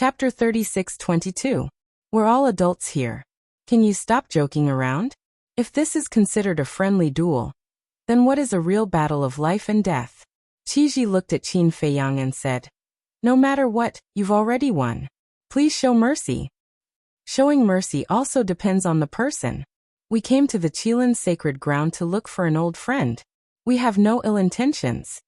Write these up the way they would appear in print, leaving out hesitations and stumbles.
Chapter 36-22. We're all adults here. Can you stop joking around? If this is considered a friendly duel, then what is a real battle of life and death? Qiji looked at Qin Feiyang and said, no matter what, you've already won. Please show mercy. Showing mercy also depends on the person. We came to the Qilin sacred ground to look for an old friend. We have no ill intentions.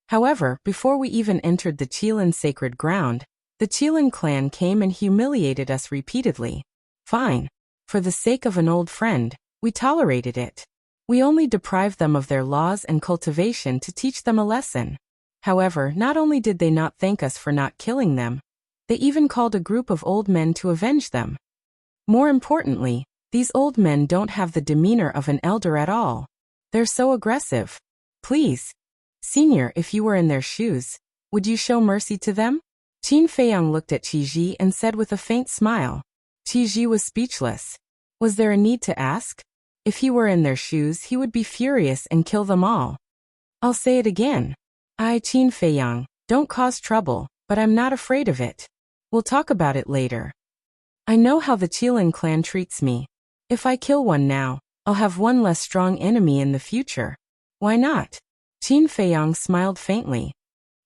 However, before we even entered the Qilin sacred ground, the Qilin clan came and humiliated us repeatedly. Fine. For the sake of an old friend, we tolerated it. We only deprived them of their laws and cultivation to teach them a lesson. However, not only did they not thank us for not killing them, they even called a group of old men to avenge them. More importantly, these old men don't have the demeanor of an elder at all. They're so aggressive. Please. Senior, if you were in their shoes, would you show mercy to them? Qin Feiyang looked at Qiji and said with a faint smile. Qiji was speechless. Was there a need to ask? If he were in their shoes, he would be furious and kill them all. I'll say it again. Qin Feiyang, don't cause trouble, but I'm not afraid of it. We'll talk about it later. I know how the Qilin clan treats me. If I kill one now, I'll have one less strong enemy in the future. Why not? Qin Feiyang smiled faintly.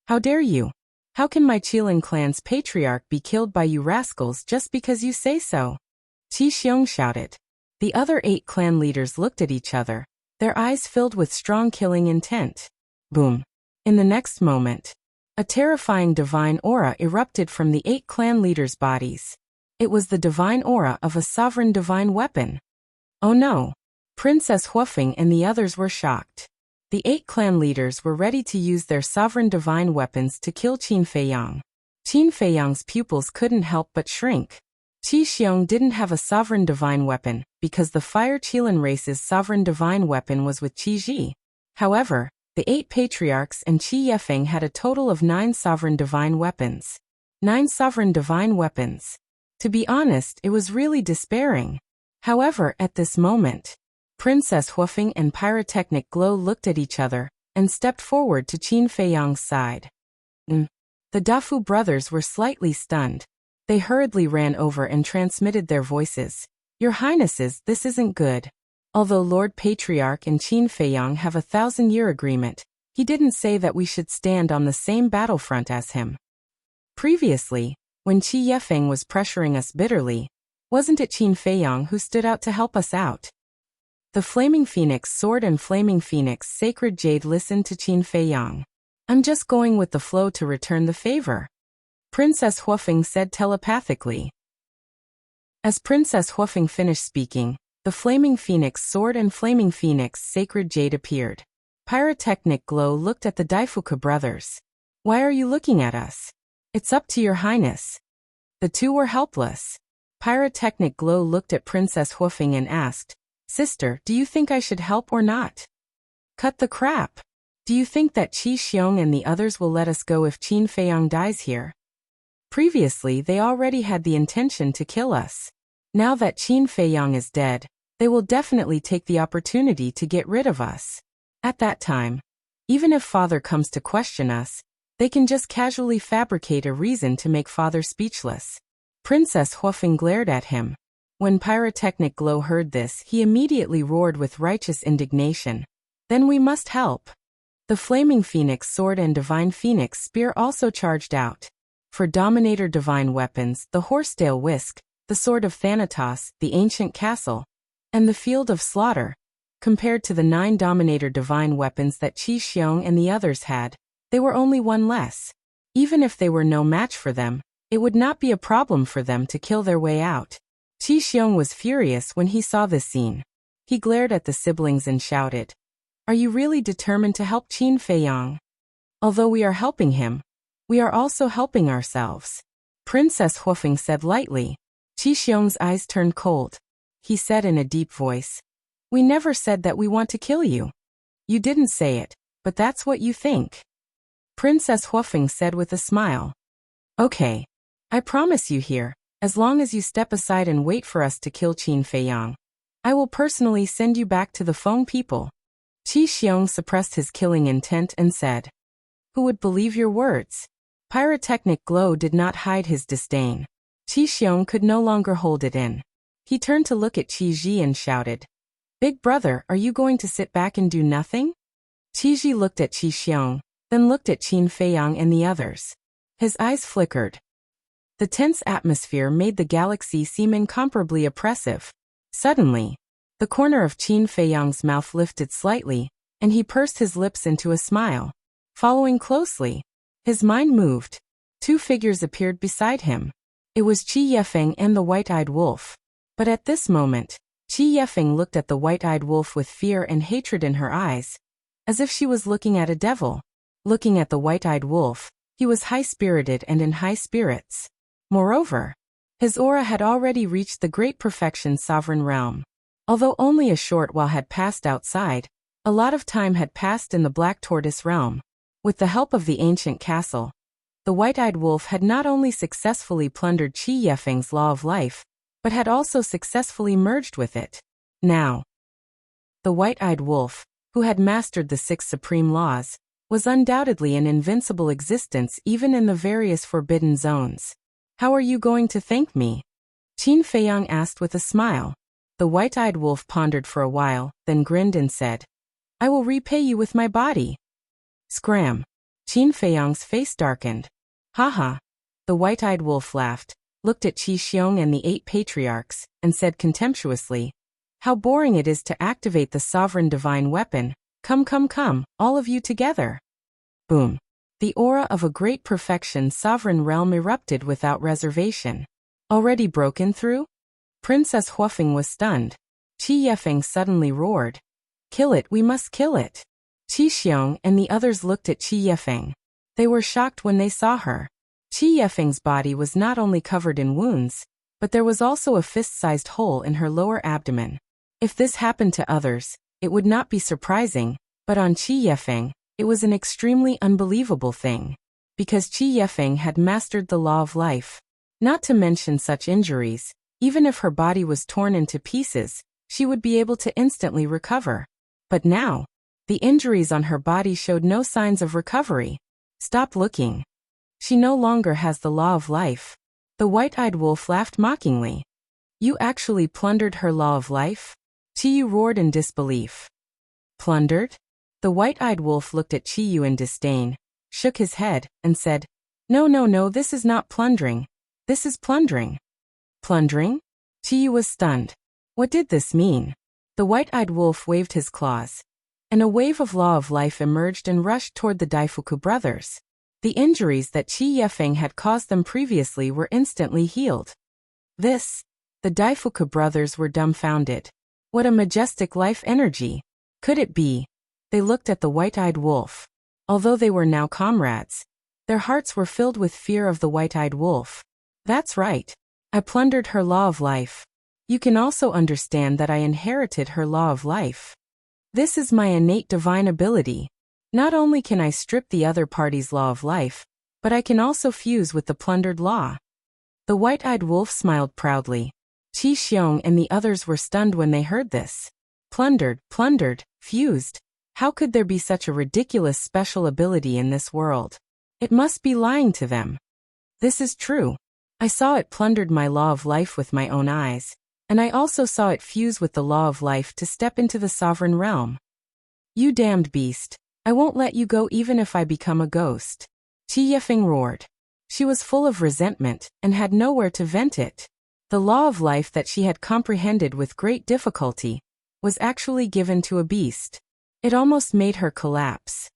How dare you? How can my Qilin clan's patriarch be killed by you rascals just because you say so? Qi Xiong shouted. The other 8 clan leaders looked at each other, their eyes filled with strong killing intent. Boom. In the next moment, a terrifying divine aura erupted from the 8 clan leaders' bodies. It was the divine aura of a sovereign divine weapon. Oh no! Princess Huofeng and the others were shocked. The 8 clan leaders were ready to use their sovereign divine weapons to kill Qin Feiyang. Qin Feiyang's pupils couldn't help but shrink. Qi Xiong didn't have a sovereign divine weapon, because the Fire Qilin race's sovereign divine weapon was with Qiji. However, the 8 patriarchs and Qi Yefeng had a total of 9 sovereign divine weapons. 9 sovereign divine weapons. To be honest, it was really despairing. However, at this moment, Princess Huofeng and Pyrotechnic Glow looked at each other and stepped forward to Qin Feiyang's side. The Dafu brothers were slightly stunned. They hurriedly ran over and transmitted their voices. Your Highnesses, this isn't good. Although Lord Patriarch and Qin Feiyang have a 1,000-year agreement, he didn't say that we should stand on the same battlefront as him. Previously, when Qi Yefeng was pressuring us bitterly, wasn't it Qin Feiyang who stood out to help us out? The Flaming Phoenix Sword and Flaming Phoenix Sacred Jade listened to Qin Feiyang. I'm just going with the flow to return the favor, Princess Huofeng said telepathically. As Princess Huofeng finished speaking, the Flaming Phoenix Sword and Flaming Phoenix Sacred Jade appeared. Pyrotechnic Glow looked at the Daifuka brothers. Why are you looking at us? It's up to your highness. The two were helpless. Pyrotechnic Glow looked at Princess Huofeng and asked, Sister, do you think I should help or not? Cut the crap. Do you think that Qi Xiong and the others will let us go if Qin Feiyang dies here? Previously, they already had the intention to kill us. Now that Qin Feiyang is dead, they will definitely take the opportunity to get rid of us. At that time, even if Father comes to question us, they can just casually fabricate a reason to make Father speechless. Princess Huofeng glared at him. When Pyrotechnic Glow heard this, he immediately roared with righteous indignation. Then we must help. The Flaming Phoenix Sword and Divine Phoenix Spear also charged out. For Dominator Divine Weapons, the Horsetail Whisk, the Sword of Thanatos, the Ancient Castle, and the Field of Slaughter. Compared to the 9 Dominator Divine Weapons that Qi Xiong and the others had, they were only one less. Even if they were no match for them, it would not be a problem for them to kill their way out. Qi Xiong was furious when he saw this scene. He glared at the siblings and shouted, Are you really determined to help Qin Feiyang? Although we are helping him, we are also helping ourselves. Princess Huofeng said lightly. Qi Xiong's eyes turned cold. He said in a deep voice, We never said that we want to kill you. You didn't say it, but that's what you think. Princess Huofeng said with a smile. Okay. I promise you here, as long as you step aside and wait for us to kill Qin Feiyang, I will personally send you back to the Feng people. Qi Xiong suppressed his killing intent and said, Who would believe your words? Pyrotechnic glow did not hide his disdain. Qi Xiong could no longer hold it in. He turned to look at Qi Ji and shouted, "Big brother, are you going to sit back and do nothing?" Qi Ji looked at Qi Xiong, then looked at Qin Feiyang and the others. His eyes flickered. The tense atmosphere made the galaxy seem incomparably oppressive. Suddenly, the corner of Qin Feiyang's mouth lifted slightly, and he pursed his lips into a smile. Following closely, his mind moved. Two figures appeared beside him. It was Qi Yefeng and the white-eyed wolf. But at this moment, Qi Yefeng looked at the white-eyed wolf with fear and hatred in her eyes, as if she was looking at a devil. Looking at the white-eyed wolf, he was high-spirited and in high spirits. Moreover, his aura had already reached the great perfection sovereign realm. Although only a short while had passed outside, a lot of time had passed in the Black Tortoise realm. With the help of the ancient castle, the white-eyed wolf had not only successfully plundered Qi Yefeng's law of life, but had also successfully merged with it. Now, the white-eyed wolf, who had mastered the 6 supreme laws, was undoubtedly an invincible existence even in the various forbidden zones. "How are you going to thank me?" Qin Feiyang asked with a smile. The white-eyed wolf pondered for a while, then grinned and said, "I will repay you with my body." Scram! Qin Feiyang's face darkened. "Haha." The white-eyed wolf laughed, looked at Qi Xiong and the 8 patriarchs, and said contemptuously, "How boring it is to activate the sovereign divine weapon. Come, come, come, all of you together." Boom. The aura of a great perfection sovereign realm erupted without reservation. Already broken through? Princess Huofeng was stunned. Qi Yefeng suddenly roared, "Kill it, we must kill it." Qi Xiong and the others looked at Qi Yefeng. They were shocked when they saw her. Qi Yefeng's body was not only covered in wounds, but there was also a fist-sized hole in her lower abdomen. If this happened to others, it would not be surprising, but on Qi Yefeng, it was an extremely unbelievable thing. Because Qi Yefeng had mastered the law of life. Not to mention such injuries, even if her body was torn into pieces, she would be able to instantly recover. But now, the injuries on her body showed no signs of recovery. Stop looking. She no longer has the law of life. The white-eyed wolf laughed mockingly. "You actually plundered her law of life?" Qiyu roared in disbelief. "Plundered?" The white-eyed wolf looked at Qiyu in disdain, shook his head, and said, No, no, no, this is not plundering. This is plundering." "Plundering?" Qiyu was stunned. What did this mean? The white-eyed wolf waved his claws, and a wave of law of life emerged and rushed toward the Daifuku brothers. The injuries that Qi Yefeng had caused them previously were instantly healed. The Daifuku brothers were dumbfounded. What a majestic life energy! Could it be? They looked at the white-eyed wolf. Although they were now comrades, their hearts were filled with fear of the white-eyed wolf. "That's right. I plundered her law of life. You can also understand that I inherited her law of life. This is my innate divine ability. Not only can I strip the other party's law of life, but I can also fuse with the plundered law." The white-eyed wolf smiled proudly. Qi Xiong and the others were stunned when they heard this. Plundered, fused. How could there be such a ridiculous special ability in this world? It must be lying to them. This is true. I saw it plundered my law of life with my own eyes, and I also saw it fuse with the law of life to step into the sovereign realm. "You damned beast. I won't let you go even if I become a ghost." Qi Yefeng roared. She was full of resentment and had nowhere to vent it. The law of life that she had comprehended with great difficulty was actually given to a beast. It almost made her collapse.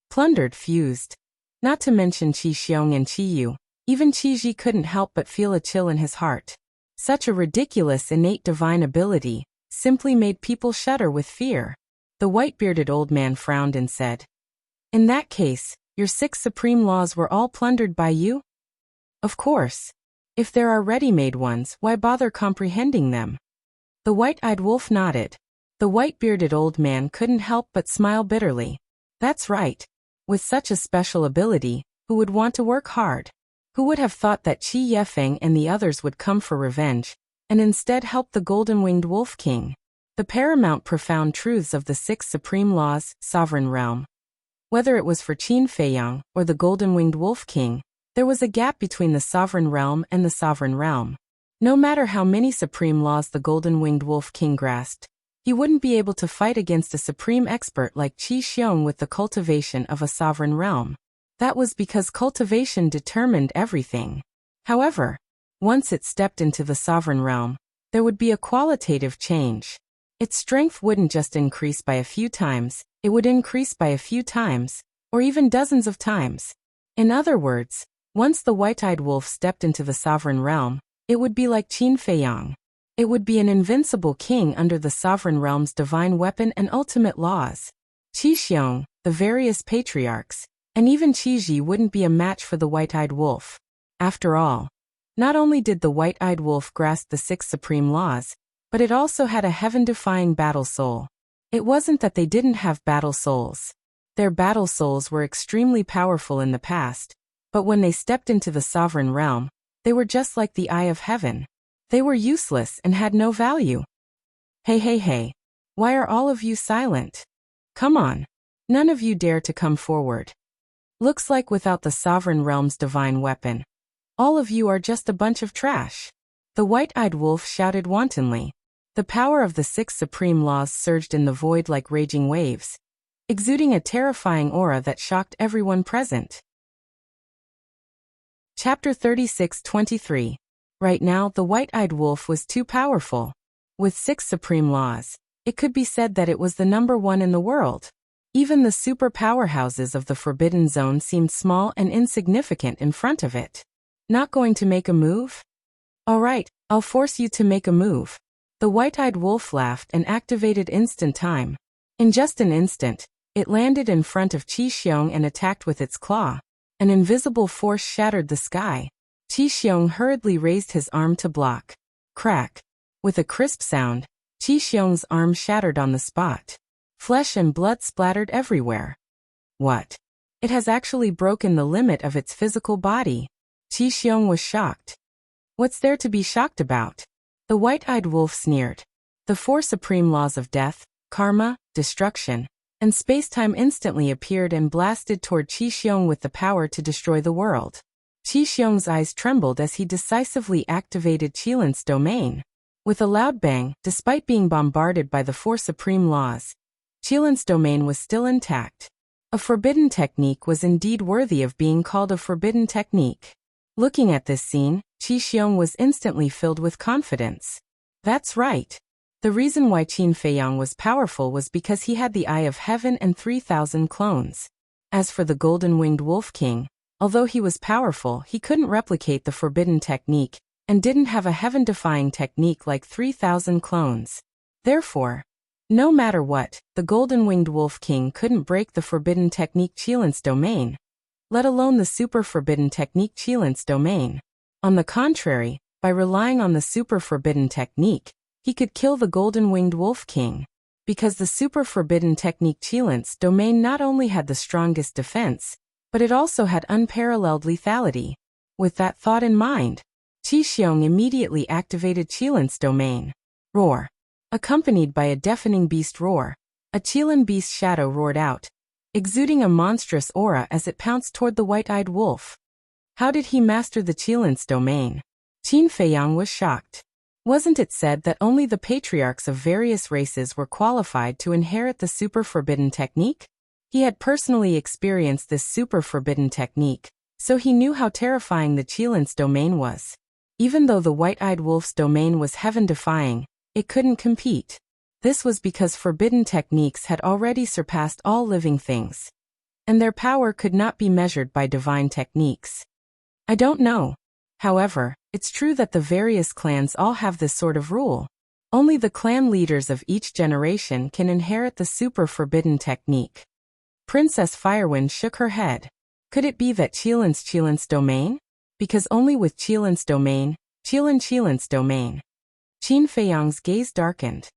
Plundered, fused. Not to mention Qi Xiong and Qiyu, even Qi Ji couldn't help but feel a chill in his heart. Such a ridiculous innate divine ability simply made people shudder with fear. The white-bearded old man frowned and said, "In that case, your 6 supreme laws were all plundered by you?" "Of course. If there are ready-made ones, why bother comprehending them?" The white-eyed wolf nodded. The white-bearded old man couldn't help but smile bitterly. That's right. With such a special ability, who would want to work hard? Who would have thought that Qi Yefeng and the others would come for revenge, and instead help the golden-winged wolf king? The paramount profound truths of the 6 supreme laws, sovereign realm. Whether it was for Qin Feiyang or the golden-winged wolf king, there was a gap between the sovereign realm and the sovereign realm. No matter how many supreme laws the golden-winged wolf king grasped, he wouldn't be able to fight against a supreme expert like Qi Xiong with the cultivation of a sovereign realm. That was because cultivation determined everything. However, once it stepped into the sovereign realm, there would be a qualitative change. Its strength wouldn't just increase by a few times, it would increase by a few times, or even dozens of times. In other words, once the white-eyed wolf stepped into the sovereign realm, it would be like Qin Feiyang. It would be an invincible king under the sovereign realm's divine weapon and ultimate laws. Qi Xiong, the various patriarchs, and even Qi Ji wouldn't be a match for the white-eyed wolf. After all, not only did the white-eyed wolf grasp the 6 supreme laws, but it also had a heaven-defying battle soul. It wasn't that they didn't have battle souls. Their battle souls were extremely powerful in the past, but when they stepped into the sovereign realm, they were just like the eye of heaven. They were useless and had no value. Hey, why are all of you silent? Come on. None of you dare to come forward. Looks like without the sovereign realm's divine weapon, all of you are just a bunch of trash. The white-eyed wolf shouted wantonly. The power of the 6 supreme laws surged in the void like raging waves, exuding a terrifying aura that shocked everyone present. Chapter 36-23. Right now, the white-eyed wolf was too powerful. With 6 supreme laws, it could be said that it was the #1 in the world. Even the super powerhouses of the Forbidden Zone seemed small and insignificant in front of it. Not going to make a move? All right, I'll force you to make a move. The white-eyed wolf laughed and activated instant time. In just an instant, it landed in front of Qi Xiong and attacked with its claw. An invisible force shattered the sky. Qi Xiong hurriedly raised his arm to block. Crack. With a crisp sound, Qi Xiong's arm shattered on the spot. Flesh and blood splattered everywhere. What? It has actually broken the limit of its physical body. Qi Xiong was shocked. What's there to be shocked about? The white-eyed wolf sneered. The 4 supreme laws of death, karma, destruction, and space-time instantly appeared and blasted toward Qi Xiong with the power to destroy the world. Qi Xiong's eyes trembled as he decisively activated Qilin's domain. With a loud bang, despite being bombarded by the 4 supreme laws, Qilin's domain was still intact. A forbidden technique was indeed worthy of being called a forbidden technique. Looking at this scene, Qi Xiong was instantly filled with confidence. That's right. The reason why Qin Feiyang was powerful was because he had the Eye of Heaven and 3,000 clones. As for the golden-winged wolf king, although he was powerful, he couldn't replicate the forbidden technique, and didn't have a heaven-defying technique like 3,000 clones. Therefore, no matter what, the golden-winged wolf king couldn't break the forbidden technique Qilin's domain, let alone the super forbidden technique Qilin's domain. On the contrary, by relying on the super forbidden technique, he could kill the golden-winged wolf king. Because the super forbidden technique Qilin's domain not only had the strongest defense, but it also had unparalleled lethality. With that thought in mind, Qi Xiong immediately activated Qilin's domain. Roar. Accompanied by a deafening beast roar, a Qilin beast shadow roared out, exuding a monstrous aura as it pounced toward the white-eyed wolf. How did he master the Qilin's domain? Qin Feiyang was shocked. Wasn't it said that only the patriarchs of various races were qualified to inherit the super forbidden technique? He had personally experienced this super forbidden technique, so he knew how terrifying the Qilin's domain was. Even though the white-eyed wolf's domain was heaven-defying, it couldn't compete. This was because forbidden techniques had already surpassed all living things, and their power could not be measured by divine techniques. I don't know. However, it's true that the various clans all have this sort of rule. Only the clan leaders of each generation can inherit the super forbidden technique. Princess Firewind shook her head. Could it be that Qilin's domain? Because only with Qilin's domain, Qilin's domain. Qin Feiyang's gaze darkened.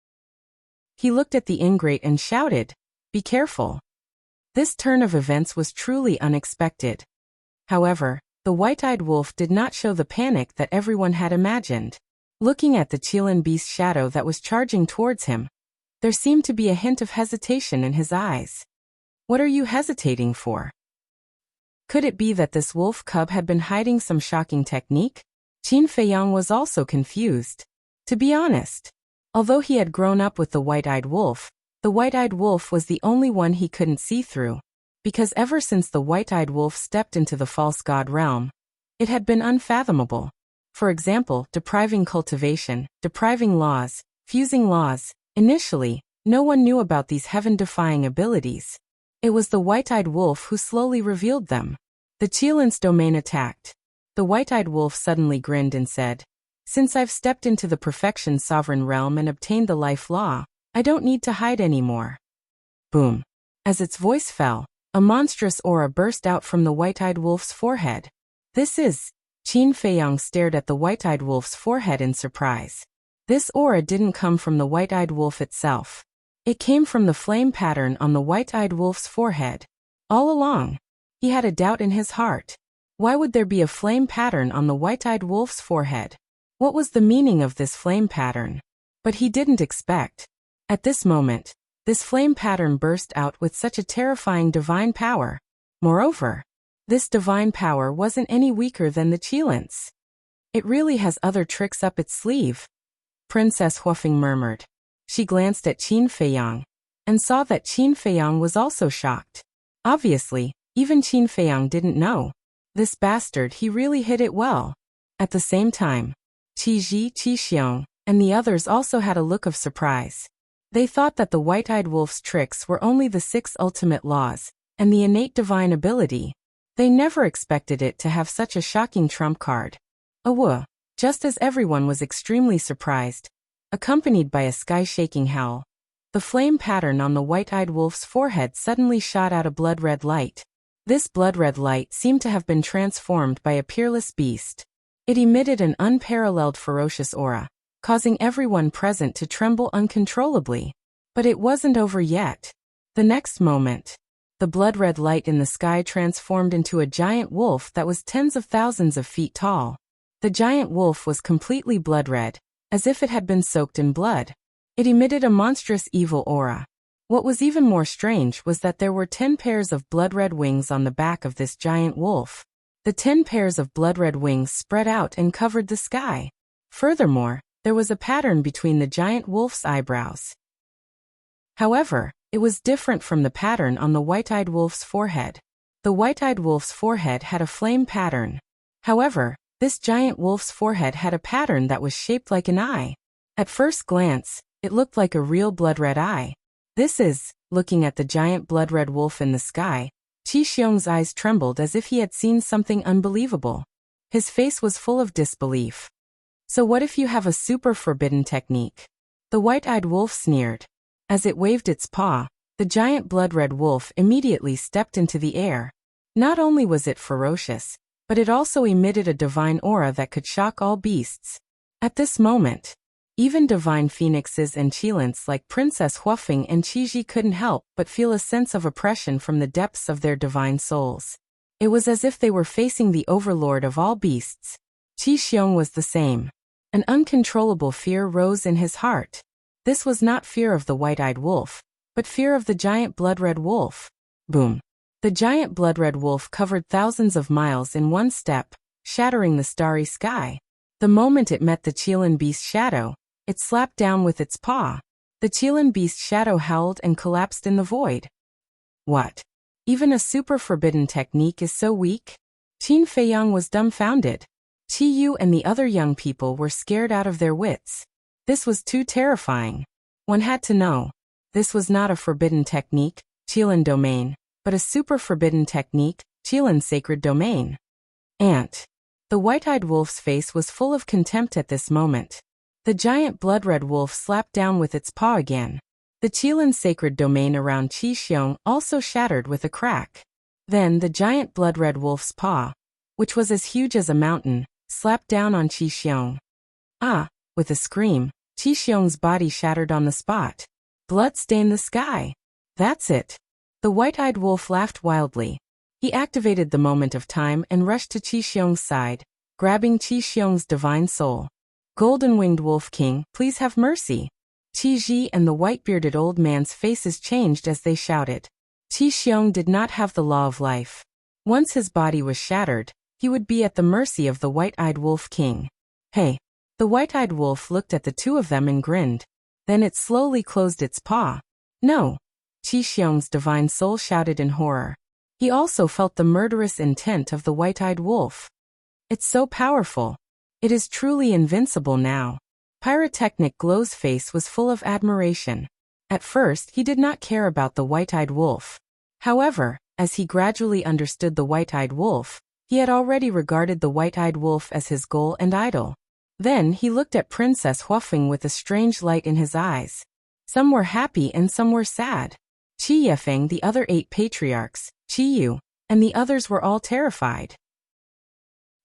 He looked at the ingrate and shouted, "Be careful." This turn of events was truly unexpected. However, the white-eyed wolf did not show the panic that everyone had imagined. Looking at the Qilin beast shadow that was charging towards him, there seemed to be a hint of hesitation in his eyes. What are you hesitating for? Could it be that this wolf cub had been hiding some shocking technique? Qin Feiyang was also confused. To be honest, although he had grown up with the white-eyed wolf was the only one he couldn't see through. Because ever since the white-eyed wolf stepped into the false god realm, it had been unfathomable. For example, depriving cultivation, depriving laws, fusing laws. Initially, no one knew about these heaven-defying abilities. It was the white-eyed wolf who slowly revealed them. The Qilin's domain attacked. The white-eyed wolf suddenly grinned and said, "Since I've stepped into the perfection sovereign realm and obtained the life law, I don't need to hide anymore." Boom. As its voice fell, a monstrous aura burst out from the white-eyed wolf's forehead. This is... Qin Feiyang stared at the white-eyed wolf's forehead in surprise. This aura didn't come from the white-eyed wolf itself. It came from the flame pattern on the white-eyed wolf's forehead. All along, he had a doubt in his heart. Why would there be a flame pattern on the white-eyed wolf's forehead? What was the meaning of this flame pattern? But he didn't expect. At this moment, this flame pattern burst out with such a terrifying divine power. Moreover, this divine power wasn't any weaker than the Qilin's. It really has other tricks up its sleeve, Princess Huofeng murmured. She glanced at Qin Feiyang and saw that Qin Feiyang was also shocked. Obviously, even Qin Feiyang didn't know. This bastard, he really hid it well. At the same time, Qi Ji, Qi Xiong, and the others also had a look of surprise. They thought that the white-eyed wolf's tricks were only the 6 ultimate laws and the innate divine ability. They never expected it to have such a shocking trump card. Just as everyone was extremely surprised, accompanied by a sky-shaking howl, the flame pattern on the white-eyed wolf's forehead suddenly shot out a blood-red light. This blood-red light seemed to have been transformed by a peerless beast. It emitted an unparalleled ferocious aura, causing everyone present to tremble uncontrollably. But it wasn't over yet. The next moment, the blood-red light in the sky transformed into a giant wolf that was tens of thousands of feet tall. The giant wolf was completely blood-red, as if it had been soaked in blood. It emitted a monstrous evil aura. What was even more strange was that there were 10 pairs of blood-red wings on the back of this giant wolf. The 10 pairs of blood-red wings spread out and covered the sky. Furthermore, there was a pattern between the giant wolf's eyebrows. However, it was different from the pattern on the white-eyed wolf's forehead. The white-eyed wolf's forehead had a flame pattern. However, this giant wolf's forehead had a pattern that was shaped like an eye. At first glance, it looked like a real blood-red eye. Looking at the giant blood-red wolf in the sky, Qi Xiong's eyes trembled as if he had seen something unbelievable. His face was full of disbelief. So what if you have a super forbidden technique? The white-eyed wolf sneered. As it waved its paw, the giant blood-red wolf immediately stepped into the air. Not only was it ferocious, but it also emitted a divine aura that could shock all beasts. At this moment, even divine phoenixes and Qilin's like Princess Huofeng and Qi Ji couldn't help but feel a sense of oppression from the depths of their divine souls. It was as if they were facing the overlord of all beasts. Qi Xiong was the same. An uncontrollable fear rose in his heart. This was not fear of the white-eyed wolf, but fear of the giant blood-red wolf. Boom. The giant blood-red wolf covered thousands of miles in one step, shattering the starry sky. The moment it met the Qilin beast's shadow, it slapped down with its paw. The Qilin beast's shadow howled and collapsed in the void. What? Even a super forbidden technique is so weak? Qin Feiyang was dumbfounded. Qi Yu and the other young people were scared out of their wits. This was too terrifying. One had to know. This was not a forbidden technique, Qilin domain, but a super forbidden technique, Qilin sacred domain. Ant. The white-eyed wolf's face was full of contempt at this moment. The giant blood-red wolf slapped down with its paw again. The Qilin sacred domain around Qi Xiong also shattered with a crack. Then the giant blood-red wolf's paw, which was as huge as a mountain, slapped down on Qi Xiong. With a scream, Qi Xiong's body shattered on the spot. Blood stained the sky. That's it. The white-eyed wolf laughed wildly. He activated the moment of time and rushed to Qi Xiong's side, grabbing Qi Xiong's divine soul. Golden-winged Wolf King, please have mercy. Qi Ji and the white-bearded old man's faces changed as they shouted. Qi Xiong did not have the law of life. Once his body was shattered, he would be at the mercy of the White-Eyed Wolf King. Hey! The White-Eyed Wolf looked at the two of them and grinned. Then it slowly closed its paw. No! Qi Xiong's divine soul shouted in horror. He also felt the murderous intent of the White-Eyed Wolf. It's so powerful. It is truly invincible now. Pyrotechnic Glow's face was full of admiration. At first, he did not care about the White-Eyed Wolf. However, as he gradually understood the White-Eyed Wolf, he had already regarded the White-Eyed Wolf as his goal and idol. Then he looked at Princess Huafeng with a strange light in his eyes. Some were happy and some were sad. Qi Yefeng, the other 8 patriarchs, Qi Yu, and the others were all terrified.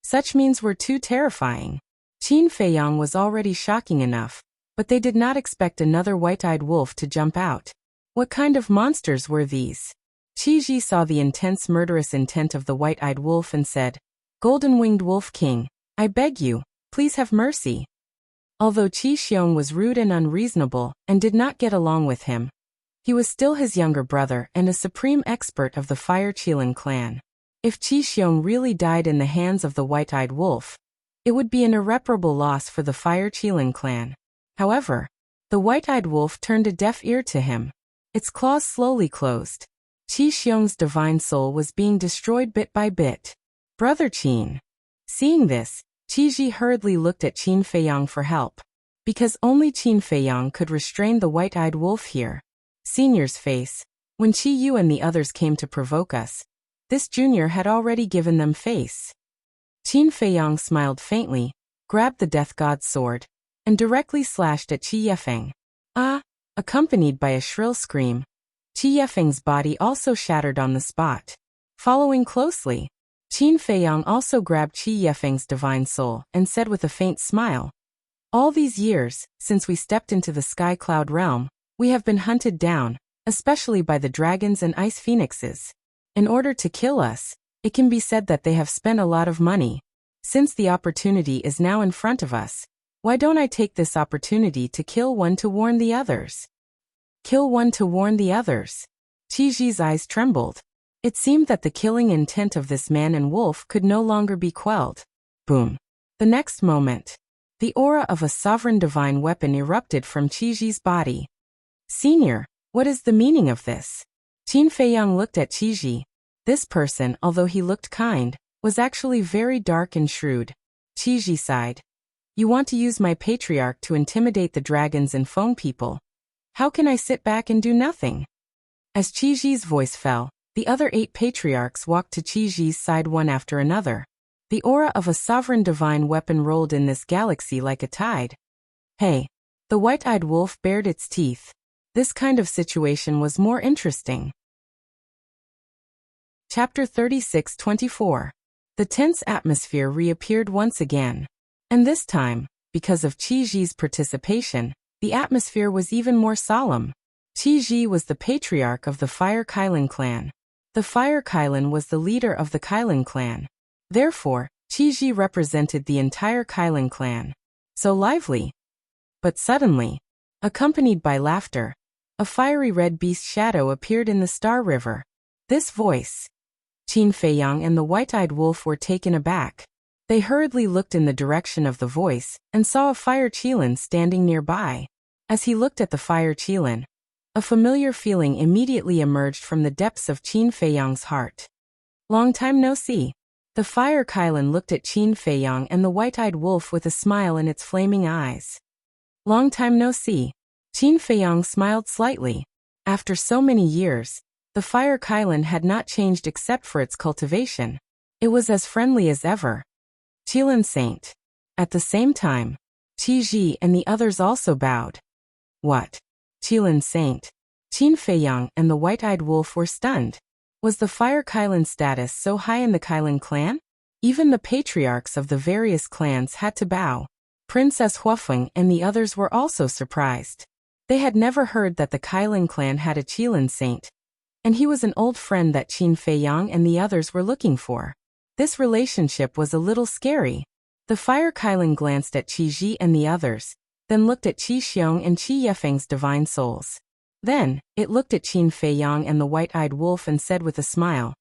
Such means were too terrifying. Qin Feiyang was already shocking enough, but they did not expect another White-Eyed Wolf to jump out. What kind of monsters were these? Qi Ji saw the intense murderous intent of the White-Eyed Wolf and said, "Golden-winged Wolf King, I beg you, please have mercy." Although Qi Xiong was rude and unreasonable and did not get along with him, he was still his younger brother and a supreme expert of the Fire Qilin clan. If Qi Xiong really died in the hands of the White-Eyed Wolf, it would be an irreparable loss for the Fire Qilin clan. However, the White-Eyed Wolf turned a deaf ear to him. Its claws slowly closed. Qi Xiong's divine soul was being destroyed bit by bit. Brother Qin. Seeing this, Qi Ji hurriedly looked at Qin Feiyang for help. Because only Qin Feiyang could restrain the White-Eyed Wolf here. Senior's face. When Qi Yu and the others came to provoke us, this junior had already given them face. Qin Feiyang smiled faintly, grabbed the Death God's sword, and directly slashed at Qi Yefeng. Ah! Accompanied by a shrill scream. Qi Yefeng's body also shattered on the spot. Following closely, Qin Feiyang also grabbed Qi Yefeng's divine soul and said with a faint smile, "All these years, since we stepped into the Sky Cloud realm, we have been hunted down, especially by the dragons and ice phoenixes. In order to kill us, it can be said that they have spent a lot of money. Since the opportunity is now in front of us, why don't I take this opportunity to kill one to warn the others?" Kill one to warn the others. Qi Ji's eyes trembled. It seemed that the killing intent of this man and wolf could no longer be quelled. Boom. The next moment, the aura of a sovereign divine weapon erupted from Qi Ji's body. "Senior, what is the meaning of this?" Qin Feiyang looked at Qi Ji. This person, although he looked kind, was actually very dark and shrewd. Qi Ji sighed. "You want to use my patriarch to intimidate the dragons and Feng people. How can I sit back and do nothing?" As Qi Ji's voice fell, the other 8 patriarchs walked to Qi Ji's side one after another. The aura of a sovereign divine weapon rolled in this galaxy like a tide. Hey! The White-Eyed Wolf bared its teeth. This kind of situation was more interesting. Chapter 36-24. The tense atmosphere reappeared once again. And this time, because of Qi Ji's participation, the atmosphere was even more solemn. Qi Ji was the patriarch of the Fire Qilin clan. The Fire Qilin was the leader of the Qilin clan. Therefore, Qi Ji represented the entire Qilin clan. So lively. But suddenly, accompanied by laughter, a fiery red beast shadow appeared in the Star River. This voice. Qin Feiyang and the White-Eyed Wolf were taken aback. They hurriedly looked in the direction of the voice and saw a Fire Qilin standing nearby. As he looked at the Fire Qilin, a familiar feeling immediately emerged from the depths of Qin Feiyang's heart. Long time no see. The Fire Qilin looked at Qin Feiyang and the White-Eyed Wolf with a smile in its flaming eyes. Long time no see. Qin Feiyang smiled slightly. After so many years, the Fire Qilin had not changed except for its cultivation. It was as friendly as ever. Qilin Saint. At the same time, Qi Ji and the others also bowed. What? Qilin Saint? Qin Feiyang and the White-Eyed Wolf were stunned. Was the Fire Qilin status so high in the Qilin clan? Even the patriarchs of the various clans had to bow. Princess Huafeng and the others were also surprised. They had never heard that the Qilin clan had a Qilin Saint, and he was an old friend that Qin Feiyang and the others were looking for. This relationship was a little scary. The Fire Qilin glanced at Qi Ji and the others, then looked at Qi Xiong and Qi Yefeng's divine souls. Then, it looked at Qin Feiyang and the white-eyed wolf and said with a smile,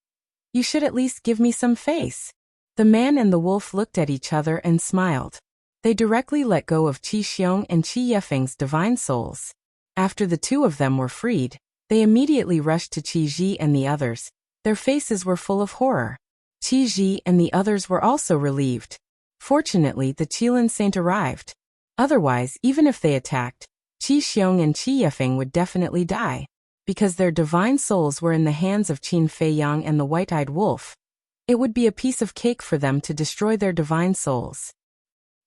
"You should at least give me some face." The man and the wolf looked at each other and smiled. They directly let go of Qi Xiong and Qi Yefeng's divine souls. After the two of them were freed, they immediately rushed to Qi Ji and the others. Their faces were full of horror. Qi Ji and the others were also relieved. Fortunately, the Qilin Saint arrived. Otherwise, even if they attacked, Qi Xiong and Qi Yefeng would definitely die. Because their divine souls were in the hands of Qin Feiyang and the white-eyed wolf, it would be a piece of cake for them to destroy their divine souls.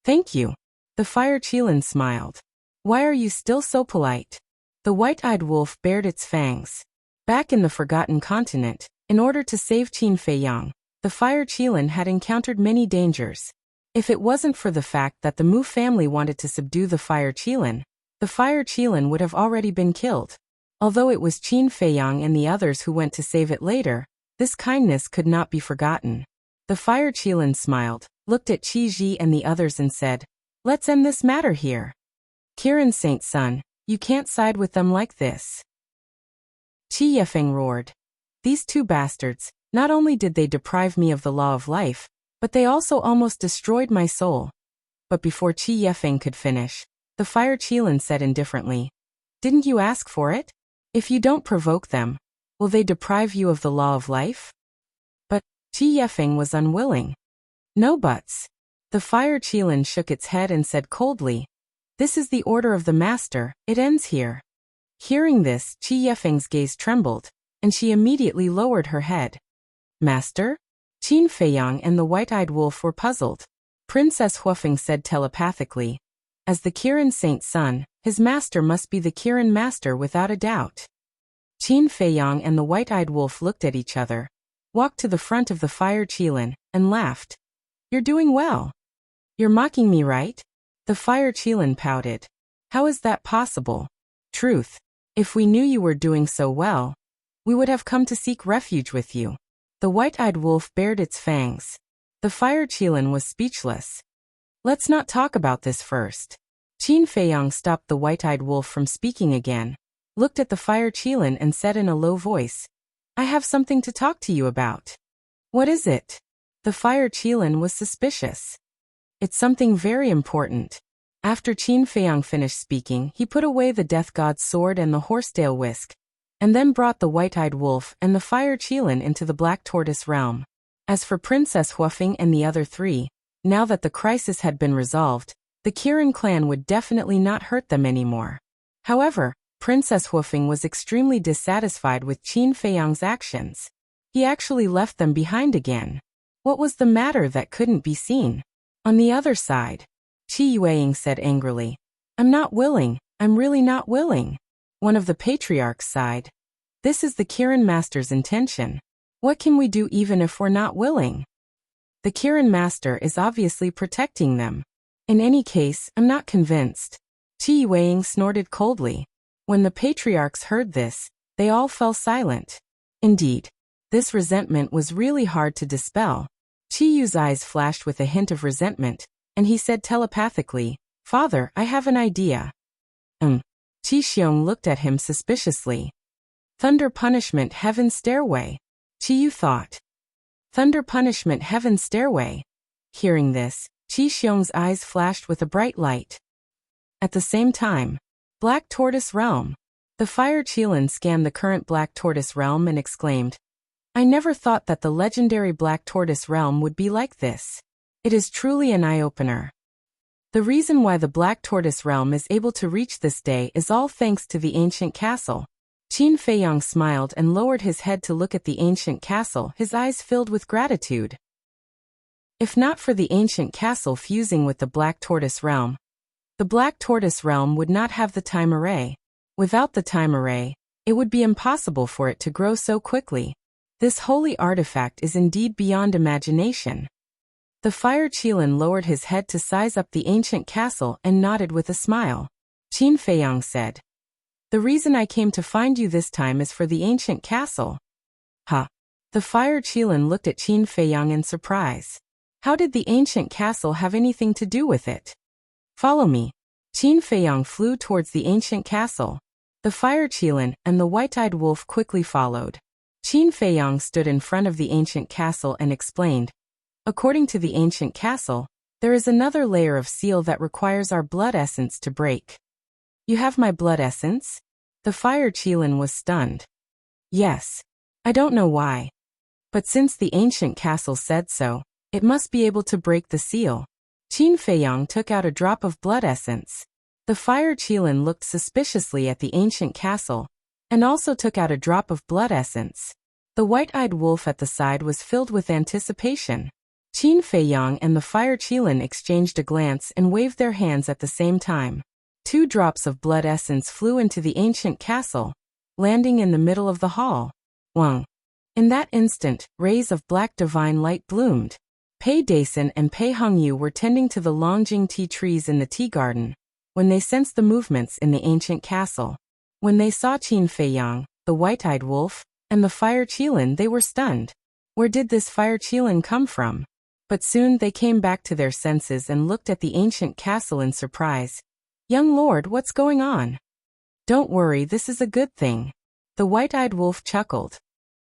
"Thank you." The fire Qilin smiled. "Why are you still so polite?" The white-eyed wolf bared its fangs. Back in the Forgotten Continent, in order to save Qin Feiyang, the fire Qilin had encountered many dangers. If it wasn't for the fact that the Mu family wanted to subdue the fire Qilin would have already been killed. Although it was Qin Feiyang and the others who went to save it later, this kindness could not be forgotten. The fire Qilin smiled, looked at Qi Ji and the others and said, "Let's end this matter here. Kirin Saint's son, you can't side with them like this." Qi Yefeng roared. "These two bastards, not only did they deprive me of the law of life, but they also almost destroyed my soul." But before Qi Yefeng could finish, the fire Qilin said indifferently, "Didn't you ask for it? If you don't provoke them, will they deprive you of the law of life?" But Qi Yefeng was unwilling. "No buts." The fire Qilin shook its head and said coldly, "This is the order of the master, it ends here." Hearing this, Qi Yefeng's gaze trembled, and she immediately lowered her head. "Master?" Qin Feiyang and the white-eyed wolf were puzzled. Princess Huafeng said telepathically, "As the Kirin Saint's son, his master must be the Kirin master without a doubt." Qin Feiyang and the white-eyed wolf looked at each other, walked to the front of the fire Qilin, and laughed. "You're doing well. You're mocking me, right?" The fire Qilin pouted. "How is that possible? Truth. If we knew you were doing so well, we would have come to seek refuge with you." The white-eyed wolf bared its fangs. The fire Qilin was speechless. "Let's not talk about this first." Qin Feiyang stopped the white-eyed wolf from speaking again, looked at the fire Qilin and said in a low voice, "I have something to talk to you about." "What is it?" The fire Qilin was suspicious. "It's something very important." After Qin Feiyang finished speaking, he put away the death god's sword and the horsetail whisk, and then brought the white-eyed wolf and the fire Qilin into the Black Tortoise realm. As for Princess Huafeng and the other three, now that the crisis had been resolved, the Kirin clan would definitely not hurt them anymore. However, Princess Huafeng was extremely dissatisfied with Qin Feiyang's actions. He actually left them behind again. What was the matter that couldn't be seen? On the other side, Qi Yueying said angrily, "I'm not willing, I'm really not willing." One of the patriarchs sighed. "This is the Kirin master's intention. What can we do even if we're not willing? The Kirin master is obviously protecting them. In any case, I'm not convinced." Qi Yueying snorted coldly. When the patriarchs heard this, they all fell silent. Indeed, this resentment was really hard to dispel. Qi Yu's eyes flashed with a hint of resentment, and he said telepathically, "Father, I have an idea." Qi Xiong looked at him suspiciously. "Thunder punishment heaven stairway." Qi Yu thought. "Thunder punishment heaven stairway." Hearing this, Qi Xiong's eyes flashed with a bright light. At the same time, Black Tortoise Realm. The fire Qilin scanned the current Black Tortoise Realm and exclaimed, "I never thought that the legendary Black Tortoise Realm would be like this. It is truly an eye-opener. The reason why the Black Tortoise Realm is able to reach this day is all thanks to the ancient castle." Qin Feiyang smiled and lowered his head to look at the ancient castle, his eyes filled with gratitude. If not for the ancient castle fusing with the Black Tortoise Realm, the Black Tortoise Realm would not have the time array. Without the time array, it would be impossible for it to grow so quickly. This holy artifact is indeed beyond imagination. The fire Qilin lowered his head to size up the ancient castle and nodded with a smile. Qin Feiyang said, "The reason I came to find you this time is for the ancient castle." "Huh?" The fire Qilin looked at Qin Feiyang in surprise. How did the ancient castle have anything to do with it? "Follow me." Qin Feiyang flew towards the ancient castle. The fire Qilin and the white-eyed wolf quickly followed. Qin Feiyang stood in front of the ancient castle and explained, "According to the ancient castle, there is another layer of seal that requires our blood essence to break." "You have my blood essence?" The fire Qilin was stunned. "Yes. I don't know why. But since the ancient castle said so, it must be able to break the seal." Qin Feiyang took out a drop of blood essence. The fire Qilin looked suspiciously at the ancient castle, and also took out a drop of blood essence. The white-eyed wolf at the side was filled with anticipation. Qin Feiyang and the fire Qilin exchanged a glance and waved their hands at the same time. 2 drops of blood essence flew into the ancient castle, landing in the middle of the hall. Wang. In that instant, rays of black divine light bloomed. Pei Dason and Pei Hongyu were tending to the Longjing tea trees in the tea garden when they sensed the movements in the ancient castle. When they saw Qin Feiyang, the white-eyed wolf, and the fire Qilin, they were stunned. Where did this fire Qilin come from? But soon they came back to their senses and looked at the ancient castle in surprise. "Young lord, what's going on?" "Don't worry, this is a good thing." The white-eyed wolf chuckled.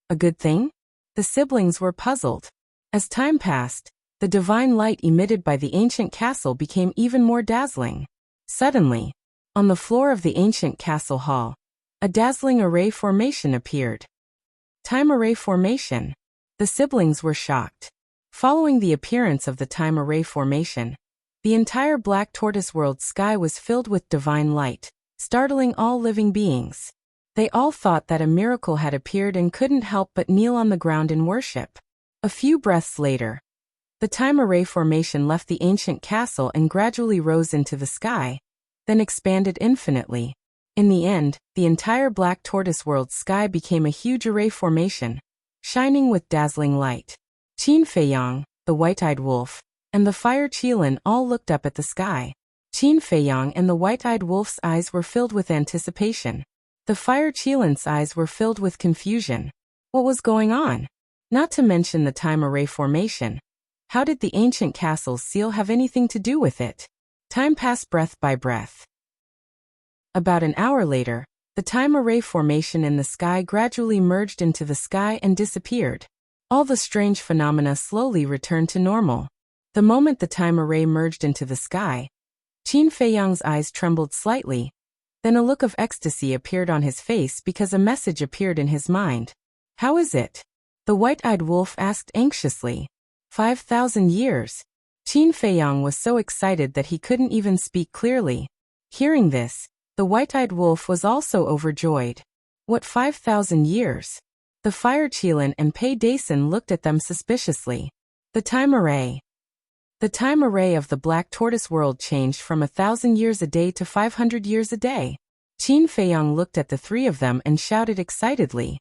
"A good thing?" The siblings were puzzled. As time passed, the divine light emitted by the ancient castle became even more dazzling. Suddenly, on the floor of the ancient castle hall, a dazzling array formation appeared. Time array formation. The siblings were shocked. Following the appearance of the time array formation, the entire black tortoise world sky was filled with divine light, startling all living beings. They all thought that a miracle had appeared and couldn't help but kneel on the ground in worship. A few breaths later, the time array formation left the ancient castle and gradually rose into the sky, then expanded infinitely. In the end, the entire black tortoise world sky became a huge array formation, shining with dazzling light. Qin Feiyang, the white-eyed wolf, and the fire Qilin all looked up at the sky. Qin Feiyang and the white-eyed wolf's eyes were filled with anticipation. The fire Qilin's eyes were filled with confusion. What was going on? Not to mention the time array formation. How did the ancient castle's seal have anything to do with it? Time passed breath by breath. About an hour later, the time array formation in the sky gradually merged into the sky and disappeared. All the strange phenomena slowly returned to normal. The moment the time array merged into the sky, Qin Feiyang's eyes trembled slightly. Then a look of ecstasy appeared on his face because a message appeared in his mind. "How is it?" the white-eyed wolf asked anxiously. 5,000 years. Qin Feiyang was so excited that he couldn't even speak clearly. Hearing this, the white-eyed wolf was also overjoyed. "What 5,000 years?" The fire Qilin and Pei Dason looked at them suspiciously. The time array. The time array of the black tortoise world changed from 1,000 years a day to 500 years a day. Qin Feiyang looked at the three of them and shouted excitedly.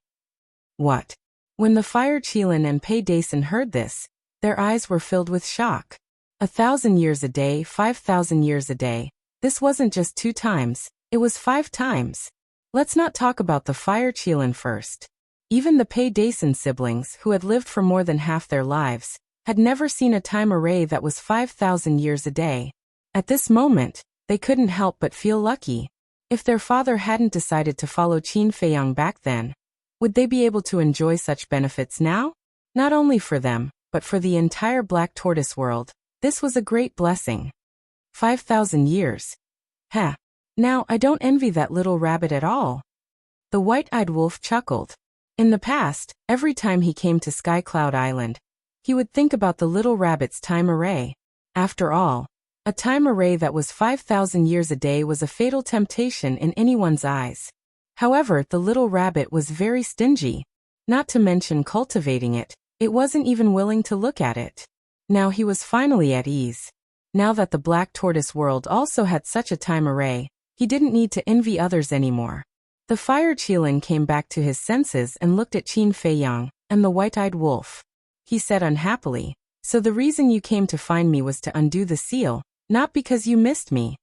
"What?" When the fire Qilin and Pei Dason heard this, their eyes were filled with shock. 1,000 years a day, 5,000 years a day. This wasn't just 2 times, it was 5 times. Let's not talk about the fire Qilin first. Even the Pei Dason siblings, who had lived for more than half their lives, had never seen a time array that was 5,000 years a day. At this moment, they couldn't help but feel lucky. If their father hadn't decided to follow Qin Feiyang back then, would they be able to enjoy such benefits now? Not only for them, but for the entire black tortoise world. This was a great blessing. 5,000 years. Heh. Now I don't envy that little rabbit at all. The white-eyed wolf chuckled. In the past, every time he came to Sky Cloud Island, he would think about the little rabbit's time array. After all, a time array that was 5,000 years a day was a fatal temptation in anyone's eyes. However, the little rabbit was very stingy. Not to mention cultivating it, it wasn't even willing to look at it. Now he was finally at ease. Now that the black tortoise world also had such a time array, he didn't need to envy others anymore. The fire Qilin came back to his senses and looked at Qin Feiyang and the white-eyed wolf. He said unhappily, "So the reason you came to find me was to undo the seal, not because you missed me."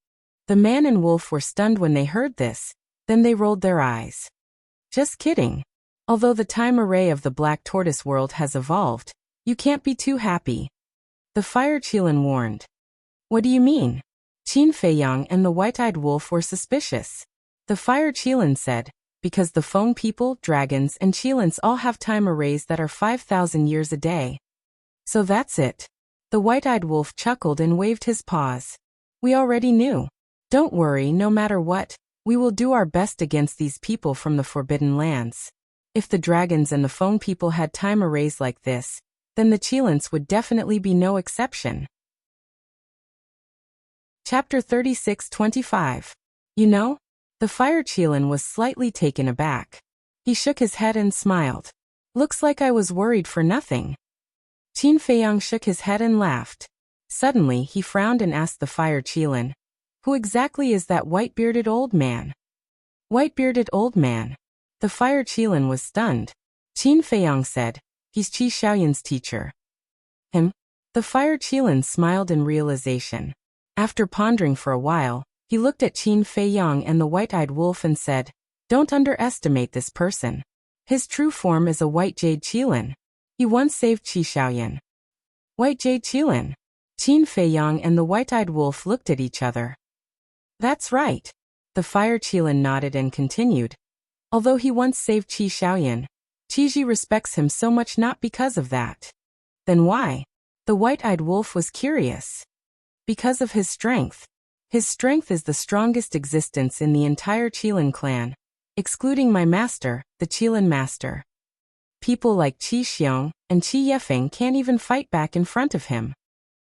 The man and wolf were stunned when they heard this, then they rolled their eyes. "Just kidding. Although the time array of the black tortoise world has evolved, you can't be too happy." The fire Qilin warned. "What do you mean?" Qin Feiyang and the white-eyed wolf were suspicious. The Fire Qilin said, because the Feng people, dragons, and Qilins all have time arrays that are 5,000 years a day. So that's it. The white-eyed wolf chuckled and waved his paws. We already knew. Don't worry, no matter what, we will do our best against these people from the Forbidden Lands. If the dragons and the Feng people had time arrays like this, then the Qilins would definitely be no exception. Chapter 36-25. You know? The Fire Qilin was slightly taken aback. He shook his head and smiled. Looks like I was worried for nothing. Qin Feiyang shook his head and laughed. Suddenly he frowned and asked the Fire Qilin, who exactly is that white-bearded old man? White-bearded old man. The Fire Qilin was stunned. Qin Feiyang said, he's Qi Xiaoyan's teacher. Him? The Fire Qilin smiled in realization. After pondering for a while, he looked at Qin Feiyang and the white-eyed wolf and said, don't underestimate this person. His true form is a white jade Qilin. He once saved Qi Xiaoyan. White jade Qilin. Qin Feiyang and the white-eyed wolf looked at each other. That's right. The Fire Qilin nodded and continued. Although he once saved Qi Xiaoyan, Qiji respects him so much not because of that. Then why? The white-eyed wolf was curious. Because of his strength. His strength is the strongest existence in the entire Qilin clan, excluding my master, the Qilin master. People like Qi Xiong and Qi Yefeng can't even fight back in front of him.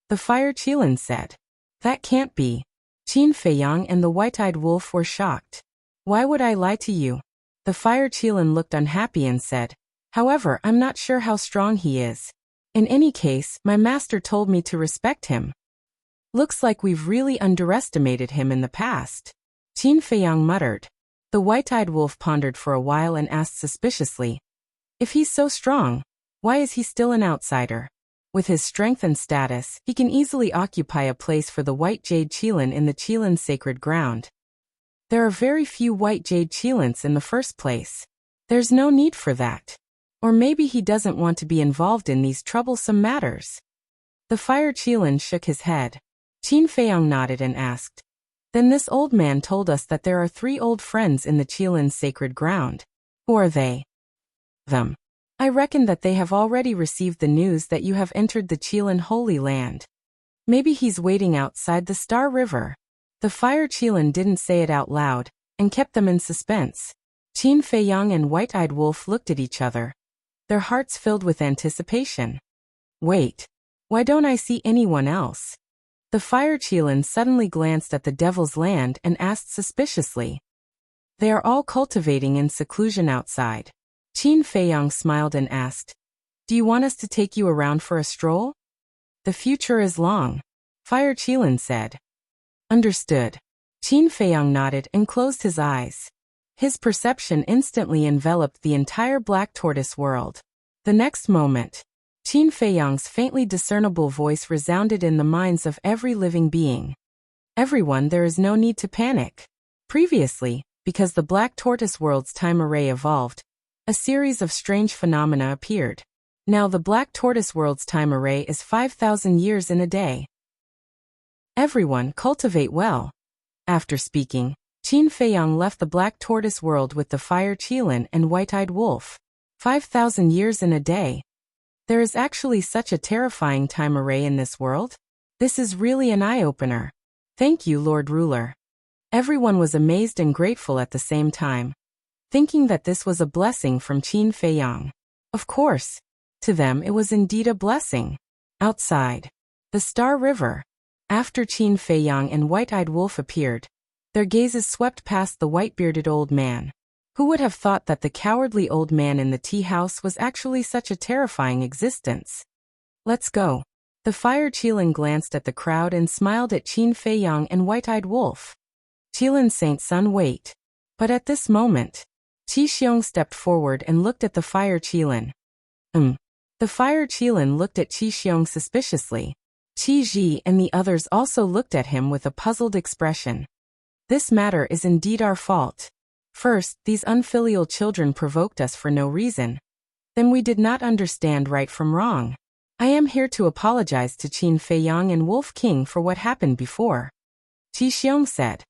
The Fire Qilin said. That can't be. Qin Feiyang and the white-eyed wolf were shocked. Why would I lie to you? The Fire Qilin looked unhappy and said, however, I'm not sure how strong he is. In any case, my master told me to respect him. Looks like we've really underestimated him in the past. Qin Feiyang muttered. The white-eyed wolf pondered for a while and asked suspiciously, if he's so strong, why is he still an outsider? With his strength and status, he can easily occupy a place for the white jade Qilin in the Qilin sacred ground. There are very few white jade Qilins in the first place. There's no need for that. Or maybe he doesn't want to be involved in these troublesome matters. The Fire Qilin shook his head. Qin Feiyang nodded and asked, then this old man told us that there are 3 old friends in the Qilin sacred ground. Who are they? Them. I reckon that they have already received the news that you have entered the Qilin Holy Land. Maybe he's waiting outside the Star River. The Fire Qilin didn't say it out loud, and kept them in suspense. Qin Feiyang and White-Eyed Wolf looked at each other. Their hearts filled with anticipation. Wait. Why don't I see anyone else? The Fire Qilin suddenly glanced at the Devil's Land and asked suspiciously. They are all cultivating in seclusion outside. Qin Feiyang smiled and asked, do you want us to take you around for a stroll? The future is long. Fire Qilin said. Understood. Qin Feiyang nodded and closed his eyes. His perception instantly enveloped the entire Black Tortoise world. The next moment, Qin Feiyang's faintly discernible voice resounded in the minds of every living being. Everyone, there is no need to panic. Previously, because the Black Tortoise world's time array evolved, a series of strange phenomena appeared. Now the Black Tortoise world's time array is 5,000 years in a day. Everyone, cultivate well. After speaking, Qin Feiyang left the Black Tortoise world with the Fire Qilin and White-Eyed Wolf. 5,000 years in a day. There is actually such a terrifying time array in this world? This is really an eye-opener. Thank you, Lord Ruler. Everyone was amazed and grateful at the same time, thinking that this was a blessing from Qin Feiyang. Of course, to them it was indeed a blessing. Outside, the Star River. After Qin Feiyang and White-Eyed Wolf appeared, their gazes swept past the white-bearded old man. Who would have thought that the cowardly old man in the tea house was actually such a terrifying existence? Let's go. The Fire Qilin glanced at the crowd and smiled at Qin Feiyang and White-Eyed Wolf. Qilin Saint Sun, wait. But at this moment, Qi Xiong stepped forward and looked at the Fire Qilin. The Fire Qilin looked at Qi Xiong suspiciously. Qi Ji and the others also looked at him with a puzzled expression. This matter is indeed our fault. First, these unfilial children provoked us for no reason. Then we did not understand right from wrong. I am here to apologize to Qin Feiyang and Wolf King for what happened before. Qi Xiong said.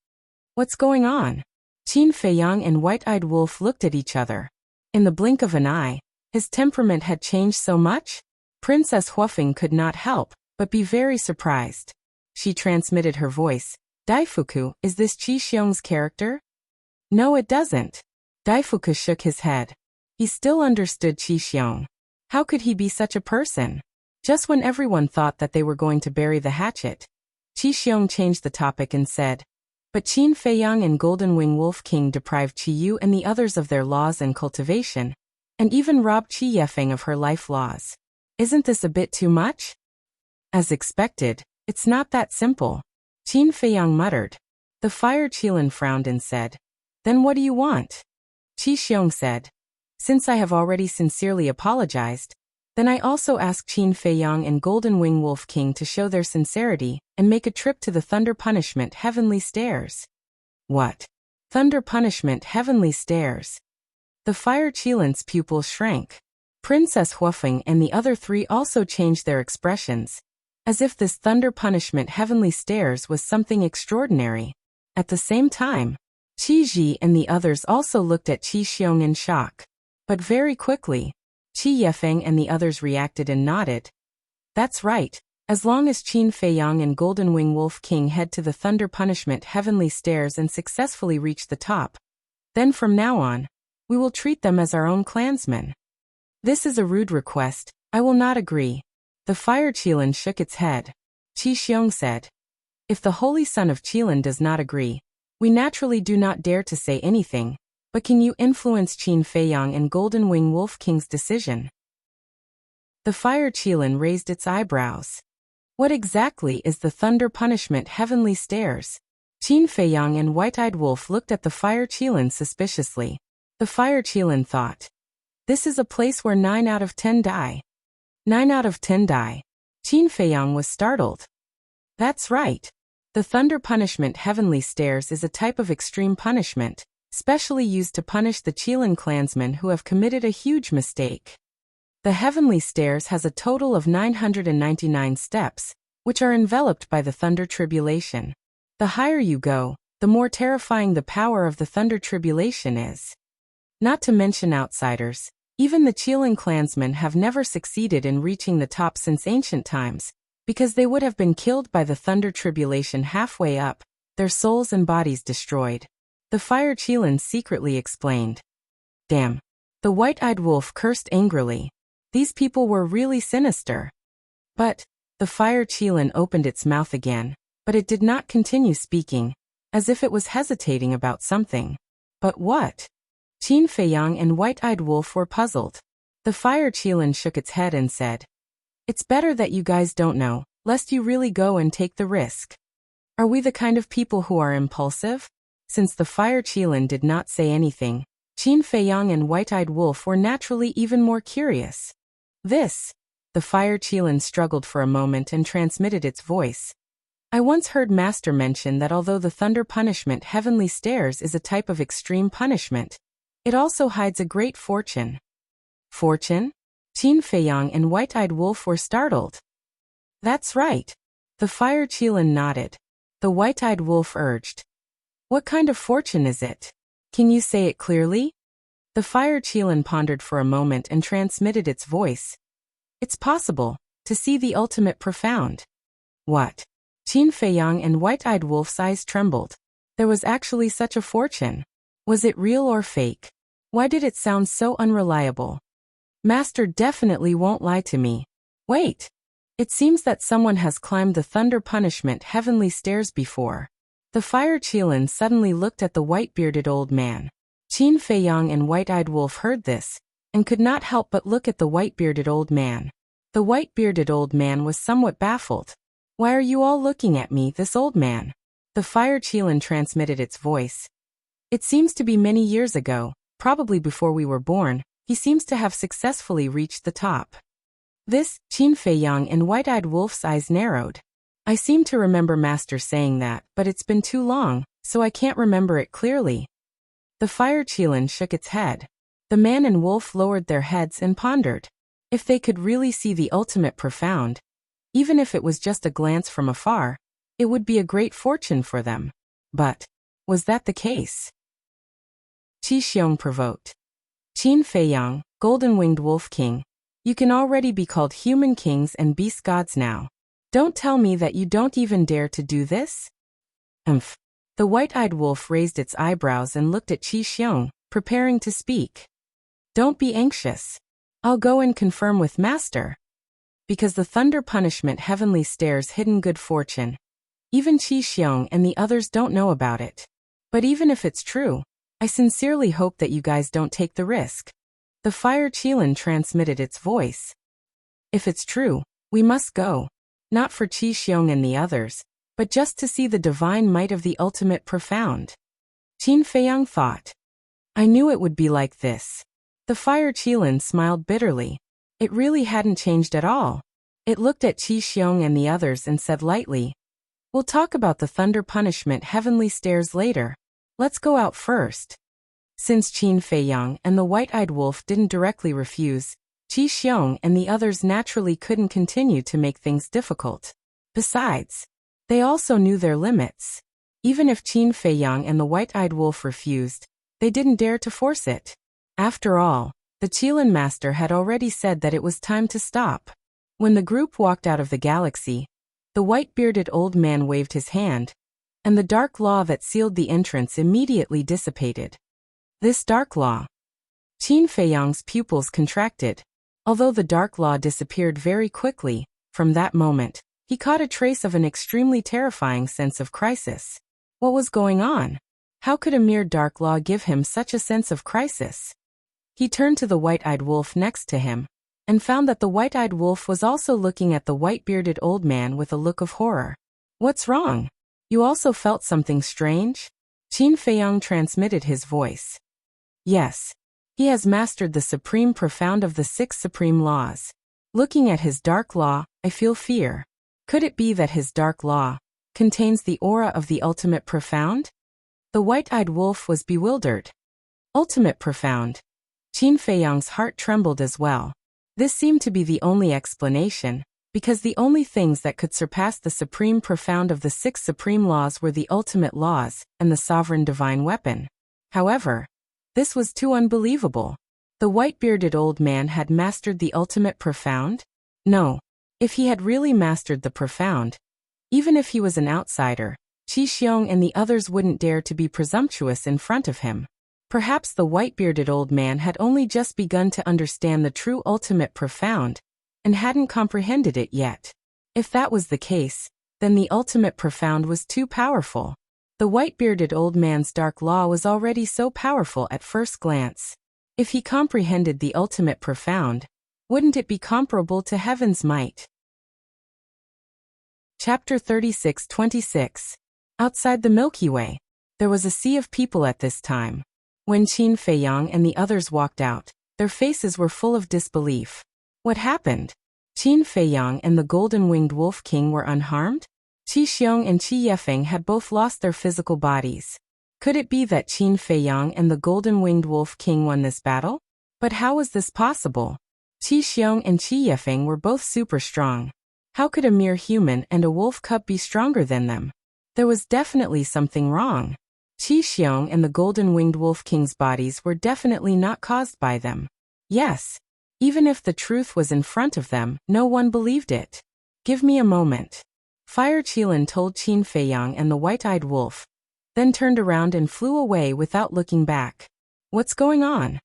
What's going on? Qin Feiyang and White-Eyed Wolf looked at each other. In the blink of an eye, his temperament had changed so much? Princess Huofeng could not help but be very surprised. She transmitted her voice. Daifuku, is this Qi Xiong's character? No, it doesn't. Daifuku shook his head. He still understood Qi Xiong. How could he be such a person? Just when everyone thought that they were going to bury the hatchet, Qi Xiong changed the topic and said, but Qin Feiyang and Golden Wing Wolf King deprived Qi Yu and the others of their laws and cultivation, and even robbed Qi Yefeng of her life laws. Isn't this a bit too much? As expected, it's not that simple. Qin Feiyang muttered. The Fire Qilin frowned and said, then what do you want? Qi Xiong said, since I have already sincerely apologized, then I also ask Qin Feiyang and Golden Wing Wolf King to show their sincerity and make a trip to the Thunder Punishment Heavenly Stairs. What? Thunder Punishment Heavenly Stairs? The Fire Qilin's pupils shrank. Princess Huofeng and the other three also changed their expressions, as if this Thunder Punishment Heavenly Stairs was something extraordinary. At the same time, Qi Ji and the others also looked at Qi Xiong in shock. But very quickly, Qi Yefeng and the others reacted and nodded. That's right, as long as Qin Feiyang and Golden Wing Wolf King head to the Thunder Punishment Heavenly Stairs and successfully reach the top, then from now on, we will treat them as our own clansmen. This is a rude request, I will not agree. The Fire Qilin shook its head. Qi Xiong said, if the Holy Son of Qilin does not agree, we naturally do not dare to say anything, but can you influence Qin Feiyang and Golden Wing Wolf King's decision? The Fire Qilin raised its eyebrows. What exactly is the Thunder Punishment Heavenly Stairs? Qin Feiyang and White-Eyed Wolf looked at the Fire Qilin suspiciously. The Fire Qilin thought, this is a place where 9 out of 10 die. 9 out of 10 die. Qin Feiyang was startled. That's right. The Thunder Punishment Heavenly Stairs is a type of extreme punishment, specially used to punish the Qilin clansmen who have committed a huge mistake. The Heavenly Stairs has a total of 999 steps, which are enveloped by the Thunder Tribulation. The higher you go, the more terrifying the power of the Thunder Tribulation is. Not to mention outsiders, even the Qilin clansmen have never succeeded in reaching the top since ancient times, because they would have been killed by the Thunder Tribulation halfway up, their souls and bodies destroyed. The Fire Qilin secretly explained. Damn. The White-Eyed Wolf cursed angrily. These people were really sinister. But, the Fire Qilin opened its mouth again, but it did not continue speaking, as if it was hesitating about something. But what? Qin Feiyang and White-Eyed Wolf were puzzled. The Fire Qilin shook its head and said, it's better that you guys don't know, lest you really go and take the risk. Are we the kind of people who are impulsive? Since the Fire Qilin did not say anything, Qin Feiyang and White-Eyed Wolf were naturally even more curious. The Fire Qilin struggled for a moment and transmitted its voice. I once heard Master mention that although the Thunder Punishment Heavenly Stairs is a type of extreme punishment, it also hides a great fortune. Fortune? Qin Feiyang and White-Eyed Wolf were startled. That's right. The Fire Qilin nodded. The White-Eyed Wolf urged. What kind of fortune is it? Can you say it clearly? The Fire Qilin pondered for a moment and transmitted its voice. It's possible to see the ultimate profound. What? Qin Feiyang and White-Eyed Wolf's eyes trembled. There was actually such a fortune. Was it real or fake? Why did it sound so unreliable? Master definitely won't lie to me. Wait. It seems that someone has climbed the Thunder Punishment Heavenly Stairs before. The Fire Qilin suddenly looked at the white-bearded old man. Qin Feiyang and White-Eyed Wolf heard this, and could not help but look at the white-bearded old man. The white-bearded old man was somewhat baffled. Why are you all looking at me, this old man? The Fire Qilin transmitted its voice. It seems to be many years ago, probably before we were born, he seems to have successfully reached the top. Qin Feiyang and White-Eyed Wolf's eyes narrowed. I seem to remember Master saying that, but it's been too long, so I can't remember it clearly. The Fire Qilin shook its head. The man and wolf lowered their heads and pondered. If they could really see the ultimate profound, even if it was just a glance from afar, it would be a great fortune for them. But, was that the case? Qi Xiong provoked. Qin Feiyang, golden-winged wolf king. You can already be called human kings and beast gods now. Don't tell me that you don't even dare to do this? Umph. The white-eyed wolf raised its eyebrows and looked at Qi Xiong, preparing to speak. Don't be anxious. I'll go and confirm with Master. Because the thunder punishment heavenly stares hidden good fortune. Even Qi Xiong and the others don't know about it. But even if it's true, I sincerely hope that you guys don't take the risk. The fire Qilin transmitted its voice. If it's true, we must go. Not for Qi Xiong and the others, but just to see the divine might of the ultimate profound. Qin Feiyang thought. I knew it would be like this. The fire Qilin smiled bitterly. It really hadn't changed at all. It looked at Qi Xiong and the others and said lightly, we'll talk about the thunder punishment heavenly stairs later. Let's go out first. Since Qin Feiyang and the white-eyed wolf didn't directly refuse, Qi Xiong and the others naturally couldn't continue to make things difficult. Besides, they also knew their limits. Even if Qin Feiyang and the white-eyed wolf refused, they didn't dare to force it. After all, the Qilin master had already said that it was time to stop. When the group walked out of the galaxy, the white-bearded old man waved his hand, and the dark law that sealed the entrance immediately dissipated. This dark law. Qin Feiyang's pupils contracted. Although the dark law disappeared very quickly, from that moment, he caught a trace of an extremely terrifying sense of crisis. What was going on? How could a mere dark law give him such a sense of crisis? He turned to the white-eyed wolf next to him, and found that the white-eyed wolf was also looking at the white-bearded old man with a look of horror. What's wrong? You also felt something strange? Qin Feiyang transmitted his voice. Yes. He has mastered the supreme profound of the 6 supreme laws. Looking at his dark law, I feel fear. Could it be that his dark law contains the aura of the ultimate profound? The white-eyed wolf was bewildered. Ultimate profound. Qin Feiyang's heart trembled as well. This seemed to be the only explanation, because the only things that could surpass the supreme profound of the 6 supreme laws were the ultimate laws and the sovereign divine weapon. However, this was too unbelievable. The white-bearded old man had mastered the ultimate profound? No. If he had really mastered the profound, even if he was an outsider, Qi Xiong and the others wouldn't dare to be presumptuous in front of him. Perhaps the white-bearded old man had only just begun to understand the true ultimate profound, and hadn't comprehended it yet. If that was the case, then the ultimate profound was too powerful. The white-bearded old man's dark law was already so powerful at first glance. If he comprehended the ultimate profound, wouldn't it be comparable to heaven's might? Chapter 36-26. Outside the Milky Way, there was a sea of people at this time. When Qin Feiyang and the others walked out, their faces were full of disbelief. What happened? Qin Feiyang and the golden-winged wolf king were unharmed? Qi Xiong and Qi Yefeng had both lost their physical bodies. Could it be that Qin Feiyang and the golden-winged wolf king won this battle? But how was this possible? Qi Xiong and Qi Yefeng were both super strong. How could a mere human and a wolf cub be stronger than them? There was definitely something wrong. Qi Xiong and the golden-winged wolf king's bodies were definitely not caused by them. Yes. Even if the truth was in front of them, no one believed it. Give me a moment. Fire Qilin told Qin Feiyang and the white-eyed wolf, then turned around and flew away without looking back. What's going on?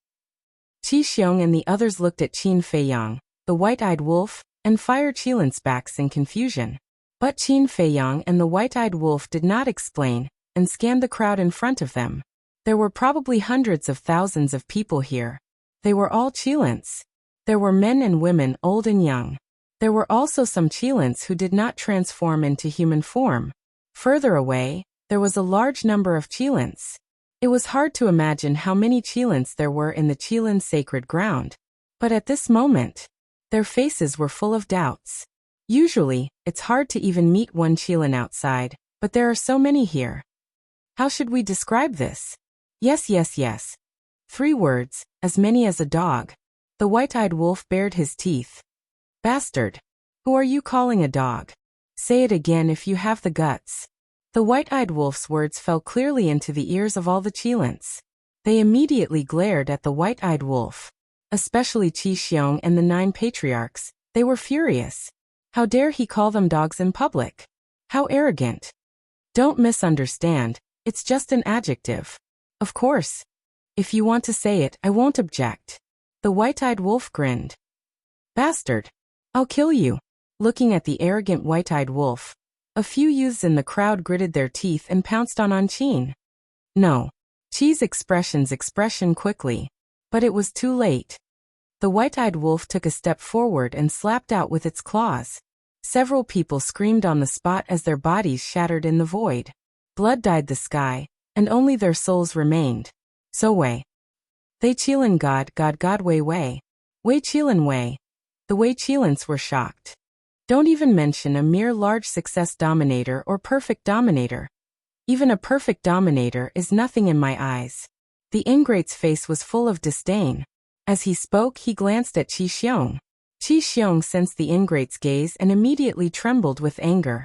Qi Xiong and the others looked at Qin Feiyang, the white-eyed wolf, and Fire Qilin's backs in confusion. But Qin Feiyang and the white-eyed wolf did not explain, and scanned the crowd in front of them. There were probably hundreds of thousands of people here. They were all Qilins. There were men and women, old and young. There were also some Qilins who did not transform into human form. Further away, there was a large number of Qilins. It was hard to imagine how many Qilins there were in the Qilin sacred ground. But at this moment, their faces were full of doubts. Usually, it's hard to even meet one Qilin outside, but there are so many here. How should we describe this? Yes. 3 words, as many as a dog. The white-eyed wolf bared his teeth. Bastard. Who are you calling a dog? Say it again if you have the guts. The white-eyed wolf's words fell clearly into the ears of all the Qilins. They immediately glared at the white-eyed wolf. Especially Qi Xiong and the 9 patriarchs. They were furious. How dare he call them dogs in public? How arrogant. Don't misunderstand, it's just an adjective. Of course. If you want to say it, I won't object. The white-eyed wolf grinned. Bastard. I'll kill you. Looking at the arrogant white-eyed wolf, a few youths in the crowd gritted their teeth and pounced on Qin. No. Qi's expression quickly. But it was too late. The white-eyed wolf took a step forward and slapped out with its claws. Several people screamed on the spot as their bodies shattered in the void. Blood dyed the sky, and only their souls remained. So Wei. They Qilin God Wei Wei. Wei Qilin Wei. The Wei Qilins were shocked. Don't even mention a mere large success dominator or perfect dominator. Even a perfect dominator is nothing in my eyes. The ingrate's face was full of disdain. As he spoke, he glanced at Qi Xiong. Qi Xiong sensed the ingrate's gaze and immediately trembled with anger.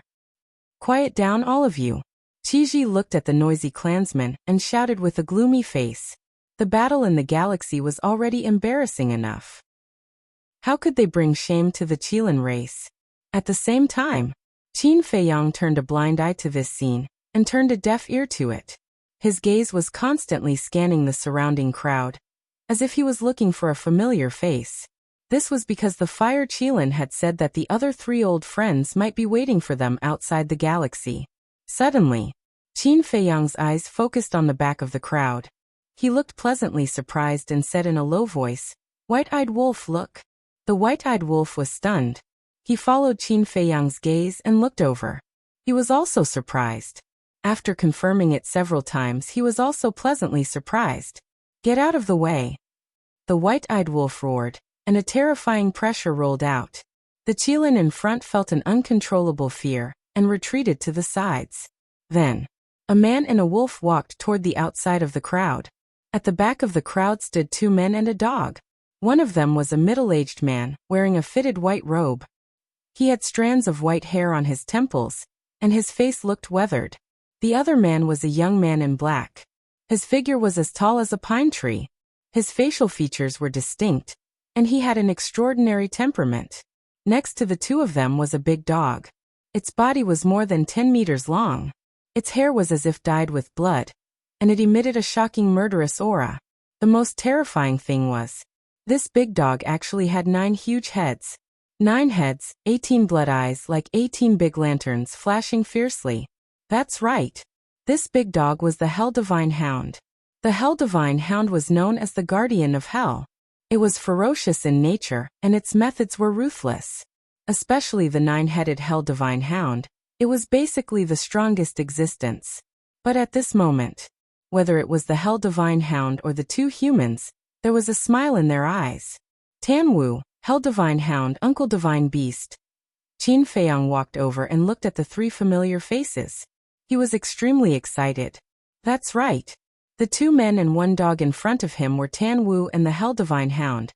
Quiet down, all of you. Qi looked at the noisy clansmen and shouted with a gloomy face. The battle in the galaxy was already embarrassing enough. How could they bring shame to the Qilin race? At the same time, Qin Feiyang turned a blind eye to this scene and turned a deaf ear to it. His gaze was constantly scanning the surrounding crowd, as if he was looking for a familiar face. This was because the Fire Qilin had said that the other 3 old friends might be waiting for them outside the galaxy. Suddenly, Qin Feiyang's eyes focused on the back of the crowd. He looked pleasantly surprised and said in a low voice, "White-eyed wolf, look." The white-eyed wolf was stunned. He followed Qin Feiyang's gaze and looked over. He was also surprised. After confirming it several times, he was also pleasantly surprised. "Get out of the way." The white-eyed wolf roared, and a terrifying pressure rolled out. The Qilin in front felt an uncontrollable fear and retreated to the sides. Then, a man and a wolf walked toward the outside of the crowd. At the back of the crowd stood 2 men and a dog. One of them was a middle-aged man, wearing a fitted white robe. He had strands of white hair on his temples, and his face looked weathered. The other man was a young man in black. His figure was as tall as a pine tree. His facial features were distinct, and he had an extraordinary temperament. Next to the 2 of them was a big dog. Its body was more than 10 meters long. Its hair was as if dyed with blood, and it emitted a shocking murderous aura. The most terrifying thing was, this big dog actually had 9 huge heads. 9 heads, 18 blood eyes like 18 big lanterns flashing fiercely. That's right. This big dog was the Hell Divine Hound. The Hell Divine Hound was known as the guardian of hell. It was ferocious in nature, and its methods were ruthless. Especially the 9-headed Hell Divine Hound, it was basically the strongest existence. But at this moment, whether it was the Hell Divine Hound or the 2 humans, there was a smile in their eyes. Tan Wu, Hell Divine Hound, Uncle Divine Beast. Qin Feiyang walked over and looked at the 3 familiar faces. He was extremely excited. That's right. The 2 men and 1 dog in front of him were Tan Wu and the Hell Divine Hound,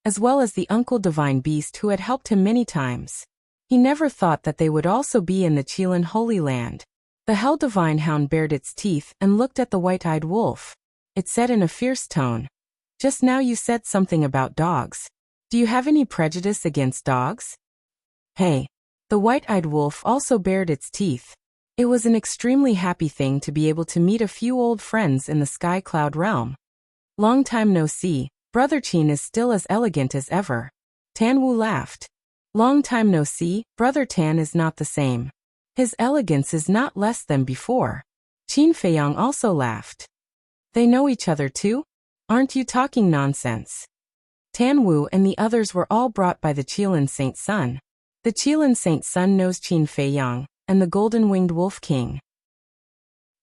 as well as the Uncle Divine Beast who had helped him many times. He never thought that they would also be in the Qilin Holy Land. The Hell Divine Hound bared its teeth and looked at the white-eyed wolf. It said in a fierce tone, "Just now you said something about dogs. Do you have any prejudice against dogs?" Hey. The white-eyed wolf also bared its teeth. It was an extremely happy thing to be able to meet a few old friends in the Sky Cloud realm. Long time no see, Brother Qin is still as elegant as ever. Tan Wu laughed. Long time no see, Brother Tan is not the same. His elegance is not less than before. Qin Feiyang also laughed. They know each other too? Aren't you talking nonsense? Tan Wu and the others were all brought by the Qilin Saint Sun. The Qilin Saint Sun knows Qin Feiyang and the Golden-Winged Wolf King.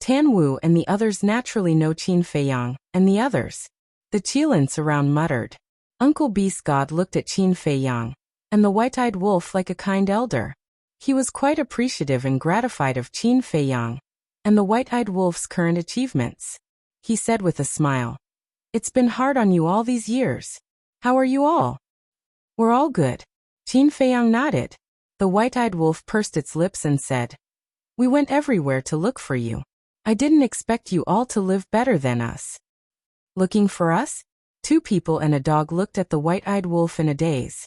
Tan Wu and the others naturally know Qin Feiyang and the others. The Qilin surround muttered. Uncle Beast God looked at Qin Feiyang and the white-eyed wolf like a kind elder. He was quite appreciative and gratified of Qin Feiyang and the white-eyed wolf's current achievements. He said with a smile, "It's been hard on you all these years. How are you all?" "We're all good." Qin Feiyang nodded. The white-eyed wolf pursed its lips and said, "We went everywhere to look for you. I didn't expect you all to live better than us." Looking for us? Two people and a dog looked at the white-eyed wolf in a daze.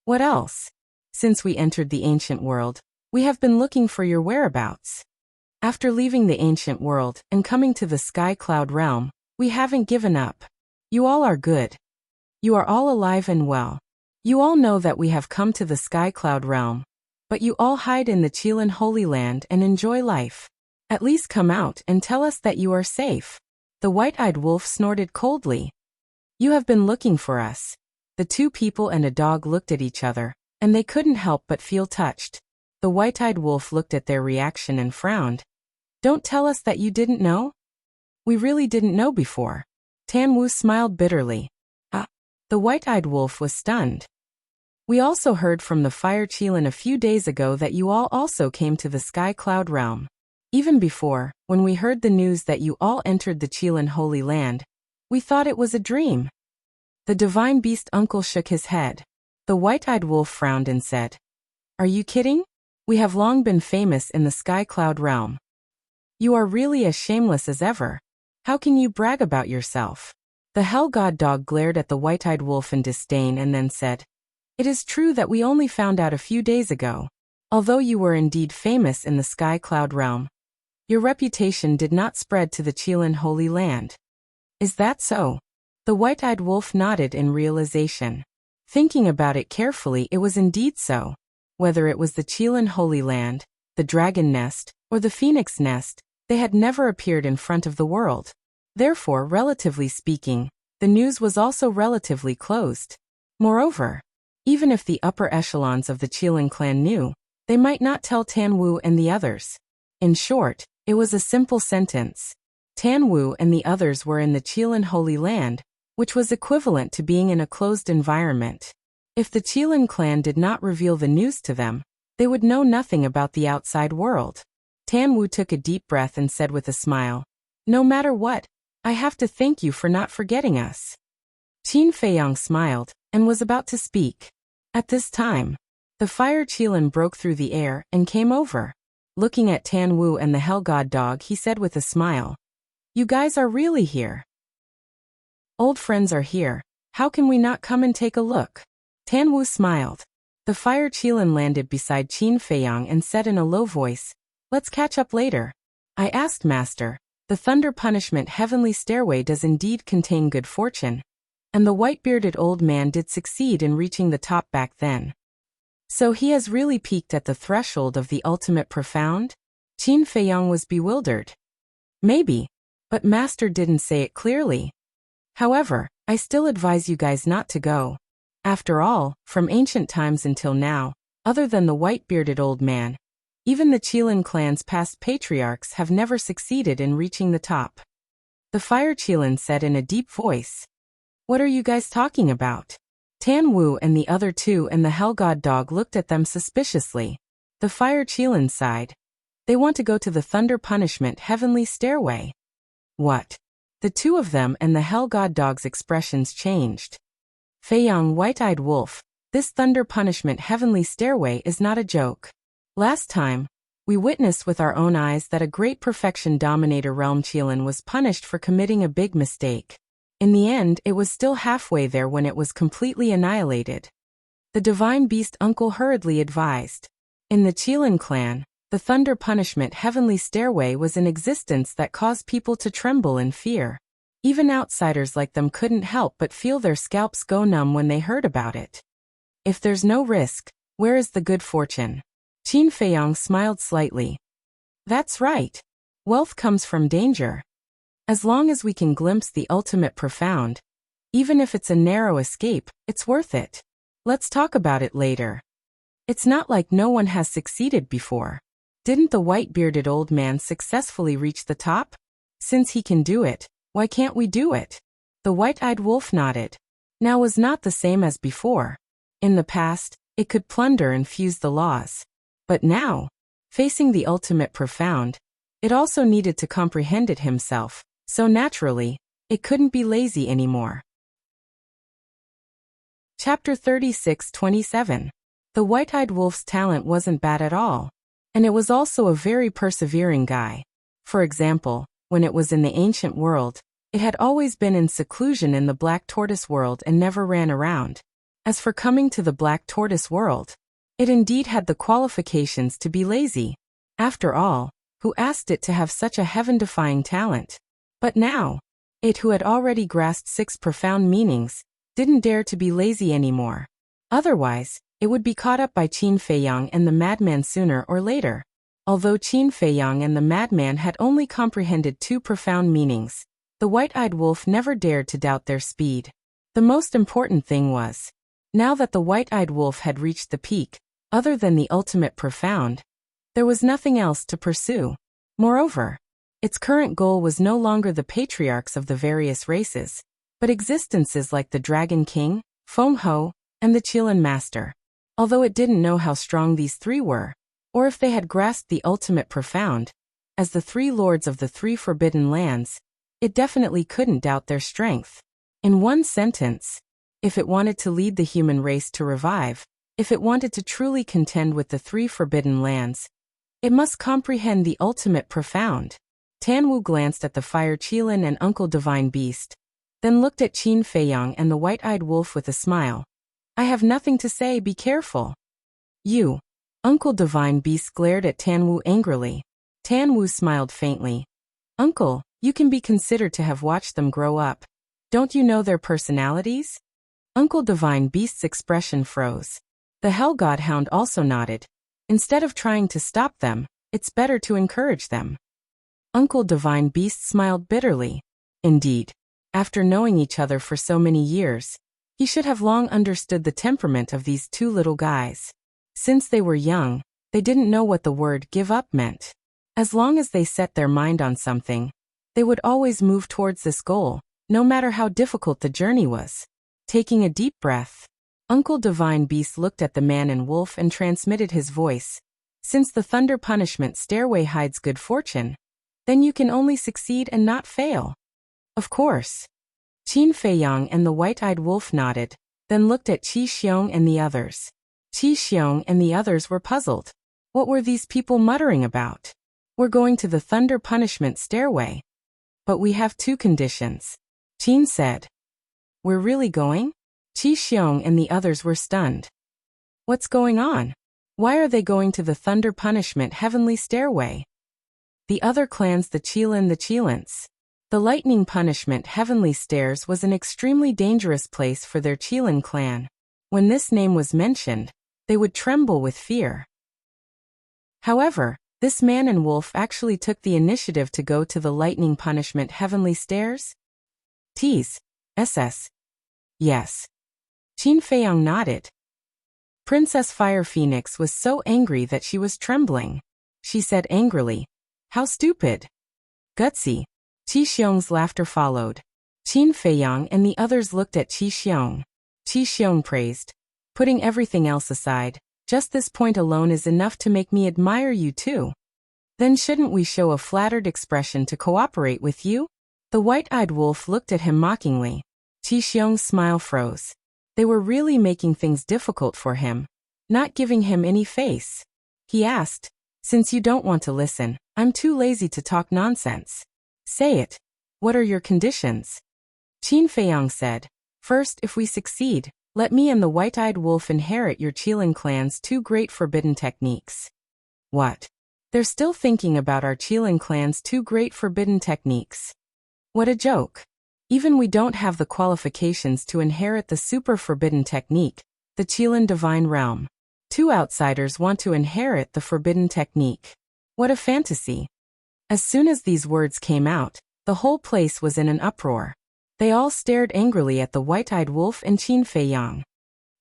What else? Since we entered the ancient world, we have been looking for your whereabouts. After leaving the ancient world and coming to the sky cloud realm, we haven't given up. You all are good. You are all alive and well. You all know that we have come to the sky cloud realm, but you all hide in the Chilean Holy Land and enjoy life. At least come out and tell us that you are safe. The white-eyed wolf snorted coldly. You have been looking for us. The two people and a dog looked at each other, and they couldn't help but feel touched. The white-eyed wolf looked at their reaction and frowned. Don't tell us that you didn't know? We really didn't know before. Tan Wu smiled bitterly. The white-eyed wolf was stunned. We also heard from the Fire Chilean a few days ago that you all also came to the Sky Cloud realm. Even before, when we heard the news that you all entered the Chilean Holy Land, we thought it was a dream. The divine beast uncle shook his head. The white-eyed wolf frowned and said, Are you kidding? We have long been famous in the Sky Cloud realm. You are really as shameless as ever. How can you brag about yourself? The Hell God dog glared at the white-eyed wolf in disdain and then said, It is true that we only found out a few days ago. Although you were indeed famous in the Sky Cloud realm, your reputation did not spread to the Chilean Holy Land. Is that so? The white-eyed wolf nodded in realization. Thinking about it carefully, it was indeed so. Whether it was the Chilean Holy Land, the Dragon Nest, or the Phoenix Nest, they had never appeared in front of the world. Therefore, relatively speaking, the news was also relatively closed. Moreover, even if the upper echelons of the Chilean clan knew, they might not tell Tan Wu and the others. In short, it was a simple sentence. Tan Wu and the others were in the Chilean Holy Land, which was equivalent to being in a closed environment. If the Chilean clan did not reveal the news to them, they would know nothing about the outside world. Tan Wu took a deep breath and said with a smile, No matter what, I have to thank you for not forgetting us. Qin Feiyang smiled, and was about to speak. At this time, the Fire Chilean broke through the air and came over. Looking at Tan Wu and the Hell God dog, he said with a smile, You guys are really here. Old friends are here. How can we not come and take a look? Tan Wu smiled. The Fire Chilean landed beside Qin Feiyang and said in a low voice, Let's catch up later. I asked Master, the Thunder Punishment Heavenly Stairway does indeed contain good fortune. And the white-bearded old man did succeed in reaching the top back then. So he has really peaked at the threshold of the ultimate profound? Qin Feiyang was bewildered. Maybe, but Master didn't say it clearly. However, I still advise you guys not to go. After all, from ancient times until now, other than the white-bearded old man, even the Chilean clan's past patriarchs have never succeeded in reaching the top. The Fire Chilean said in a deep voice. What are you guys talking about? Tan Wu and the other two and the Hell God dog looked at them suspiciously. The Fire Chilean sighed. They want to go to the Thunder Punishment Heavenly Stairway. What? The two of them and the Hell God dog's expressions changed. Feiyang, white-eyed wolf, this Thunder Punishment Heavenly Stairway is not a joke. Last time, we witnessed with our own eyes that a great perfection dominator realm Chilean was punished for committing a big mistake. In the end, it was still halfway there when it was completely annihilated. The divine beast uncle hurriedly advised. In the Chilean clan, the Thunder Punishment Heavenly Stairway was in existence that caused people to tremble in fear. Even outsiders like them couldn't help but feel their scalps go numb when they heard about it. If there's no risk, where is the good fortune? Qin Feiyang smiled slightly. That's right. Wealth comes from danger. As long as we can glimpse the ultimate profound, even if it's a narrow escape, it's worth it. Let's talk about it later. It's not like no one has succeeded before. Didn't the white-bearded old man successfully reach the top? Since he can do it, why can't we do it? The white-eyed wolf nodded. Now was not the same as before. In the past, it could plunder and fuse the laws. But now, facing the ultimate profound, it also needed to comprehend it himself, so naturally, it couldn't be lazy anymore. Chapter 36-27. The white-eyed wolf's talent wasn't bad at all. And it was also a very persevering guy. For example, when it was in the ancient world, It had always been in seclusion in the Black Tortoise world and never ran around. As for coming to the Black Tortoise world, it indeed had the qualifications to be lazy. After all, who asked it to have such a heaven-defying talent? But now, it who had already grasped 6 profound meanings, didn't dare to be lazy anymore. Otherwise, it would be caught up by Qin Feiyang and the madman sooner or later. Although Qin Feiyang and the madman had only comprehended 2 profound meanings, the white-eyed wolf never dared to doubt their speed. The most important thing was, now that the white-eyed wolf had reached the peak, other than the ultimate profound, there was nothing else to pursue. Moreover, its current goal was no longer the patriarchs of the various races, but existences like the Dragon King, Feng Ho, and the Qilin Master. Although it didn't know how strong these 3 were, or if they had grasped the ultimate profound, as the 3 lords of the 3 forbidden lands, it definitely couldn't doubt their strength. In one sentence, if it wanted to lead the human race to revive, if it wanted to truly contend with the 3 forbidden lands, it must comprehend the ultimate profound. Tan Wu glanced at the Fire Qilin and Uncle Divine Beast, then looked at Qin Feiyang and the white-eyed wolf with a smile. I have nothing to say, be careful. You. Uncle Divine Beast glared at Tan Wu angrily. Tan Wu smiled faintly. Uncle, you can be considered to have watched them grow up. Don't you know their personalities? Uncle Divine Beast's expression froze. The Hell God Hound also nodded. Instead of trying to stop them, it's better to encourage them. Uncle Divine Beast smiled bitterly. Indeed, after knowing each other for so many years, he should have long understood the temperament of these 2 little guys. Since they were young, they didn't know what the word give up meant. As long as they set their mind on something, they would always move towards this goal, no matter how difficult the journey was. Taking a deep breath, Uncle Divine Beast looked at the man and wolf and transmitted his voice. Since the thunder punishment stairway hides good fortune, then you can only succeed and not fail. Of course. Qin Feiyang and the white-eyed wolf nodded, then looked at Qi Xiong and the others. Qi Xiong and the others were puzzled. What were these people muttering about? We're going to the thunder punishment stairway. But we have 2 conditions. Qin said. We're really going? Qi Xiong and the others were stunned. What's going on? Why are they going to the thunder punishment heavenly stairway? The other clans, the Qilins. The lightning punishment heavenly stairs was an extremely dangerous place for their Qilin clan. When this name was mentioned, they would tremble with fear. However, this man and wolf actually took the initiative to go to the lightning punishment heavenly stairs? Tease. SS. Yes. Qin Feiyang nodded. Princess Fire Phoenix was so angry that she was trembling. She said angrily, how stupid. Gutsy. Qi Xiong's laughter followed. Qin Feiyang and the others looked at Qi Xiong. Qi Xiong praised. Putting everything else aside, just this point alone is enough to make me admire you too. Then shouldn't we show a flattered expression to cooperate with you? The white-eyed wolf looked at him mockingly. Qi Xiong's smile froze. They were really making things difficult for him, not giving him any face. He asked, since you don't want to listen, I'm too lazy to talk nonsense. Say it. What are your conditions? Qin Feiyang said, first, if we succeed, let me and the white-eyed wolf inherit your Qilin clan's 2 great forbidden techniques. What? They're still thinking about our Qilin clan's 2 great forbidden techniques. What a joke. Even we don't have the qualifications to inherit the super forbidden technique, the Qilin divine realm. 2 outsiders want to inherit the forbidden technique. What a fantasy. As soon as these words came out, the whole place was in an uproar. They all stared angrily at the white-eyed wolf and Qin Feiyang.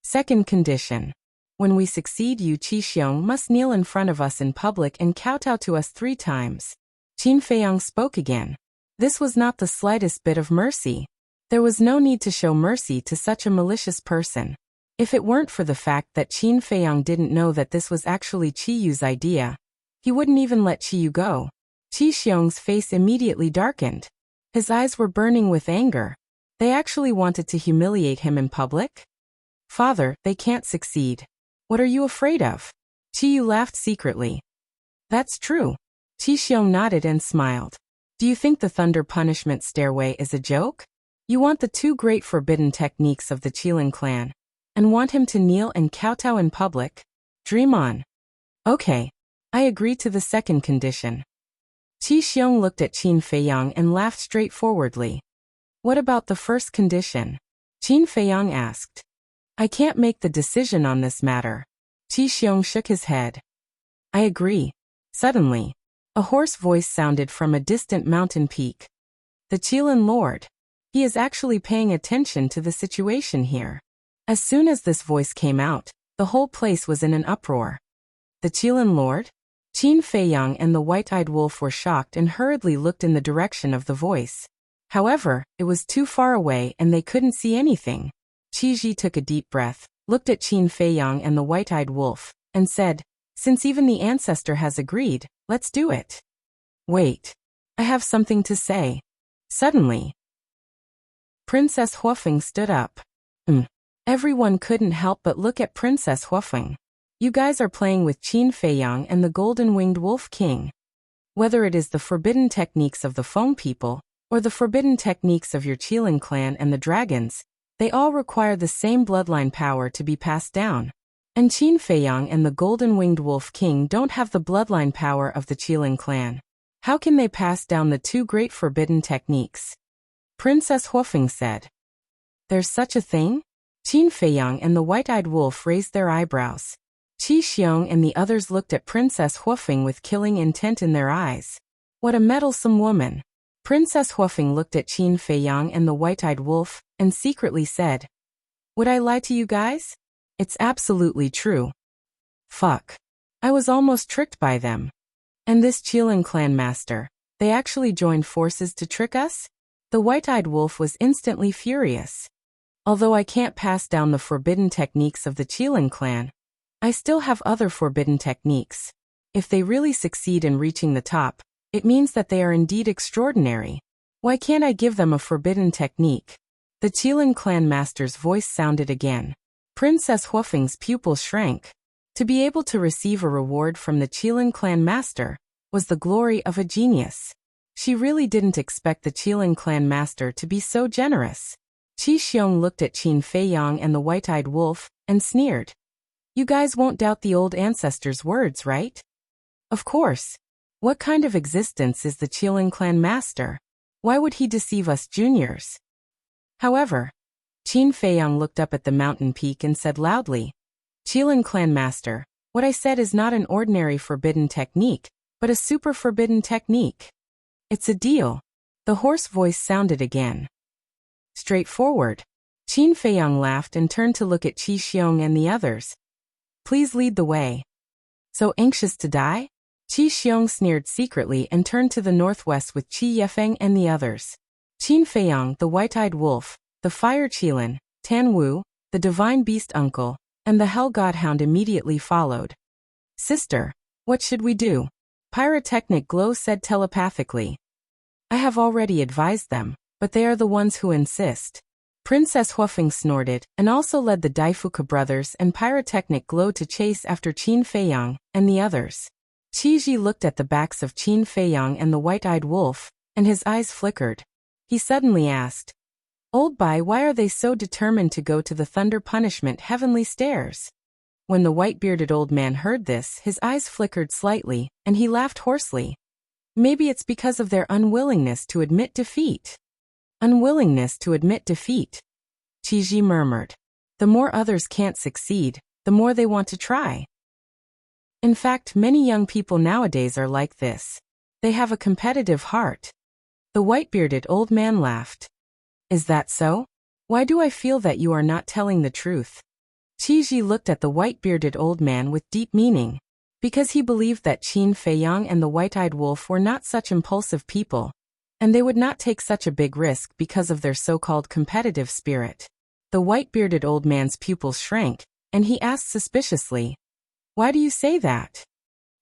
Second condition. When we succeed, you Qi Xiong must kneel in front of us in public and kowtow to us 3 times. Qin Feiyang spoke again. This was not the slightest bit of mercy. There was no need to show mercy to such a malicious person. If it weren't for the fact that Qin Feiyang didn't know that this was actually Qi Yu's idea, he wouldn't even let Qi Yu go. Qi Xiong's face immediately darkened. His eyes were burning with anger. They actually wanted to humiliate him in public? Father, they can't succeed. What are you afraid of? Qi Yu laughed secretly. That's true. Qi Xiong nodded and smiled. Do you think the thunder punishment stairway is a joke? You want the 2 great forbidden techniques of the Qilin clan, and want him to kneel and kowtow in public? Dream on. Okay. I agree to the second condition. Qi Xiong looked at Qin Feiyang and laughed straightforwardly. What about the first condition? Qin Feiyang asked. I can't make the decision on this matter. Qi Xiong shook his head. I agree. Suddenly, a hoarse voice sounded from a distant mountain peak. The Qilin Lord. He is actually paying attention to the situation here. As soon as this voice came out, the whole place was in an uproar. The Qilin Lord? Qin Feiyang and the white-eyed wolf were shocked and hurriedly looked in the direction of the voice. However, it was too far away and they couldn't see anything. Qi Ji took a deep breath, looked at Qin Feiyang and the white-eyed wolf, and said, since even the ancestor has agreed, let's do it. Wait. I have something to say. Suddenly, Princess Huofeng stood up. Everyone couldn't help but look at Princess Huofeng. You guys are playing with Qin Feiyang and the golden-winged wolf king. Whether it is the forbidden techniques of the Feng people, or the forbidden techniques of your Qilin clan and the dragons, they all require the same bloodline power to be passed down. And Qin Feiyang and the golden-winged wolf king don't have the bloodline power of the Qilin clan. How can they pass down the 2 great forbidden techniques? Princess Huofeng said. There's such a thing? Qin Feiyang and the white-eyed wolf raised their eyebrows. Qi Xiong and the others looked at Princess Huofeng with killing intent in their eyes. What a meddlesome woman. Princess Huofeng looked at Qin Feiyang and the white-eyed wolf, and secretly said, would I lie to you guys? It's absolutely true. Fuck. I was almost tricked by them. And this Qilin clan master, they actually joined forces to trick us? The white-eyed wolf was instantly furious. Although I can't pass down the forbidden techniques of the Qilin clan, I still have other forbidden techniques. If they really succeed in reaching the top, it means that they are indeed extraordinary. Why can't I give them a forbidden technique? The Qilin clan master's voice sounded again. Princess Huofeng's pupils shrank. To be able to receive a reward from the Qilin clan master was the glory of a genius. She really didn't expect the Qilin clan master to be so generous. Qi Xiong looked at Qin Feiyang and the white-eyed wolf, and sneered. You guys won't doubt the old ancestors' words, right? Of course. What kind of existence is the Qilin clan master? Why would he deceive us juniors? However, Qin Feiyang looked up at the mountain peak and said loudly, Qilin clan master, what I said is not an ordinary forbidden technique, but a super forbidden technique. It's a deal. The hoarse voice sounded again. Straightforward. Qin Feiyang laughed and turned to look at Qi Xiong and the others. Please lead the way. So anxious to die? Qi Xiong sneered secretly and turned to the northwest with Qi Yefeng and the others. Qin Feiyang, the white-eyed wolf, the fire Qilin, Tan Wu, the divine beast uncle, and the hell godhound immediately followed. Sister, what should we do? Pyrotechnic Glow said telepathically. I have already advised them, but they are the ones who insist. Princess Huofeng snorted, and also led the Daifuka brothers and Pyrotechnic Glow to chase after Qin Feiyang and the others. Qi Ji looked at the backs of Qin Feiyang and the white-eyed wolf, and his eyes flickered. He suddenly asked, Old Bai, why are they so determined to go to the thunder punishment heavenly stairs? When the white-bearded old man heard this, his eyes flickered slightly, and he laughed hoarsely. Maybe it's because of their unwillingness to admit defeat. Unwillingness to admit defeat. Qi Ji murmured. The more others can't succeed, the more they want to try. In fact, many young people nowadays are like this. They have a competitive heart. The white-bearded old man laughed. Is that so? Why do I feel that you are not telling the truth? Qi Ji looked at the white-bearded old man with deep meaning. Because he believed that Qin Feiyang and the white-eyed wolf were not such impulsive people, and they would not take such a big risk because of their so-called competitive spirit. The white-bearded old man's pupils shrank, and he asked suspiciously, Why do you say that?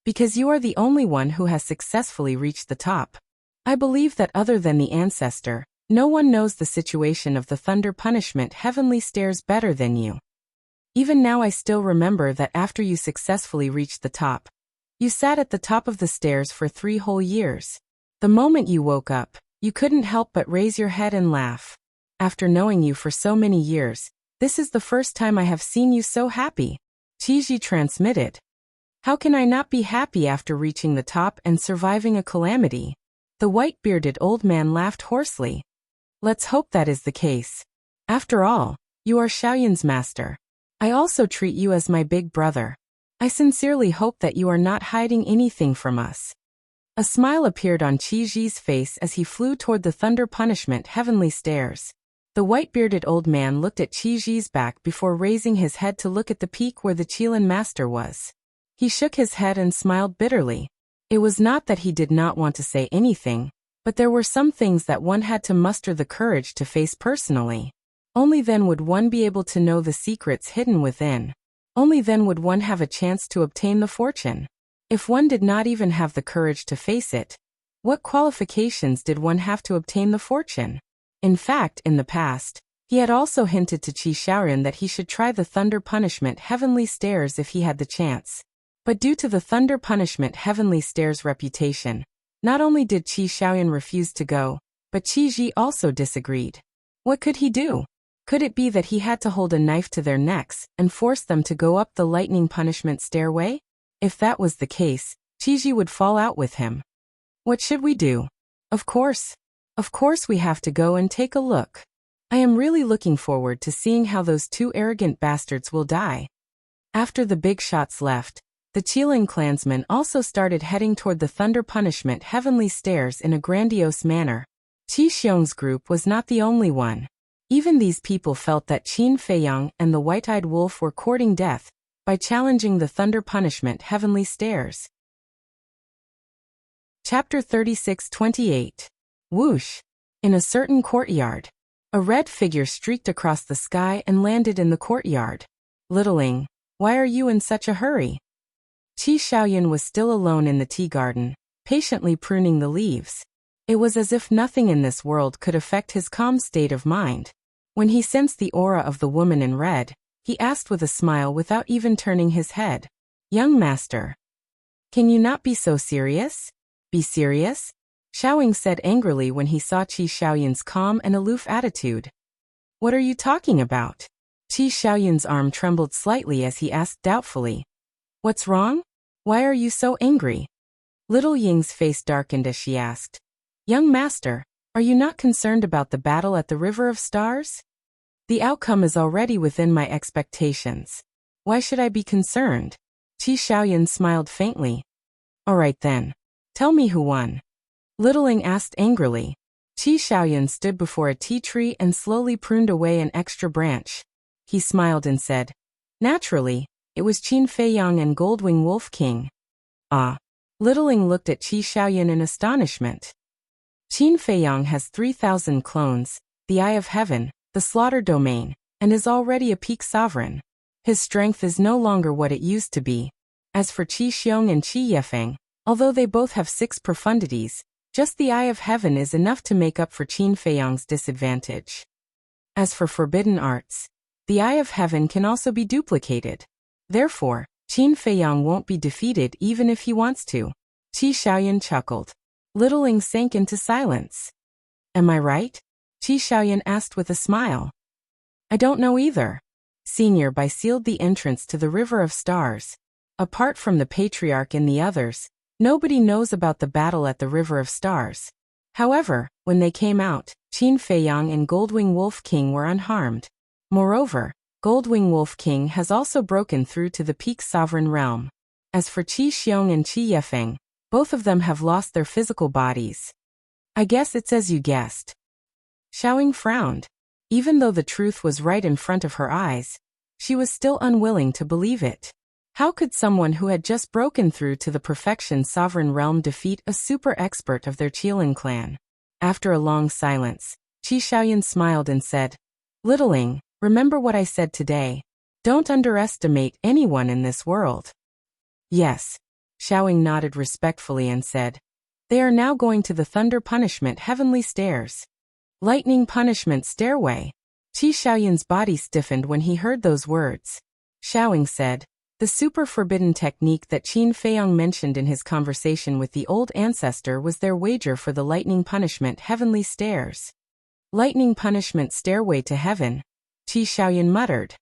Because you are the only one who has successfully reached the top. I believe that other than the ancestor, no one knows the situation of the thunder punishment heavenly stairs better than you. Even now I still remember that after you successfully reached the top, you sat at the top of the stairs for 3 whole years. The moment you woke up, you couldn't help but raise your head and laugh. After knowing you for so many years, this is the first time I have seen you so happy. Qiji transmitted. How can I not be happy after reaching the top and surviving a calamity? The white-bearded old man laughed hoarsely. Let's hope that is the case. After all, you are Xiaoyun's master. I also treat you as my big brother. I sincerely hope that you are not hiding anything from us. A smile appeared on Qiji's face as he flew toward the thunder punishment heavenly stairs. The white-bearded old man looked at Qiji's back before raising his head to look at the peak where the Qilin master was. He shook his head and smiled bitterly. It was not that he did not want to say anything, but there were some things that one had to muster the courage to face personally. Only then would one be able to know the secrets hidden within. Only then would one have a chance to obtain the fortune. If one did not even have the courage to face it, what qualifications did one have to obtain the fortune? In fact, in the past, he had also hinted to Qi Xiaoyan that he should try the thunder punishment heavenly stairs if he had the chance. But due to the thunder punishment heavenly stairs reputation, not only did Qi Xiaoyan refuse to go, but Qiji also disagreed. What could he do? Could it be that he had to hold a knife to their necks and force them to go up the lightning punishment stairway? If that was the case, Qiji would fall out with him. What should we do? Of course we have to go and take a look. I am really looking forward to seeing how those two arrogant bastards will die. After the big shots left, the Qilin clansmen also started heading toward the thunder punishment heavenly stairs in a grandiose manner. Qi Xiong's group was not the only one. Even these people felt that Qin Feiyang and the white-eyed wolf were courting death by challenging the thunder punishment heavenly stairs. Chapter 36-28. Whoosh! In a certain courtyard, a red figure streaked across the sky and landed in the courtyard. Littling, why are you in such a hurry? Qi Xiaoyan was still alone in the tea garden, patiently pruning the leaves. It was as if nothing in this world could affect his calm state of mind. When he sensed the aura of the woman in red, he asked with a smile without even turning his head. Young master, can you not be so serious? Be serious? Xiaoying said angrily when he saw Qi Xiaoyan's calm and aloof attitude. What are you talking about? Qi Xiaoyan's arm trembled slightly as he asked doubtfully. What's wrong? Why are you so angry? Little Ying's face darkened as she asked. Young master, are you not concerned about the battle at the River of Stars? The outcome is already within my expectations. Why should I be concerned? Qi Xiaoyan smiled faintly. All right then. Tell me who won. Littling asked angrily. Qi Xiaoyan stood before a tea tree and slowly pruned away an extra branch. He smiled and said, naturally, it was Qin Feiyang and Goldwing Wolf King. Ah. Littling looked at Qi Xiaoyan in astonishment. Qin Feiyang has 3,000 clones, the Eye of Heaven, the Slaughter Domain, and is already a peak sovereign. His strength is no longer what it used to be. As for Qi Xiong and Qi Yefeng, although they both have 6 profundities, just the Eye of Heaven is enough to make up for Qin Feiyang's disadvantage. As for forbidden arts, the Eye of Heaven can also be duplicated. Therefore, Qin Feiyang won't be defeated even if he wants to. Qi Xiaoyan chuckled. Littling sank into silence. Am I right? Qi Xiaoyan asked with a smile. I don't know either. Senior Bai sealed the entrance to the River of Stars. Apart from the Patriarch and the others, nobody knows about the battle at the River of Stars. However, when they came out, Qin Feiyang and Goldwing Wolf King were unharmed. Moreover, Goldwing Wolf King has also broken through to the peak sovereign realm. As for Qi Xiong and Qi Yefeng, both of them have lost their physical bodies. I guess it's as you guessed. Xiaoying frowned. Even though the truth was right in front of her eyes, she was still unwilling to believe it. How could someone who had just broken through to the perfection sovereign realm defeat a super expert of their Qilin clan? After a long silence, Qi Xiaoyan smiled and said, Littling, remember what I said today. Don't underestimate anyone in this world. Yes. Xiaoying nodded respectfully and said, they are now going to the thunder punishment heavenly stairs. Lightning punishment stairway. Qi Xiaoyan's body stiffened when he heard those words. Xiaoying said, The super forbidden technique that Qin Feiyang mentioned in his conversation with the old ancestor was their wager for the lightning punishment heavenly stairs. Lightning punishment stairway to heaven, Qi Xiaoyan muttered.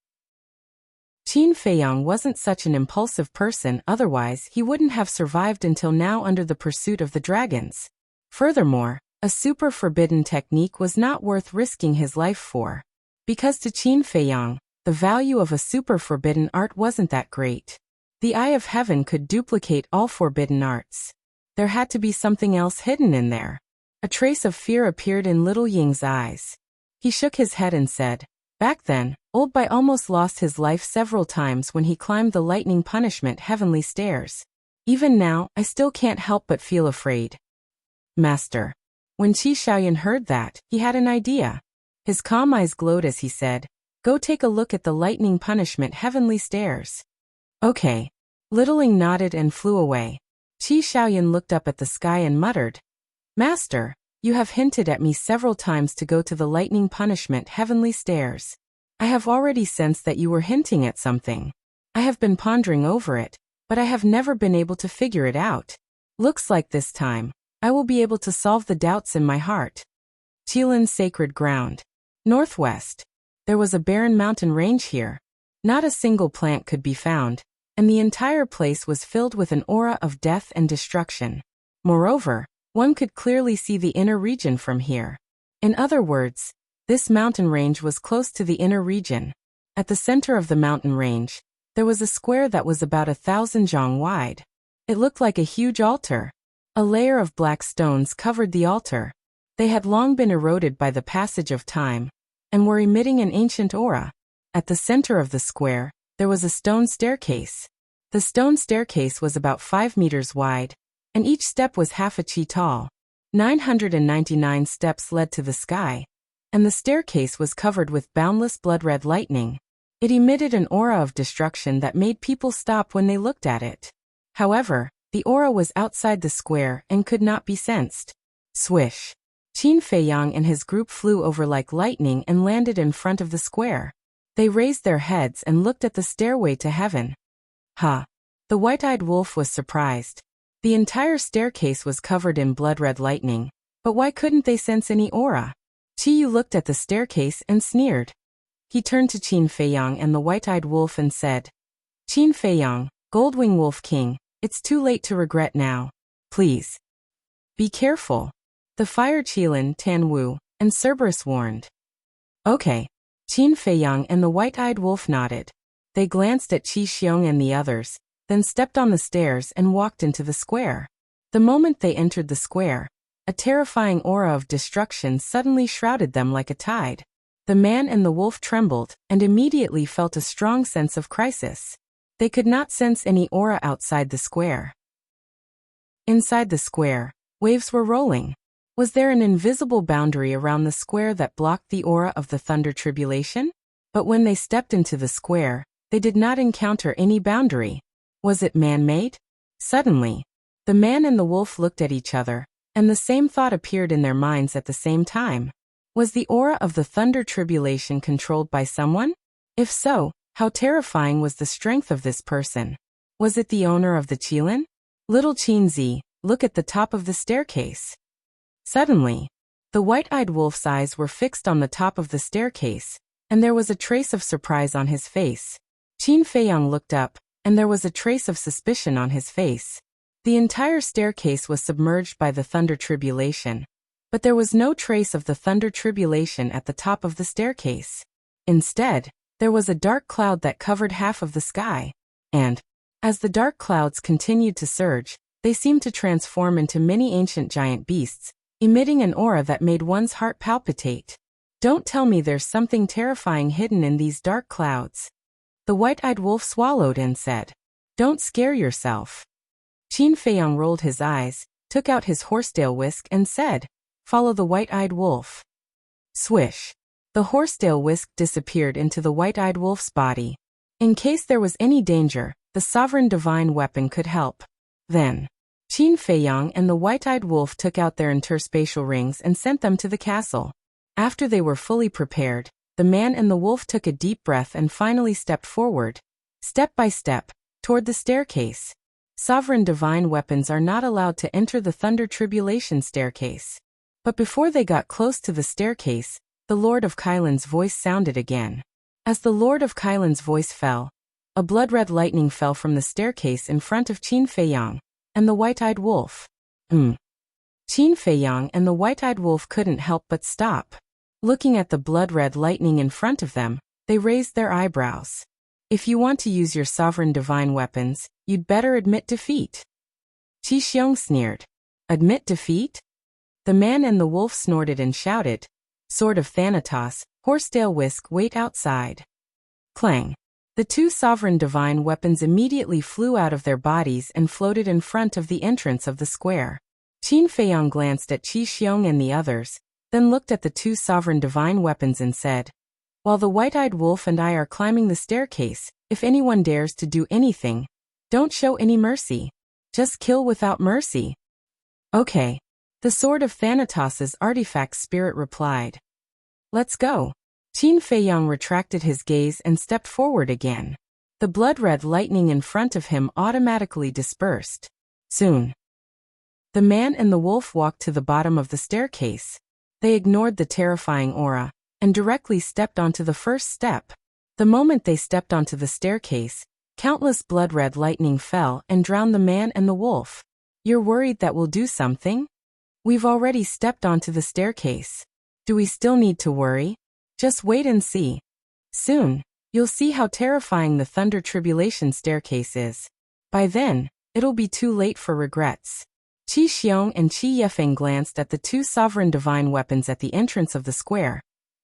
Qin Feiyang wasn't such an impulsive person, otherwise he wouldn't have survived until now under the pursuit of the dragons. Furthermore, a super forbidden technique was not worth risking his life for. Because to Qin Feiyang, the value of a super forbidden art wasn't that great. The Eye of Heaven could duplicate all forbidden arts. There had to be something else hidden in there. A trace of fear appeared in Little Ying's eyes. He shook his head and said, "Back then, Old Bai almost lost his life several times when he climbed the lightning punishment heavenly stairs. Even now, I still can't help but feel afraid." Master. When Qi Xiaoyan heard that, he had an idea. His calm eyes glowed as he said, "Go take a look at the lightning punishment heavenly stairs." Okay. Little Ying nodded and flew away. Qi Xiaoyan looked up at the sky and muttered, "Master, you have hinted at me several times to go to the lightning punishment heavenly stairs. I have already sensed that you were hinting at something. I have been pondering over it, but I have never been able to figure it out. Looks like this time, I will be able to solve the doubts in my heart." Qilin's sacred ground. Northwest. There was a barren mountain range here. Not a single plant could be found, and the entire place was filled with an aura of death and destruction. Moreover, one could clearly see the inner region from here. In other words, this mountain range was close to the inner region. At the center of the mountain range, there was a square that was about 1,000 zhang wide. It looked like a huge altar. A layer of black stones covered the altar. They had long been eroded by the passage of time, and were emitting an ancient aura. At the center of the square, there was a stone staircase. The stone staircase was about 5 meters wide, and each step was half a qi tall. 999 steps led to the sky, and the staircase was covered with boundless blood-red lightning. It emitted an aura of destruction that made people stop when they looked at it. However, the aura was outside the square and could not be sensed. Swish! Qin Feiyang and his group flew over like lightning and landed in front of the square. They raised their heads and looked at the stairway to heaven. Ha! The white-eyed wolf was surprised. The entire staircase was covered in blood-red lightning, but why couldn't they sense any aura? Qi Yu looked at the staircase and sneered. He turned to Qin Feiyang and the white-eyed wolf and said, "Qin Feiyang, Goldwing Wolf King, it's too late to regret now. Please. Be careful." The fire Qilin, Tan Wu, and Cerberus warned. Okay. Qin Feiyang and the white-eyed wolf nodded. They glanced at Qi Xiong and the others, then stepped on the stairs and walked into the square. The moment they entered the square, a terrifying aura of destruction suddenly shrouded them like a tide. The man and the wolf trembled and immediately felt a strong sense of crisis. They could not sense any aura outside the square. Inside the square, waves were rolling. Was there an invisible boundary around the square that blocked the aura of the thunder tribulation? But when they stepped into the square, they did not encounter any boundary. Was it man-made? Suddenly, the man and the wolf looked at each other, and the same thought appeared in their minds at the same time. Was the aura of the thunder tribulation controlled by someone? If so, how terrifying was the strength of this person? Was it the owner of the Qilin? Little Qinzi, look at the top of the staircase. Suddenly, the white-eyed wolf's eyes were fixed on the top of the staircase, and there was a trace of surprise on his face. Qin Feiyang looked up, and there was a trace of suspicion on his face. The entire staircase was submerged by the thunder tribulation, but there was no trace of the thunder tribulation at the top of the staircase. Instead, there was a dark cloud that covered half of the sky, and, as the dark clouds continued to surge, they seemed to transform into many ancient giant beasts, emitting an aura that made one's heart palpitate. Don't tell me there's something terrifying hidden in these dark clouds. The white-eyed wolf swallowed and said, "Don't scare yourself." Qin Feiyang rolled his eyes, took out his horsetail whisk and said, "Follow the white-eyed wolf." Swish! The horsetail whisk disappeared into the white-eyed wolf's body. In case there was any danger, the sovereign divine weapon could help. Then, Qin Feiyang and the white-eyed wolf took out their interspatial rings and sent them to the castle. After they were fully prepared, the man and the wolf took a deep breath and finally stepped forward. Step by step, toward the staircase. Sovereign divine weapons are not allowed to enter the Thunder Tribulation staircase. But before they got close to the staircase, the Lord of Kylan's voice sounded again. As the Lord of Kylan's voice fell, a blood-red lightning fell from the staircase in front of Qin Feiyang and the white-eyed wolf. Qin Feiyang and the white-eyed wolf couldn't help but stop. Looking at the blood-red lightning in front of them, they raised their eyebrows. If you want to use your sovereign divine weapons, you'd better admit defeat. Qi Xiong sneered. Admit defeat? The man and the wolf snorted and shouted, Sword of Thanatos, Horsetail Whisk, wait outside. Clang. The two sovereign divine weapons immediately flew out of their bodies and floated in front of the entrance of the square. Qin Feiyang glanced at Qi Xiong and the others, then looked at the two sovereign divine weapons and said, While the white-eyed wolf and I are climbing the staircase, if anyone dares to do anything, don't show any mercy. Just kill without mercy. Okay. The Sword of Thanatos' artifact spirit replied. Let's go. Qin Feiyang retracted his gaze and stepped forward again. The blood-red lightning in front of him automatically dispersed. Soon, the man and the wolf walked to the bottom of the staircase. They ignored the terrifying aura and directly stepped onto the first step. The moment they stepped onto the staircase, countless blood-red lightning fell and drowned the man and the wolf. You're worried that we'll do something? We've already stepped onto the staircase. Do we still need to worry? Just wait and see. Soon, you'll see how terrifying the Thunder Tribulation staircase is. By then, it'll be too late for regrets. Qi Xiong and Qi Yefeng glanced at the two sovereign divine weapons at the entrance of the square,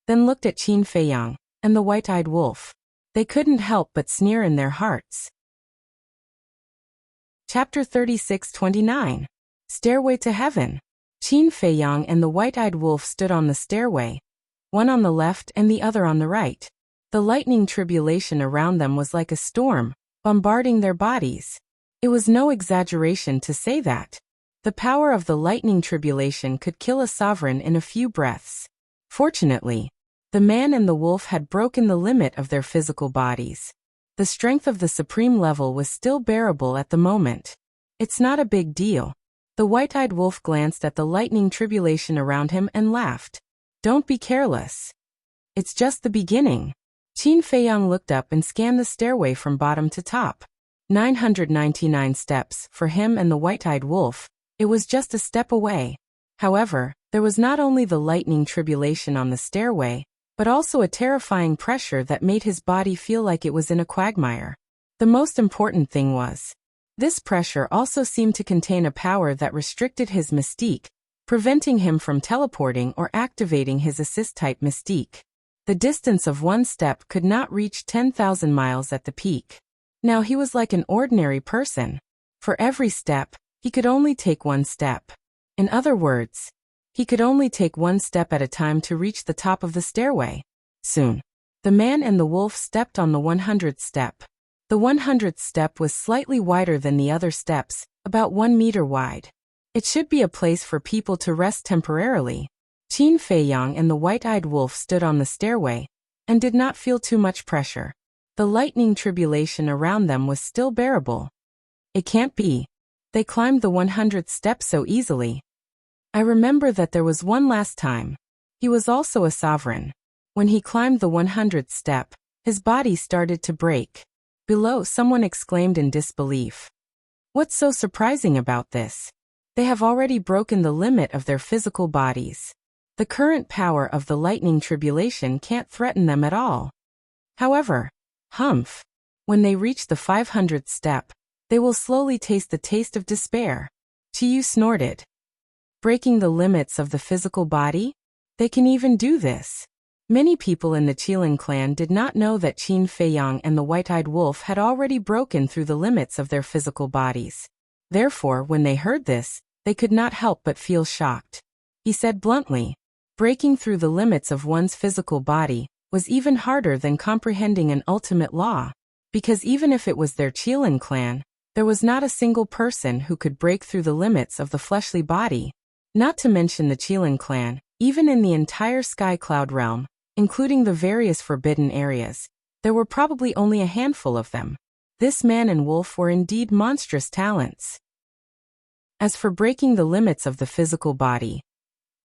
then looked at Qin Feiyang and the white-eyed wolf. They couldn't help but sneer in their hearts. Chapter 36-29. Stairway to Heaven. Qin Feiyang and the white-eyed wolf stood on the stairway, one on the left and the other on the right. The lightning tribulation around them was like a storm, bombarding their bodies. It was no exaggeration to say that. The power of the lightning tribulation could kill a sovereign in a few breaths. Fortunately, the man and the wolf had broken the limit of their physical bodies. The strength of the supreme level was still bearable at the moment. It's not a big deal. The white-eyed wolf glanced at the lightning tribulation around him and laughed. Don't be careless. It's just the beginning. Qin Feiyang looked up and scanned the stairway from bottom to top. 999 steps for him and the white-eyed wolf. It was just a step away. However, there was not only the lightning tribulation on the stairway, but also a terrifying pressure that made his body feel like it was in a quagmire. The most important thing was, this pressure also seemed to contain a power that restricted his mystique, preventing him from teleporting or activating his assist-type mystique. The distance of one step could not reach 10,000 miles at the peak. Now he was like an ordinary person. For every step, he could only take one step. In other words, he could only take one step at a time to reach the top of the stairway. Soon, the man and the wolf stepped on the 100th step. The 100th step was slightly wider than the other steps, about 1 meter wide. It should be a place for people to rest temporarily. Qin Feiyang and the white-eyed wolf stood on the stairway and did not feel too much pressure. The lightning tribulation around them was still bearable. It can't be. They climbed the 100th step so easily. I remember that there was one last time. He was also a sovereign. When he climbed the 100th step, his body started to break. Below, someone exclaimed in disbelief. What's so surprising about this? They have already broken the limit of their physical bodies. The current power of the lightning tribulation can't threaten them at all. However, when they reach the 500th step, they will slowly taste the taste of despair. Qiyu snorted. Breaking the limits of the physical body? They can even do this. Many people in the Qilin clan did not know that Qin Feiyang and the white-eyed wolf had already broken through the limits of their physical bodies. Therefore, when they heard this, they could not help but feel shocked. He said bluntly, breaking through the limits of one's physical body was even harder than comprehending an ultimate law. Because even if it was their Qilin clan, there was not a single person who could break through the limits of the fleshly body. Not to mention the Qilin clan, even in the entire Sky Cloud realm, including the various forbidden areas, there were probably only a handful of them. This man and wolf were indeed monstrous talents. As for breaking the limits of the physical body,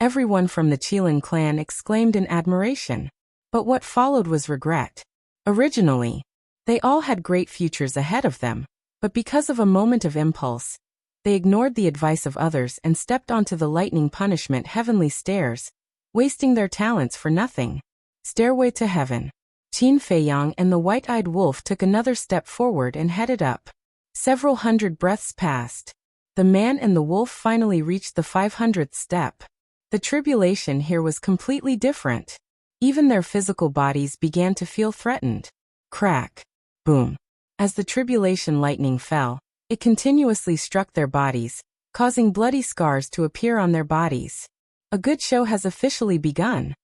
everyone from the Qilin clan exclaimed in admiration. But what followed was regret. Originally, they all had great futures ahead of them, but because of a moment of impulse, they ignored the advice of others and stepped onto the lightning punishment heavenly stairs, wasting their talents for nothing. Stairway to Heaven. Qin Feiyang and the white-eyed wolf took another step forward and headed up. Several hundred breaths passed. The man and the wolf finally reached the 500th step. The tribulation here was completely different. Even their physical bodies began to feel threatened. Crack. Boom. As the tribulation lightning fell, it continuously struck their bodies, causing bloody scars to appear on their bodies. A good show has officially begun.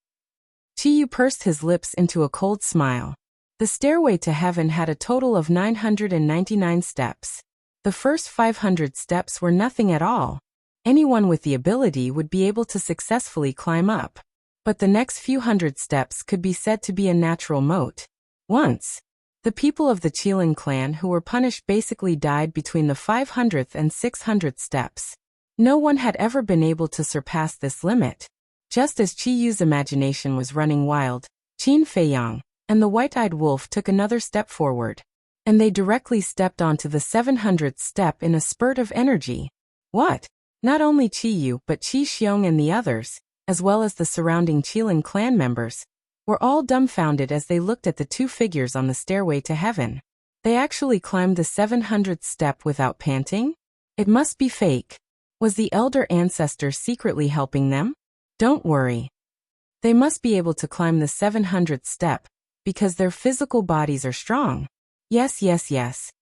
Qiyu pursed his lips into a cold smile. The stairway to heaven had a total of 999 steps. The first 500 steps were nothing at all. Anyone with the ability would be able to successfully climb up. But the next few hundred steps could be said to be a natural moat. Once, the people of the Qilin clan who were punished basically died between the 500th and 600th steps. No one had ever been able to surpass this limit. Just as Qiyu's imagination was running wild, Qin Feiyang and the white-eyed wolf took another step forward, and they directly stepped onto the 700th step in a spurt of energy. What? Not only Qiyu but Qi Xiong and the others, as well as the surrounding Qilin clan members, were all dumbfounded as they looked at the two figures on the stairway to heaven. They actually climbed the 700th step without panting? It must be fake. Was the elder ancestor secretly helping them? Don't worry. They must be able to climb the 700th step, because their physical bodies are strong. Yes.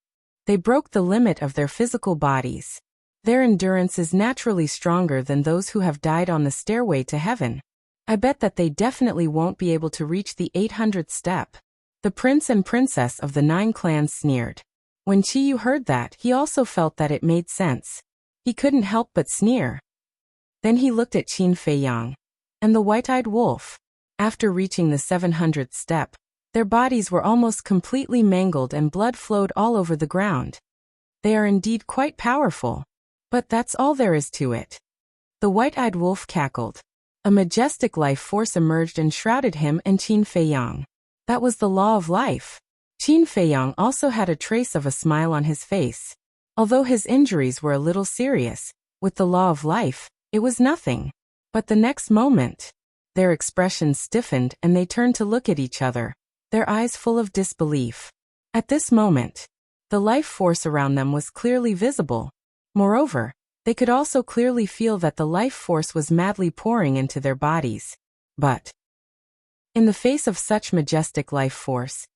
They broke the limit of their physical bodies. Their endurance is naturally stronger than those who have died on the stairway to heaven. I bet that they definitely won't be able to reach the 800th step. The prince and princess of the 9 clans sneered. When Qiyu heard that, he also felt that it made sense. He couldn't help but sneer. Then he looked at Qin Feiyang and the white-eyed wolf. After reaching the 700th step, their bodies were almost completely mangled and blood flowed all over the ground. They are indeed quite powerful. But that's all there is to it. The white-eyed wolf cackled. A majestic life force emerged and shrouded him and Qin Feiyang. That was the law of life. Qin Feiyang also had a trace of a smile on his face. Although his injuries were a little serious, with the law of life, it was nothing. But the next moment, their expressions stiffened and they turned to look at each other, their eyes full of disbelief. At this moment, the life force around them was clearly visible. Moreover, they could also clearly feel that the life force was madly pouring into their bodies. But in the face of such majestic life force,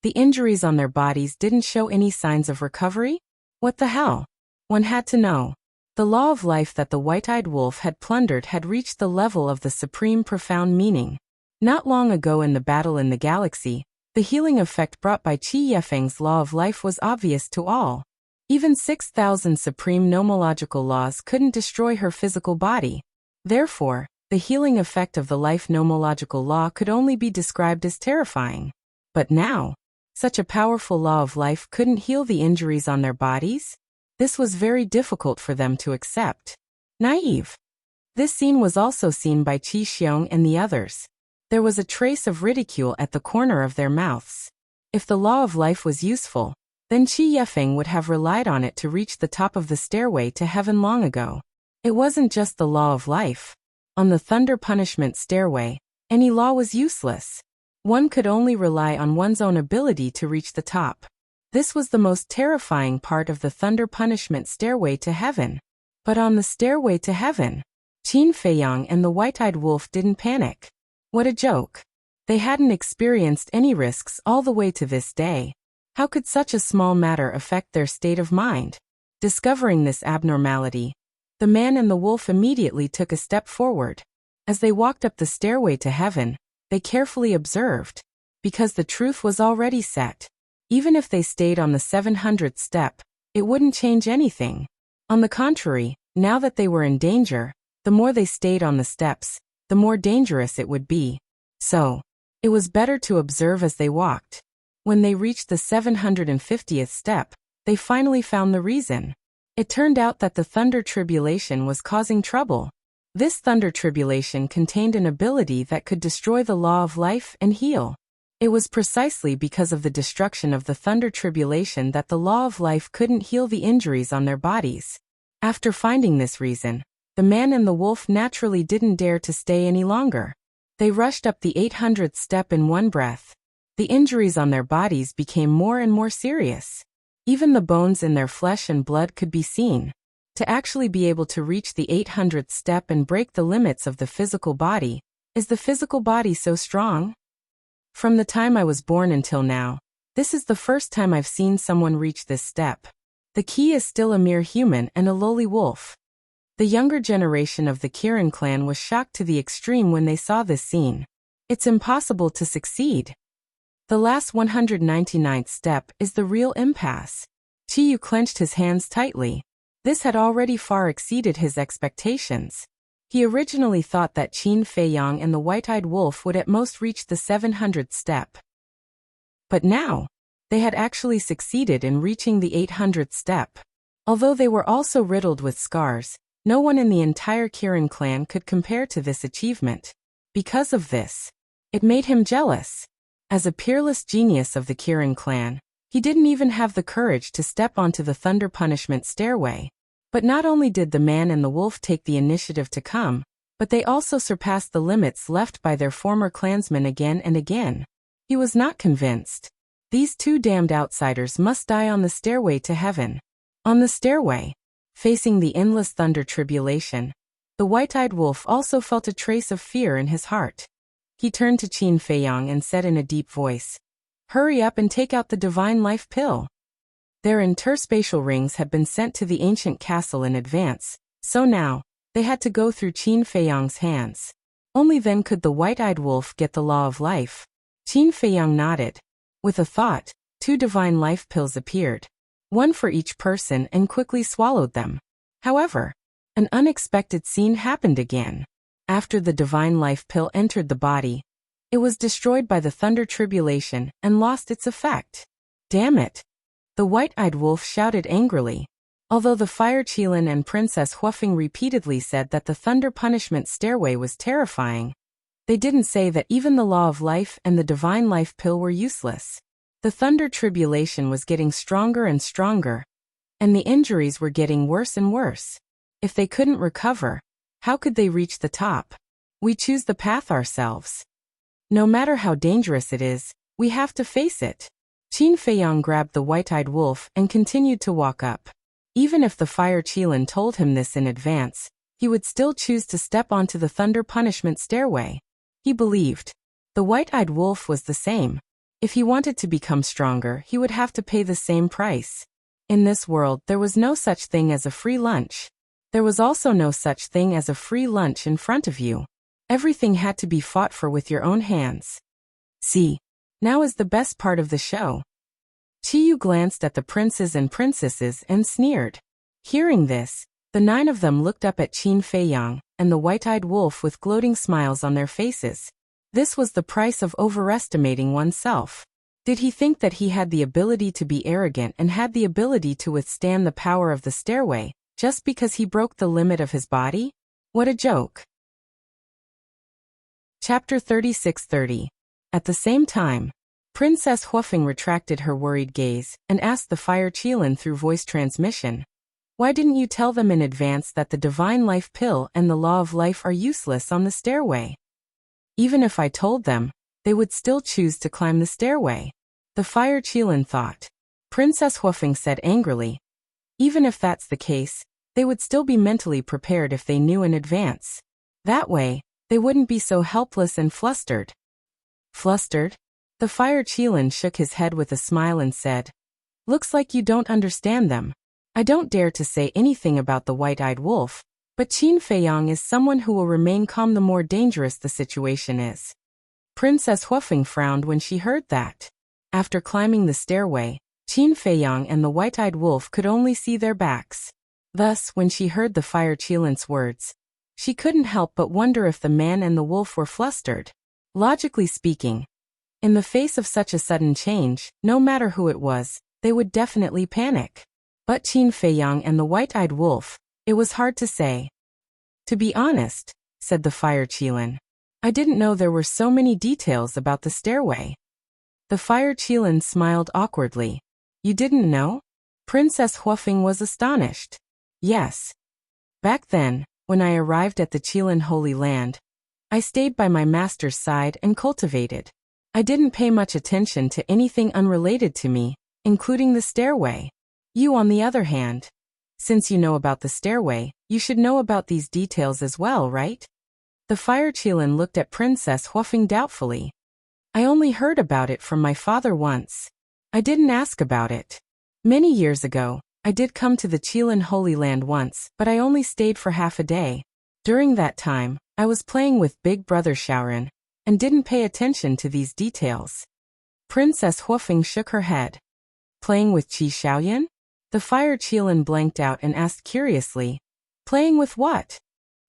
the injuries on their bodies didn't show any signs of recovery? What the hell? One had to know. The law of life that the white-eyed wolf had plundered had reached the level of the supreme profound meaning. Not long ago in the battle in the galaxy, the healing effect brought by Qi Yefeng's law of life was obvious to all. Even 6,000 supreme nomological laws couldn't destroy her physical body. Therefore, the healing effect of the life nomological law could only be described as terrifying. But now, such a powerful law of life couldn't heal the injuries on their bodies? This was very difficult for them to accept. Naive. This scene was also seen by Qi Xiong and the others. There was a trace of ridicule at the corner of their mouths. If the law of life was useful, then Qi Yefeng would have relied on it to reach the top of the stairway to heaven long ago. It wasn't just the law of life. On the thunder punishment stairway, any law was useless. One could only rely on one's own ability to reach the top. This was the most terrifying part of the thunder punishment stairway to heaven. But on the stairway to heaven, Qin Feiyang and the white-eyed wolf didn't panic. What a joke. They hadn't experienced any risks all the way to this day. How could such a small matter affect their state of mind? Discovering this abnormality, the man and the wolf immediately took a step forward. As they walked up the stairway to heaven, they carefully observed. Because the truth was already set. Even if they stayed on the 700th step, it wouldn't change anything. On the contrary, now that they were in danger, the more they stayed on the steps, the more dangerous it would be. So, it was better to observe as they walked. When they reached the 750th step, they finally found the reason. It turned out that the thunder tribulation was causing trouble. This thunder tribulation contained an ability that could destroy the law of life and heal. It was precisely because of the destruction of the thunder tribulation that the law of life couldn't heal the injuries on their bodies. After finding this reason, the man and the wolf naturally didn't dare to stay any longer. They rushed up the 800th step in one breath. The injuries on their bodies became more and more serious. Even the bones in their flesh and blood could be seen. To actually be able to reach the 800th step and break the limits of the physical body, is the physical body so strong? From the time I was born until now, this is the first time I've seen someone reach this step. The key is still a mere human and a lowly wolf. The younger generation of the Kirin clan was shocked to the extreme when they saw this scene. It's impossible to succeed. The last 199th step is the real impasse. Chiyu clenched his hands tightly. This had already far exceeded his expectations. He originally thought that Qin Feiyang and the white-eyed wolf would at most reach the 700th step. But now, they had actually succeeded in reaching the 800th step. Although they were also riddled with scars, no one in the entire Kirin clan could compare to this achievement. Because of this, it made him jealous. As a peerless genius of the Kirin clan, he didn't even have the courage to step onto the thunder punishment stairway. But not only did the man and the wolf take the initiative to come, but they also surpassed the limits left by their former clansmen again and again. He was not convinced. These two damned outsiders must die on the stairway to heaven. On the stairway, facing the endless thunder tribulation, the white-eyed wolf also felt a trace of fear in his heart. He turned to Qin Feiyang and said in a deep voice, "Hurry up and take out the divine life pill." Their interspatial rings had been sent to the ancient castle in advance, so now, they had to go through Qin Feiyang's hands. Only then could the white-eyed wolf get the law of life. Qin Feiyang nodded. With a thought, 2 divine life pills appeared. One for each person and quickly swallowed them. However, an unexpected scene happened again. After the divine life pill entered the body, it was destroyed by the thunder tribulation and lost its effect. Damn it! The white-eyed wolf shouted angrily. Although the Fire Qilin and Princess Huofeng repeatedly said that the thunder punishment stairway was terrifying, they didn't say that even the law of life and the divine life pill were useless. The thunder tribulation was getting stronger and stronger, and the injuries were getting worse and worse. If they couldn't recover, how could they reach the top? We choose the path ourselves. No matter how dangerous it is, we have to face it. Qin Feiyang grabbed the white-eyed wolf and continued to walk up. Even if the Fire Qilin told him this in advance, he would still choose to step onto the thunder punishment stairway. He believed. The white-eyed wolf was the same. If he wanted to become stronger, he would have to pay the same price. In this world, there was no such thing as a free lunch. There was also no such thing as a free lunch in front of you. Everything had to be fought for with your own hands. See, now is the best part of the show. Chiyu glanced at the princes and princesses and sneered. Hearing this, the 9 of them looked up at Qin Feiyang and the white-eyed wolf with gloating smiles on their faces. This was the price of overestimating oneself. Did he think that he had the ability to be arrogant and had the ability to withstand the power of the stairway, just because he broke the limit of his body? What a joke. Chapter 36:30. At the same time, Princess Huofeng retracted her worried gaze and asked the Fire Qilin through voice transmission, "Why didn't you tell them in advance that the divine life pill and the law of life are useless on the stairway?" Even if I told them, they would still choose to climb the stairway. The Fire Qilin thought. Princess Huofeng said angrily, "Even if that's the case, they would still be mentally prepared if they knew in advance. That way, they wouldn't be so helpless and flustered." Flustered? The Fire Qilin shook his head with a smile and said, "Looks like you don't understand them. I don't dare to say anything about the white-eyed wolf, but Qin Feiyang is someone who will remain calm the more dangerous the situation is." Princess Huofeng frowned when she heard that. After climbing the stairway, Qin Feiyang and the white-eyed wolf could only see their backs. Thus, when she heard the Fire Qilin's words, she couldn't help but wonder if the man and the wolf were flustered. Logically speaking, In the face of such a sudden change, no matter who it was, they would definitely panic. But Qin Feiyang and the white-eyed wolf, it was hard to say. To be honest, said the fire Qilin, I didn't know there were so many details about the stairway. The fire Qilin smiled awkwardly. You didn't know? Princess Huofeng was astonished. Yes. Back then, when I arrived at the Qilin Holy Land, I stayed by my master's side and cultivated. I didn't pay much attention to anything unrelated to me, including the stairway. You, on the other hand, since you know about the stairway, you should know about these details as well, right? The fire Qilin looked at Princess Huofeng doubtfully. I only heard about it from my father once. I didn't ask about it. Many years ago, I did come to the Qilin Holy Land once, but I only stayed for half a day. During that time, I was playing with Big Brother Shaoran, and didn't pay attention to these details. Princess Huofeng shook her head. Playing with Qi Shaoyan? The fire Qilin blanked out and asked curiously. Playing with what?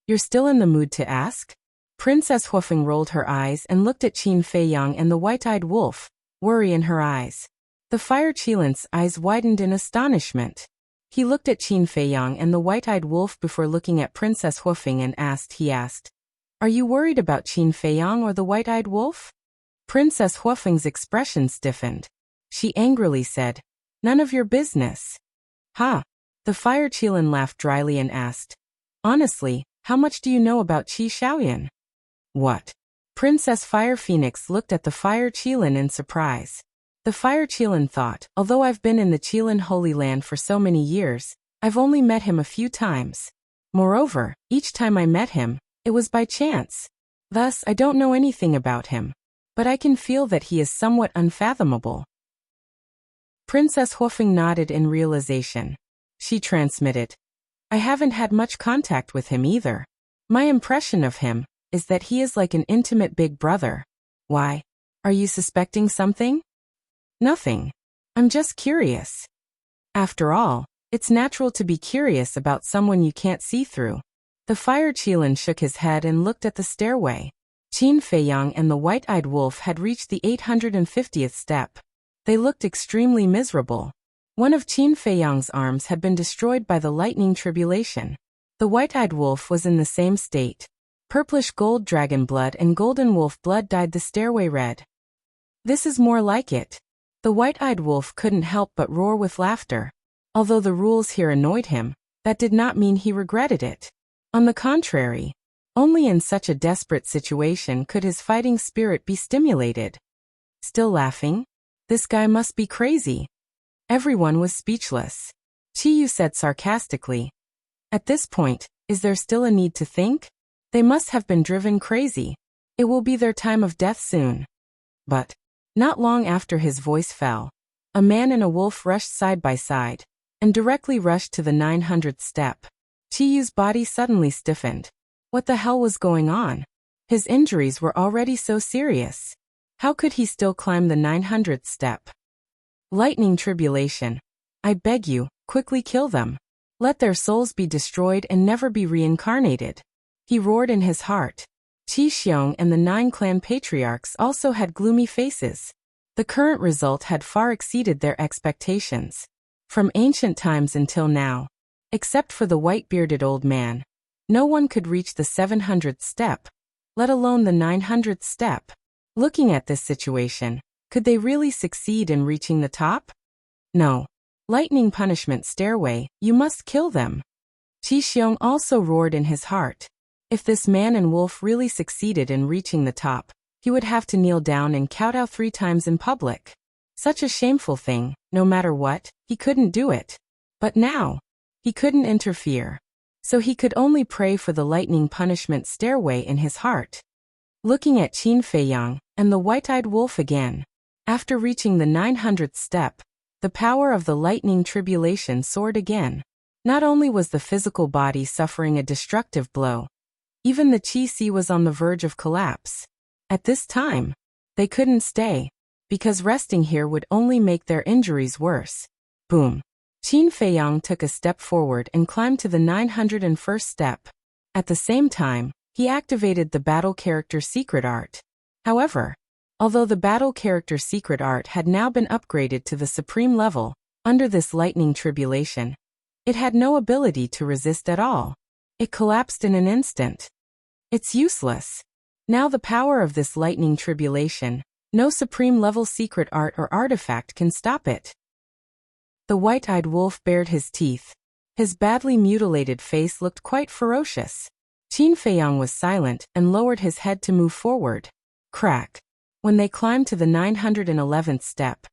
You're still in the mood to ask? Princess Huofeng rolled her eyes and looked at Qin Feiyang and the white-eyed wolf, worry in her eyes. The fire Qilin's eyes widened in astonishment. He looked at Qin Feiyang and the white-eyed wolf before looking at Princess Huofeng and asked, Are you worried about Qin Feiyang or the white-eyed wolf? Princess Huofeng's expression stiffened. She angrily said, None of your business. Ha! The fire Qilin laughed dryly and asked, Honestly, how much do you know about Qi Shaoyan? What? Princess Fire Phoenix looked at the fire Qilin in surprise. The fire Qilin thought, although I've been in the Qilin Holy Land for so many years, I've only met him a few times. Moreover, each time I met him, it was by chance. Thus, I don't know anything about him. But I can feel that he is somewhat unfathomable. Princess Huofeng nodded in realization. She transmitted, I haven't had much contact with him either. My impression of him is that he is like an intimate big brother. Why? Are you suspecting something? Nothing. I'm just curious. After all, it's natural to be curious about someone you can't see through. The fire Qilin shook his head and looked at the stairway. Qin Feiyang and the white-eyed wolf had reached the 850th step. They looked extremely miserable. One of Qin Feiyang's arms had been destroyed by the lightning tribulation. The white-eyed wolf was in the same state. Purplish gold dragon blood and golden wolf blood dyed the stairway red. This is more like it. The white-eyed wolf couldn't help but roar with laughter. Although the rules here annoyed him, that did not mean he regretted it. On the contrary, only in such a desperate situation could his fighting spirit be stimulated. Still laughing? This guy must be crazy. Everyone was speechless. Qiyu said sarcastically. At this point, is there still a need to think? They must have been driven crazy. It will be their time of death soon. But, not long after his voice fell, a man and a wolf rushed side by side, and directly rushed to the 900th step. Qiyu's body suddenly stiffened. What the hell was going on? His injuries were already so serious. How could he still climb the 900th step? Lightning tribulation. I beg you, quickly kill them. Let their souls be destroyed and never be reincarnated. He roared in his heart. Qi Xiong and the 9 clan patriarchs also had gloomy faces. The current result had far exceeded their expectations. From ancient times until now, except for the white-bearded old man, no one could reach the 700th step, let alone the 900th step. Looking at this situation, could they really succeed in reaching the top? No. Lightning punishment stairway, you must kill them. Qi Xiong also roared in his heart. If this man and wolf really succeeded in reaching the top, he would have to kneel down and kowtow 3 times in public. Such a shameful thing, no matter what, he couldn't do it. But now, he couldn't interfere. So he could only pray for the lightning punishment stairway in his heart. Looking at Qin Feiyang and the white-eyed wolf again. After reaching the 900th step, the power of the lightning tribulation soared again. Not only was the physical body suffering a destructive blow, even the Qi was on the verge of collapse. At this time, they couldn't stay, because resting here would only make their injuries worse. Boom. Qin Feiyang took a step forward and climbed to the 901st step. At the same time, he activated the battle character secret art. However, Although the battle character secret art had now been upgraded to the supreme level, under this lightning tribulation, it had no ability to resist at all. It collapsed in an instant. It's useless. Now the power of this lightning tribulation, no supreme level secret art or artifact can stop it. The white-eyed wolf bared his teeth. His badly mutilated face looked quite ferocious. Qin Feiyang was silent and lowered his head to move forward. Crack. When they climbed to the 911th step,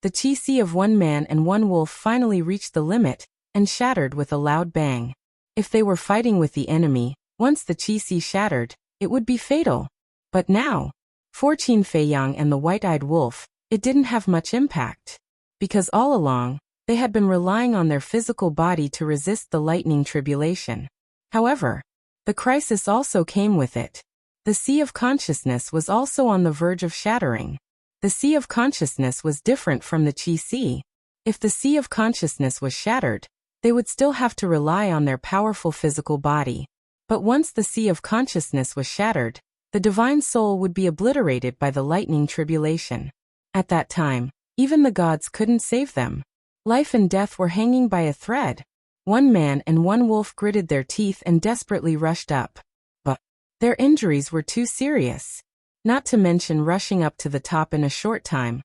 the qi of one man and one wolf finally reached the limit and shattered with a loud bang. If they were fighting with the enemy, once the qi shattered, it would be fatal. But now, for Qin Feiyang and the white-eyed wolf, it didn't have much impact. Because all along, they had been relying on their physical body to resist the lightning tribulation. However, the crisis also came with it. The sea of consciousness was also on the verge of shattering. The sea of consciousness was different from the qi sea. If the sea of consciousness was shattered, they would still have to rely on their powerful physical body. But once the sea of consciousness was shattered, the divine soul would be obliterated by the lightning tribulation. At that time, even the gods couldn't save them. Life and death were hanging by a thread. One man and one wolf gritted their teeth and desperately rushed up. But their injuries were too serious. Not to mention rushing up to the top in a short time.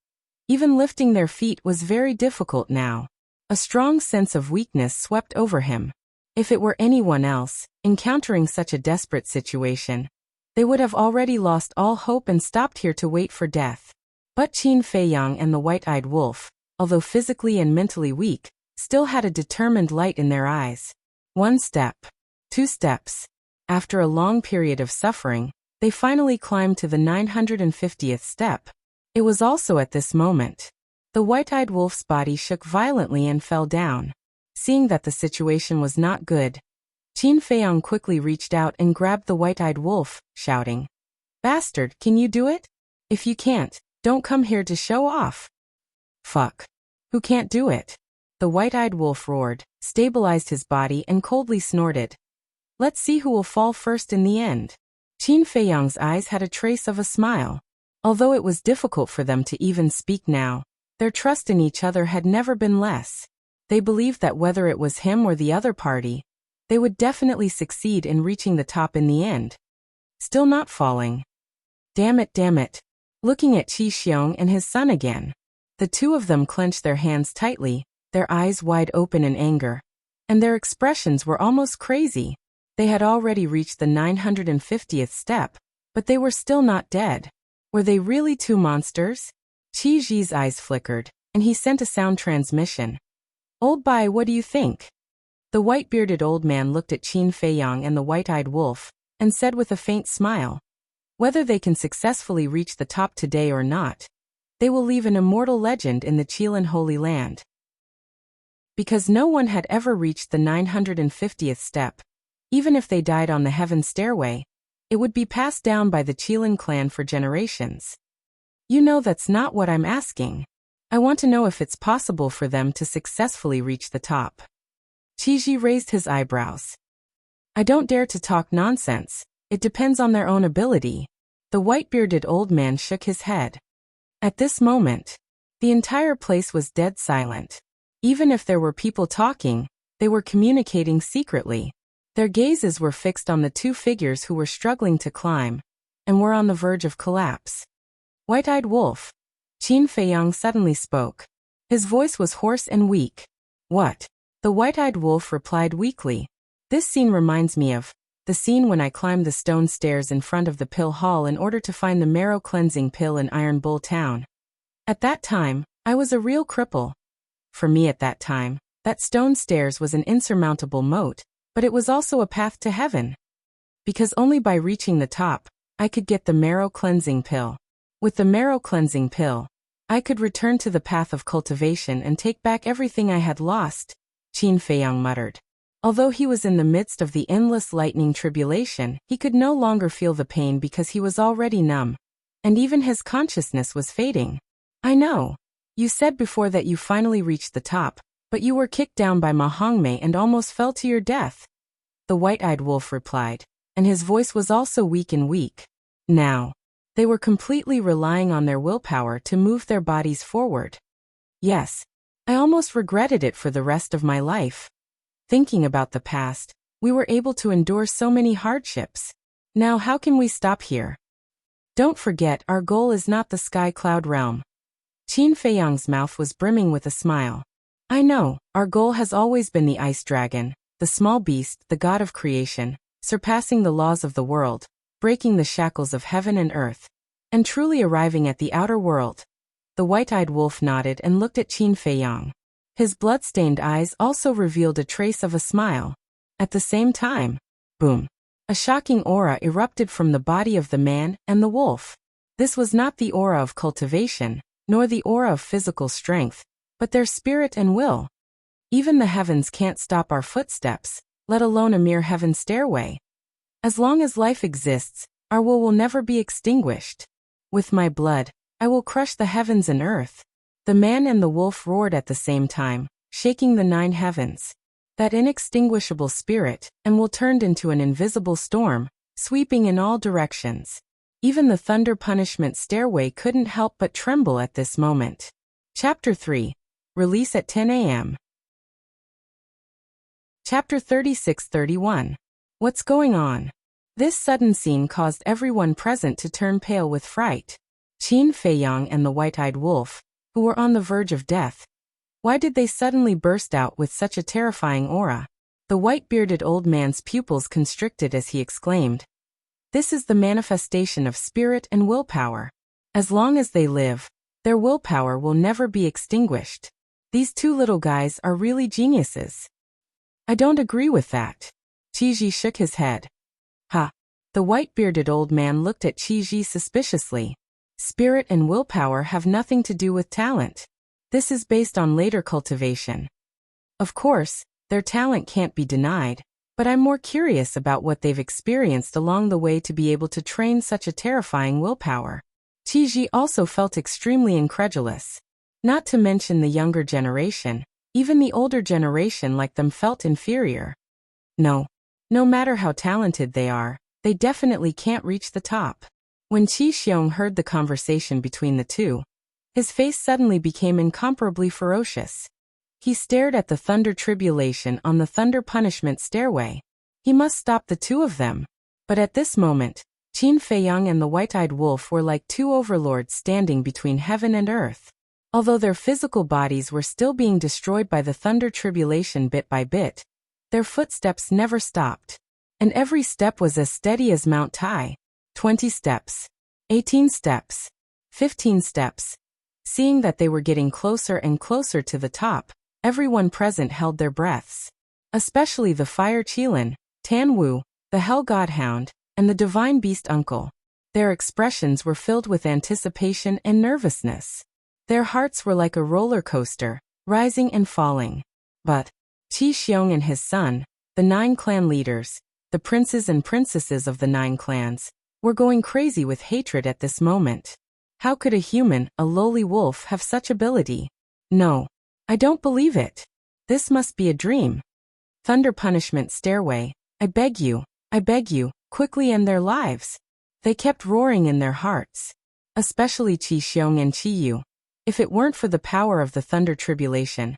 Even lifting their feet was very difficult now. A strong sense of weakness swept over him. If it were anyone else, encountering such a desperate situation, they would have already lost all hope and stopped here to wait for death. But Qin Feiyang and the white-eyed wolf, although physically and mentally weak, still had a determined light in their eyes. 1 step. 2 steps. After a long period of suffering, they finally climbed to the 950th step. It was also at this moment. The white-eyed wolf's body shook violently and fell down. Seeing that the situation was not good, Qin Feiyang quickly reached out and grabbed the white-eyed wolf, shouting, "Bastard, can you do it? If you can't, don't come here to show off." "Fuck. Who can't do it?" The white-eyed wolf roared, stabilized his body and coldly snorted. "Let's see who will fall first in the end." Qin Feiyang's eyes had a trace of a smile. Although it was difficult for them to even speak now, their trust in each other had never been less. They believed that whether it was him or the other party, they would definitely succeed in reaching the top in the end. Still not falling. Damn it. Looking at Qi Xiong and his son again. The two of them clenched their hands tightly, their eyes wide open in anger. And their expressions were almost crazy. They had already reached the 950th step, but they were still not dead. Were they really two monsters? Qi Ji's eyes flickered, and he sent a sound transmission. "Old Bai, what do you think?" The white-bearded old man looked at Qin Feiyang and the white-eyed wolf, and said with a faint smile, "Whether they can successfully reach the top today or not, they will leave an immortal legend in the Qilin Holy Land." Because no one had ever reached the 950th step, even if they died on the heaven stairway, it would be passed down by the Qilin clan for generations. You know, that's not what I'm asking. I want to know if it's possible for them to successfully reach the top. Qi Ji raised his eyebrows. "I don't dare to talk nonsense. It depends on their own ability." The white-bearded old man shook his head. At this moment, the entire place was dead silent. Even if there were people talking, they were communicating secretly. Their gazes were fixed on the two figures who were struggling to climb, and were on the verge of collapse. "White-eyed wolf." Qin Feiyang suddenly spoke. His voice was hoarse and weak. "What?" The white-eyed wolf replied weakly. "This scene reminds me of the scene when I climbed the stone stairs in front of the pill hall in order to find the marrow cleansing pill in Iron Bull Town. At that time, I was a real cripple. For me at that time, that stone stairs was an insurmountable moat, but it was also a path to heaven. Because only by reaching the top, I could get the marrow cleansing pill. With the marrow cleansing pill, I could return to the path of cultivation and take back everything I had lost," Qin Feiyang muttered. Although he was in the midst of the endless lightning tribulation, he could no longer feel the pain because he was already numb. And even his consciousness was fading. "I know. You said before that you finally reached the top, but you were kicked down by Ma Hongmei and almost fell to your death," the white-eyed wolf replied, and his voice was also weak. "Now, They were completely relying on their willpower to move their bodies forward. Yes, I almost regretted it for the rest of my life. Thinking about the past, we were able to endure so many hardships. Now how can we stop here? Don't forget, our goal is not the sky cloud realm. Qin Feiyang's mouth was brimming with a smile. I know, our goal has always been the ice dragon, the small beast, the god of creation, surpassing the laws of the world, breaking the shackles of heaven and earth, and truly arriving at the outer world. The white-eyed wolf nodded and looked at Qin Feiyang. His blood-stained eyes also revealed a trace of a smile. At the same time, boom! A shocking aura erupted from the body of the man and the wolf. This was not the aura of cultivation, nor the aura of physical strength, but their spirit and will. Even the heavens can't stop our footsteps, let alone a mere heaven stairway. As long as life exists, our will never be extinguished. With my blood, I will crush the heavens and earth. The man and the wolf roared at the same time, shaking the 9 heavens. That inextinguishable spirit, and will turned into an invisible storm, sweeping in all directions. Even the thunder punishment stairway couldn't help but tremble at this moment. Chapter 3. Release at 10 a.m. Chapter 36-31. What's going on? This sudden scene caused everyone present to turn pale with fright. Qin Feiyang and the white-eyed wolf, who were on the verge of death. Why did they suddenly burst out with such a terrifying aura? The white-bearded old man's pupils constricted as he exclaimed. This is the manifestation of spirit and willpower. As long as they live, their willpower will never be extinguished. These 2 little guys are really geniuses. I don't agree with that. Qi shook his head. Ha! The white-bearded old man looked at Qi suspiciously. Spirit and willpower have nothing to do with talent. This is based on later cultivation. Of course, their talent can't be denied, but I'm more curious about what they've experienced along the way to be able to train such a terrifying willpower. Qi also felt extremely incredulous. Not to mention the younger generation, even the older generation like them felt inferior. No matter how talented they are, they definitely can't reach the top. When Qi Xiong heard the conversation between the 2, his face suddenly became incomparably ferocious. He stared at the thunder tribulation on the thunder punishment stairway. He must stop the 2 of them. But at this moment, Qin Feiyang and the white-eyed wolf were like 2 overlords standing between heaven and earth. Although their physical bodies were still being destroyed by the thunder tribulation bit by bit, their footsteps never stopped. And every step was as steady as Mount Tai. 20 steps. 18 steps. 15 steps. Seeing that they were getting closer and closer to the top, everyone present held their breaths. Especially the Fire Qilin, Tan Wu, the Hell Godhound, and the Divine Beast Uncle. Their expressions were filled with anticipation and nervousness. Their hearts were like a roller coaster, rising and falling. But Qi Xiong and his son, the 9 clan leaders, the princes and princesses of the 9 clans, were going crazy with hatred at this moment. How could a human, a lowly wolf, have such ability? No. I don't believe it. This must be a dream. Thunder punishment stairway, I beg you, quickly end their lives. They kept roaring in their hearts. Especially Qi Xiong and Qi Yu. If it weren't for the power of the thunder tribulation,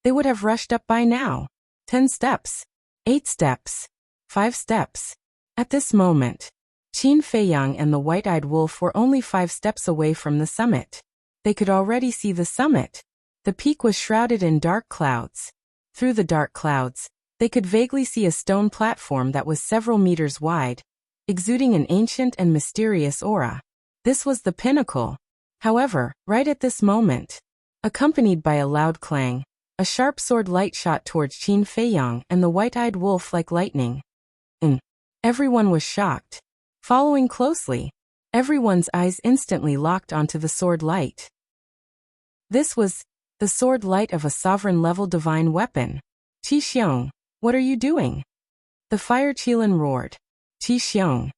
they would have rushed up by now. 10 steps. 8 steps. 5 steps. At this moment, Qin Feiyang and the white-eyed wolf were only 5 steps away from the summit. They could already see the summit. The peak was shrouded in dark clouds. Through the dark clouds, they could vaguely see a stone platform that was several meters wide, exuding an ancient and mysterious aura. This was the pinnacle. However, right at this moment, accompanied by a loud clang, a sharp sword light shot towards Qin Feiyang and the white-eyed wolf like lightning. Everyone was shocked. Following closely, everyone's eyes instantly locked onto the sword light. This was the sword light of a sovereign-level divine weapon. Qi Xiong, what are you doing? The Fire Qilin roared. Qi Xiong.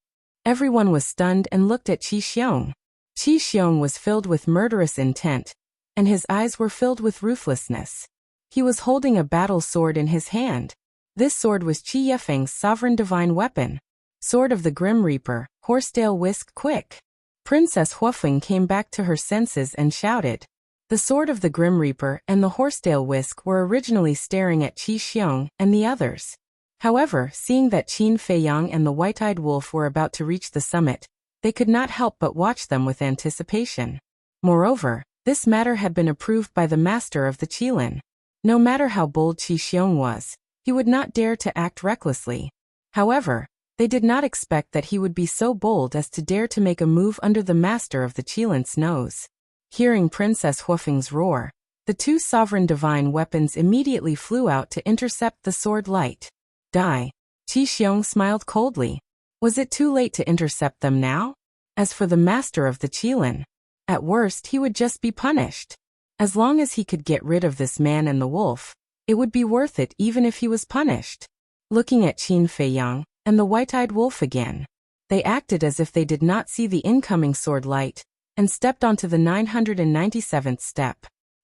Everyone was stunned and looked at Qi Xiong. Qi Xiong was filled with murderous intent, and his eyes were filled with ruthlessness. He was holding a battle sword in his hand. This sword was Qi Yefeng's sovereign divine weapon. Sword of the Grim Reaper, Horsetail Whisk Quick. Princess Huofeng came back to her senses and shouted. The sword of the Grim Reaper and the horsetail whisk were originally staring at Qi Xiong and the others. However, seeing that Qin Feiyang and the white-eyed wolf were about to reach the summit, they could not help but watch them with anticipation. Moreover, this matter had been approved by the master of the Qilin. No matter how bold Qi Xiong was, he would not dare to act recklessly. However, they did not expect that he would be so bold as to dare to make a move under the master of the Qilin's nose. Hearing Princess Huofeng's roar, the two sovereign divine weapons immediately flew out to intercept the sword light. Die. Qi Xiong smiled coldly. Was it too late to intercept them now? As for the master of the Qilin, at worst he would just be punished. As long as he could get rid of this man and the wolf, it would be worth it even if he was punished. Looking at Qin Feiyang and the white-eyed wolf again, they acted as if they did not see the incoming sword light, and stepped onto the 997th step.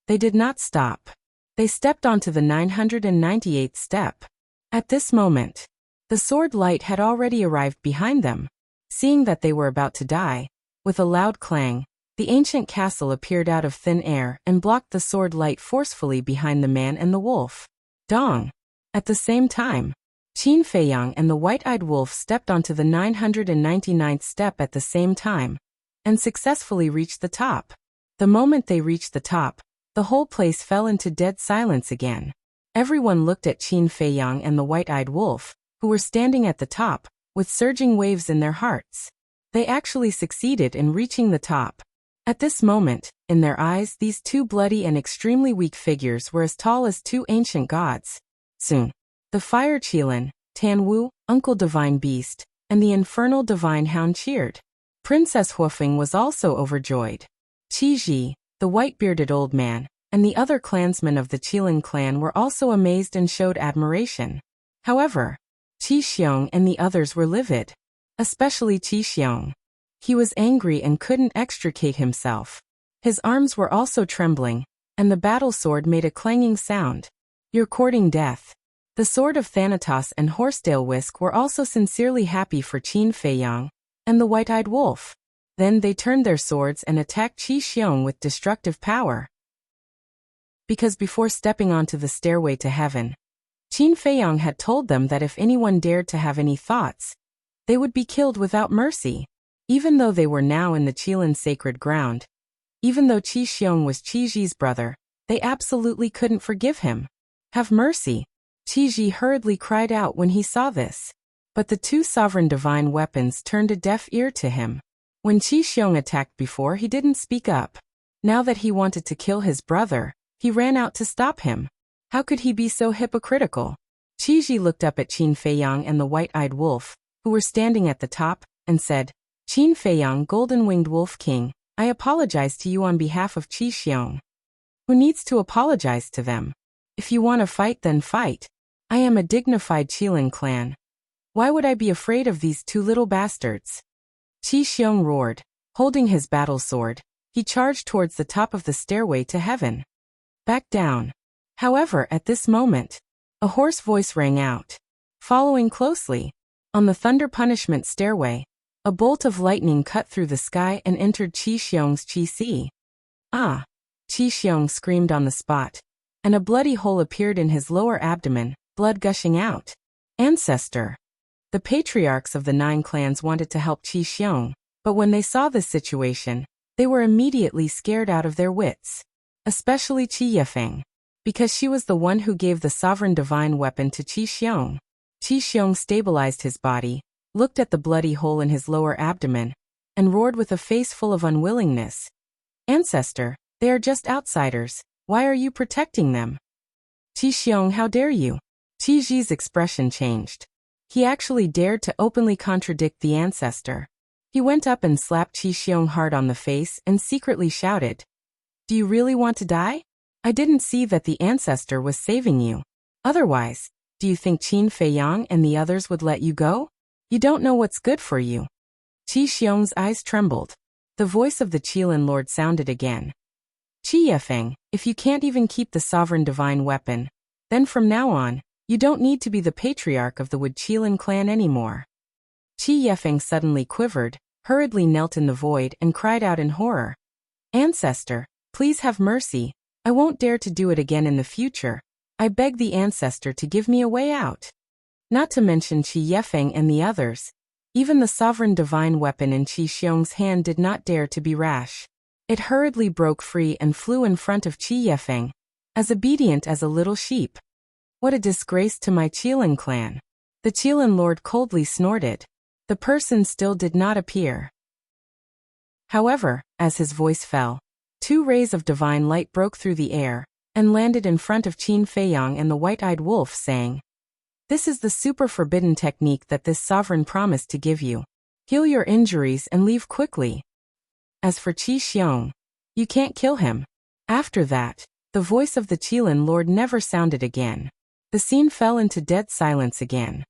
They did not stop. They stepped onto the 998th step. At this moment, the sword light had already arrived behind them. Seeing that they were about to die, with a loud clang, the ancient castle appeared out of thin air and blocked the sword light forcefully behind the man and the wolf. Dong! At the same time, Qin Feiyang and the white-eyed wolf stepped onto the 999th step at the same time, and successfully reached the top. The moment they reached the top, the whole place fell into dead silence again. Everyone looked at Qin Feiyang and the white-eyed wolf, who were standing at the top, with surging waves in their hearts. They actually succeeded in reaching the top. At this moment, in their eyes, these two bloody and extremely weak figures were as tall as two ancient gods. Soon, the Fire Qilin, Tan Wu, Uncle Divine Beast, and the Infernal Divine Hound cheered. Princess Huofeng was also overjoyed. Qi Ji, the white-bearded old man, and the other clansmen of the Qilin clan were also amazed and showed admiration. However, Qi Xiong and the others were livid. Especially Qi Xiong. He was angry and couldn't extricate himself. His arms were also trembling, and the battle sword made a clanging sound. You're courting death. The sword of Thanatos and horsetail whisk were also sincerely happy for Qin Feiyang and the white-eyed wolf. Then they turned their swords and attacked Qi Xiong with destructive power. Because before stepping onto the stairway to heaven, Qin Feiyang had told them that if anyone dared to have any thoughts, they would be killed without mercy. Even though they were now in the Qilin sacred ground, even though Qi Xiong was Qi Ji's brother, they absolutely couldn't forgive him. Have mercy, Qi Ji hurriedly cried out when he saw this. But the two sovereign divine weapons turned a deaf ear to him. When Qi Xiong attacked before, he didn't speak up. Now that he wanted to kill his brother, he ran out to stop him. How could he be so hypocritical? Qi Ji looked up at Qin Feiyang and the white-eyed wolf, who were standing at the top, and said, Qin Feiyang, Golden-Winged Wolf King, I apologize to you on behalf of Qi Xiong. Who needs to apologize to them? If you want to fight, then fight. I am a dignified Qilin clan. Why would I be afraid of these two little bastards? Qi Xiong roared. Holding his battle sword, he charged towards the top of the stairway to heaven. Back down. However, at this moment, a hoarse voice rang out. Following closely, on the thunder punishment stairway, a bolt of lightning cut through the sky and entered Qi Xiong's Qi Si. Ah! Qi Xiong screamed on the spot, and a bloody hole appeared in his lower abdomen, blood gushing out. Ancestor! The patriarchs of the 9 clans wanted to help Qi Xiong, but when they saw this situation, they were immediately scared out of their wits. Especially Qi Yefeng, because she was the one who gave the sovereign divine weapon to Qi Xiong. Qi Xiong stabilized his body, looked at the bloody hole in his lower abdomen, and roared with a face full of unwillingness. Ancestor, they are just outsiders. Why are you protecting them? Qi Xiong, how dare you? Qi Ji's expression changed. He actually dared to openly contradict the ancestor. He went up and slapped Qi Xiong hard on the face and secretly shouted, Do you really want to die? I didn't see that the ancestor was saving you. Otherwise, do you think Qin Feiyang and the others would let you go? You don't know what's good for you. Qi Xiong's eyes trembled. The voice of the Qilin Lord sounded again. Qi Yefeng, if you can't even keep the sovereign divine weapon, then from now on, you don't need to be the patriarch of the Wood Qilin clan anymore. Qi Yefeng suddenly quivered, hurriedly knelt in the void and cried out in horror. Ancestor, please have mercy. I won't dare to do it again in the future. I beg the ancestor to give me a way out. Not to mention Qi Yefeng and the others. Even the sovereign divine weapon in Qi Xiong's hand did not dare to be rash. It hurriedly broke free and flew in front of Qi Yefeng, as obedient as a little sheep. What a disgrace to my Qilin clan. The Qilin lord coldly snorted. The person still did not appear. However, as his voice fell, 2 rays of divine light broke through the air and landed in front of Qin Feiyang and the white-eyed wolf, saying, "This is the super forbidden technique that this sovereign promised to give you. Heal your injuries and leave quickly. As for Qi Xiong, you can't kill him." After that, the voice of the Qilin lord never sounded again. The scene fell into dead silence again.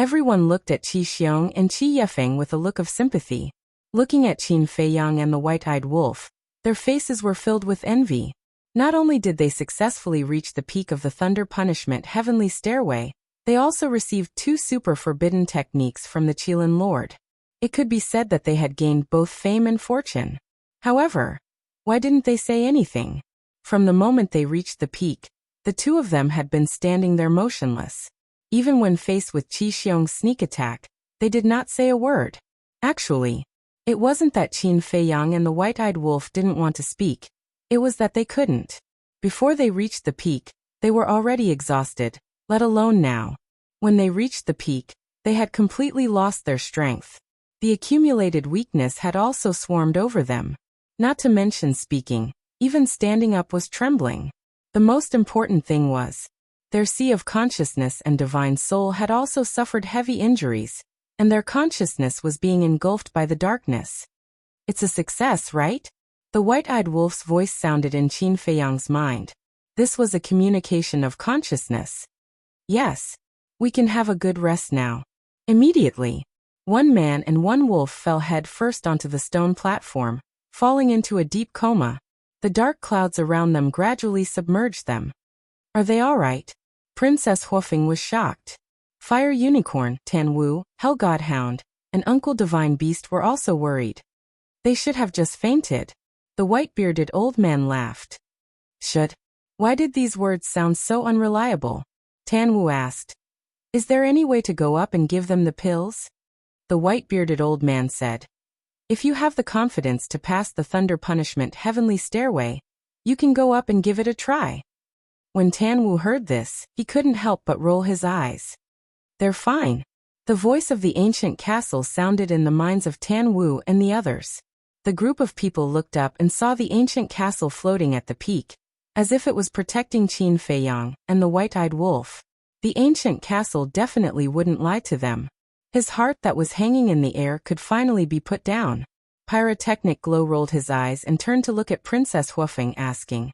Everyone looked at Qi Xiong and Qi Yefeng with a look of sympathy. Looking at Qin Feiyang and the white-eyed wolf, their faces were filled with envy. Not only did they successfully reach the peak of the Thunder Punishment Heavenly Stairway, they also received 2 super forbidden techniques from the Qilin Lord. It could be said that they had gained both fame and fortune. However, why didn't they say anything? From the moment they reached the peak, the 2 of them had been standing there motionless. Even when faced with Qi Xiong's sneak attack, they did not say a word. Actually, it wasn't that Qin Feiyang and the white-eyed wolf didn't want to speak. It was that they couldn't. Before they reached the peak, they were already exhausted, let alone now. When they reached the peak, they had completely lost their strength. The accumulated weakness had also swarmed over them. Not to mention speaking, even standing up was trembling. The most important thing was, their sea of consciousness and divine soul had also suffered heavy injuries, and their consciousness was being engulfed by the darkness. It's a success, right? The white-eyed wolf's voice sounded in Qin Feiyang's mind. This was a communication of consciousness. Yes. We can have a good rest now. Immediately, 1 man and 1 wolf fell head first onto the stone platform, falling into a deep coma. The dark clouds around them gradually submerged them. Are they all right? Princess Huofeng was shocked. Fire Unicorn, Tan Wu, Hell Godhound, and Uncle Divine Beast were also worried. They should have just fainted. The white-bearded old man laughed. Should? Why did these words sound so unreliable? Tan Wu asked. Is there any way to go up and give them the pills? The white-bearded old man said. If you have the confidence to pass the Thunder Punishment Heavenly Stairway, you can go up and give it a try. When Tan Wu heard this, he couldn't help but roll his eyes. They're fine. The voice of the ancient castle sounded in the minds of Tan Wu and the others. The group of people looked up and saw the ancient castle floating at the peak, as if it was protecting Qin Feiyang and the white-eyed wolf. The ancient castle definitely wouldn't lie to them. His heart that was hanging in the air could finally be put down. Pyrotechnic Glow rolled his eyes and turned to look at Princess Huofeng, asking,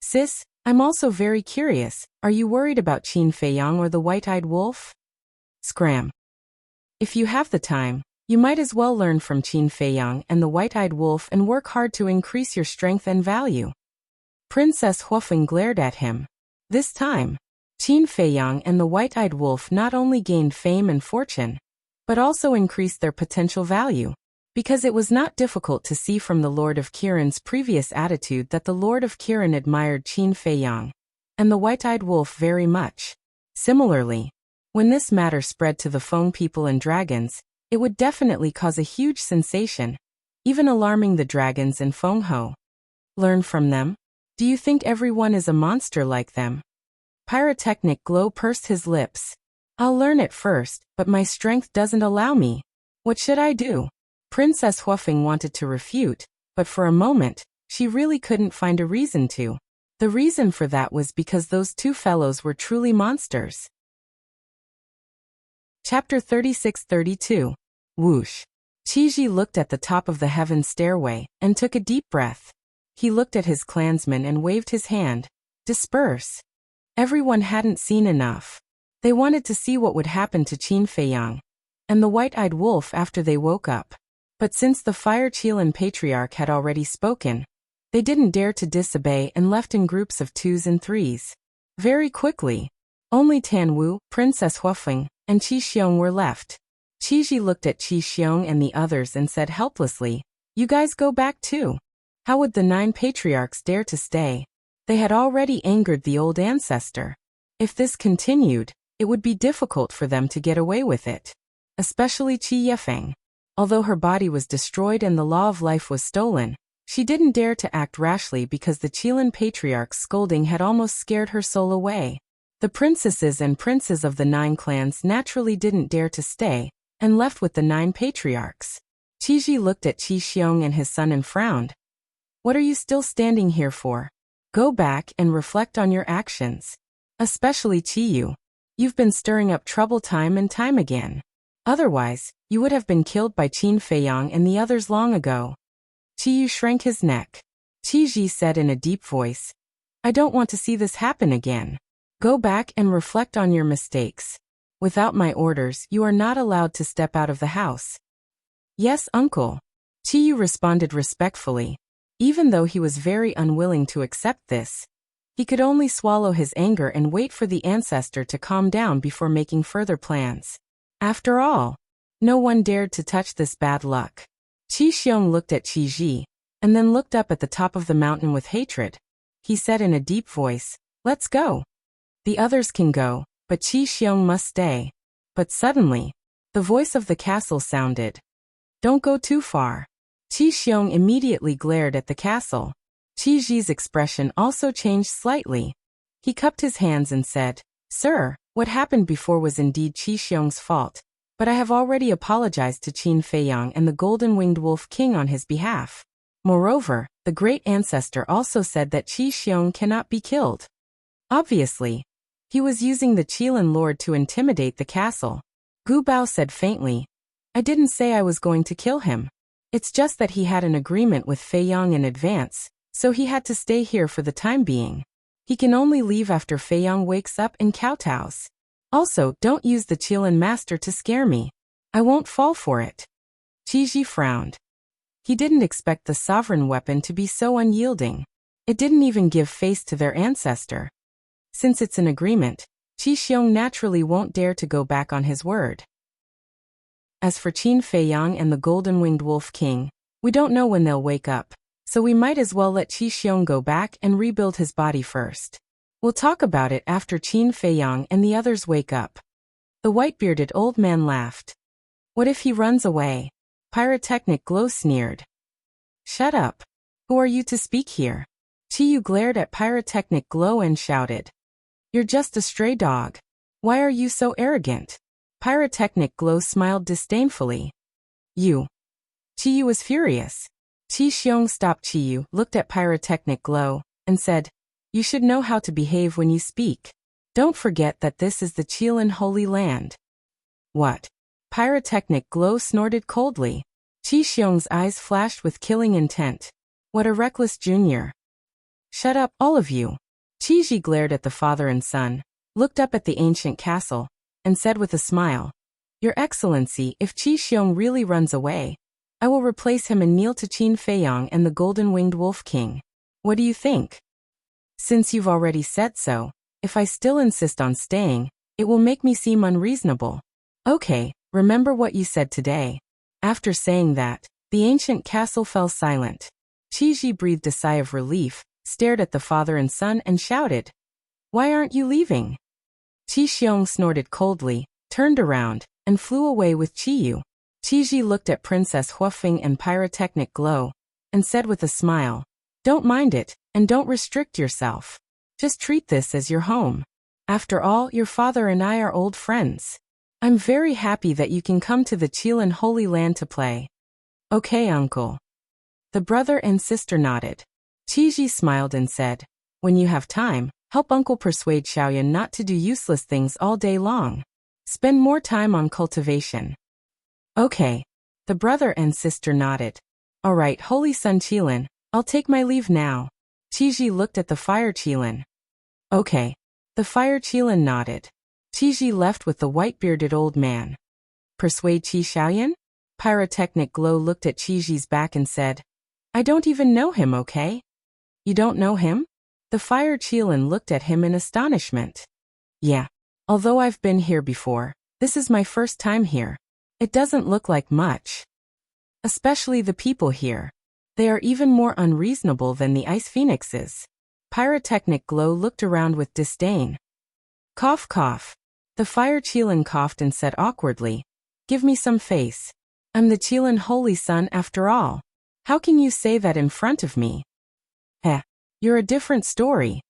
Sis, I'm also very curious, are you worried about Qin Feiyang or the white-eyed wolf? Scram. If you have the time, you might as well learn from Qin Feiyang and the white-eyed wolf and work hard to increase your strength and value. Princess Huofeng glared at him. This time, Qin Feiyang and the white-eyed wolf not only gained fame and fortune, but also increased their potential value. Because it was not difficult to see from the Lord of Kirin's previous attitude that the Lord of Kirin admired Qin Feiyang and the white-eyed wolf very much. Similarly, when this matter spread to the Feng people and dragons, it would definitely cause a huge sensation, even alarming the dragons in Feng Ho. Learn from them? Do you think everyone is a monster like them? Pyrotechnic Glow pursed his lips. I'll learn it first, but my strength doesn't allow me. What should I do? Princess Huofeng wanted to refute, but for a moment, she really couldn't find a reason to. The reason for that was because those 2 fellows were truly monsters. Chapter 36-32. Whoosh. Qiji looked at the top of the heaven stairway and took a deep breath. He looked at his clansmen and waved his hand. Disperse. Everyone hadn't seen enough. They wanted to see what would happen to Qin Feiyang and the white-eyed wolf after they woke up. But since the Fire Qilin Patriarch had already spoken, they didn't dare to disobey and left in groups of 2s and 3s. Very quickly, only Tan Wu, Princess Huofeng, and Qi Xiong were left. Qi looked at Qi Xiong and the others and said helplessly, "You guys go back too. How would the 9 patriarchs dare to stay? They had already angered the old ancestor. If this continued, it would be difficult for them to get away with it. Especially Qi Yefeng. Although her body was destroyed and the law of life was stolen, she didn't dare to act rashly because the Qilin patriarch's scolding had almost scared her soul away. The princesses and princes of the 9 clans naturally didn't dare to stay, and left with the 9 patriarchs. Qi looked at Qi Xiong and his son and frowned. What are you still standing here for? Go back and reflect on your actions. Especially Qiyu. You've been stirring up trouble time and time again. Otherwise, you would have been killed by Qin Feiyang and the others long ago." Qiyu shrank his neck. Qi said in a deep voice, "I don't want to see this happen again. Go back and reflect on your mistakes. Without my orders, you are not allowed to step out of the house." "Yes, uncle." Qiyu responded respectfully. Even though he was very unwilling to accept this, he could only swallow his anger and wait for the ancestor to calm down before making further plans. After all, no one dared to touch this bad luck. Qi Xiong looked at Qi Ji, and then looked up at the top of the mountain with hatred. He said in a deep voice, "Let's go. The others can go, but Qi Xiong must stay." But suddenly, the voice of the castle sounded. "Don't go too far." Qi Xiong immediately glared at the castle. Qi Ji's expression also changed slightly. He cupped his hands and said, "Sir, what happened before was indeed Qi Xiong's fault, but I have already apologized to Qin Feiyang and the Golden-Winged Wolf King on his behalf. Moreover, the great ancestor also said that Qi Xiong cannot be killed." Obviously, he was using the Qilin Lord to intimidate the castle. Gu Bao said faintly, "I didn't say I was going to kill him. It's just that he had an agreement with Feiyang in advance, so he had to stay here for the time being. He can only leave after Feiyang wakes up and kowtows. Also, don't use the Qilin Master to scare me. I won't fall for it." Qi Ji frowned. He didn't expect the sovereign weapon to be so unyielding. It didn't even give face to their ancestor. Since it's an agreement, Qi Xiong naturally won't dare to go back on his word. As for Qin Feiyang and the Golden-Winged Wolf King, we don't know when they'll wake up, so we might as well let Qi Xiong go back and rebuild his body first. We'll talk about it after Qin Feiyang and the others wake up. The white-bearded old man laughed. "What if he runs away?" Pyrotechnic Glow sneered. "Shut up. Who are you to speak here?" Qiyu glared at Pyrotechnic Glow and shouted. "You're just a stray dog. Why are you so arrogant?" Pyrotechnic Glow smiled disdainfully. "You." Qiyu was furious. Qi Xiong stopped Qiyu, looked at Pyrotechnic Glow, and said, "You should know how to behave when you speak. Don't forget that this is the Qilin Holy Land." "What?" Pyrotechnic Glow snorted coldly. Qi Xiong's eyes flashed with killing intent. "What a reckless junior." "Shut up, all of you." Qi Ji glared at the father and son, looked up at the ancient castle, and said with a smile, "Your Excellency, if Qi Xiong really runs away, I will replace him and kneel to Qin Feiyang and the Golden-Winged Wolf King. What do you think? Since you've already said so, if I still insist on staying, it will make me seem unreasonable. Okay, remember what you said today." After saying that, the ancient castle fell silent. Qi Ji breathed a sigh of relief, stared at the father and son and shouted, "Why aren't you leaving?" Qi Xiong snorted coldly, turned around, and flew away with Qiyu. Qi Ji looked at Princess Huafeng and Pyrotechnic Glow, and said with a smile, "Don't mind it, and don't restrict yourself. Just treat this as your home. After all, your father and I are old friends. I'm very happy that you can come to the Qilin Holy Land to play." "Okay, uncle." The brother and sister nodded. Qi Ji smiled and said, "When you have time, help uncle persuade Xiaoyan not to do useless things all day long. Spend more time on cultivation." "Okay." The brother and sister nodded. "All right, Holy Sun Qilin, I'll take my leave now." Qi Ji looked at the Fire Qilin. "Okay." The Fire Qilin nodded. Qi Ji left with the white-bearded old man. "Persuade Qi Xiaoyan?" Pyrotechnic Glow looked at Qi Ji's back and said, "I don't even know him, okay?" "You don't know him?" The Fire Qilin looked at him in astonishment. "Yeah. Although I've been here before, this is my first time here. It doesn't look like much. Especially the people here. They are even more unreasonable than the ice phoenixes. Pyrotechnic Glow looked around with disdain. Cough cough. The fire Qilin coughed and said awkwardly, "Give me some face. I'm the Qilin Holy Sun after all. How can you say that in front of me?" You're a different story.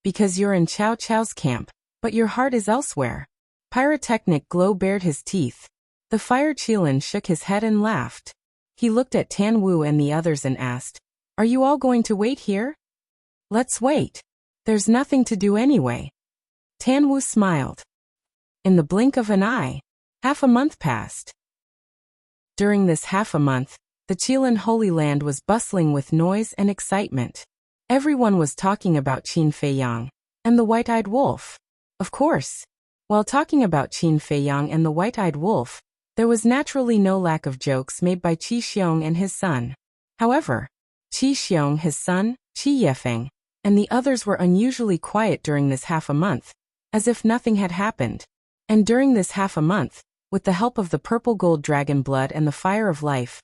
Because you're in Cao Cao's camp, but your heart is elsewhere. Pyrotechnic Glow bared his teeth. The fire Qilin shook his head and laughed. He looked at Tan Wu and the others and asked, "Are you all going to wait here?" "Let's wait. There's nothing to do anyway." Tan Wu smiled. In the blink of an eye, half a month passed. During this half a month, the Qilin Holy Land was bustling with noise and excitement. Everyone was talking about Qin Feiyang and the White-Eyed Wolf. Of course, while talking about Qin Feiyang and the White-Eyed Wolf, there was naturally no lack of jokes made by Qi Xiong and his son. However, Qi Xiong, his son, Qi Yefeng, and the others were unusually quiet during this half a month, as if nothing had happened. And during this half a month, with the help of the purple gold dragon blood and the fire of life,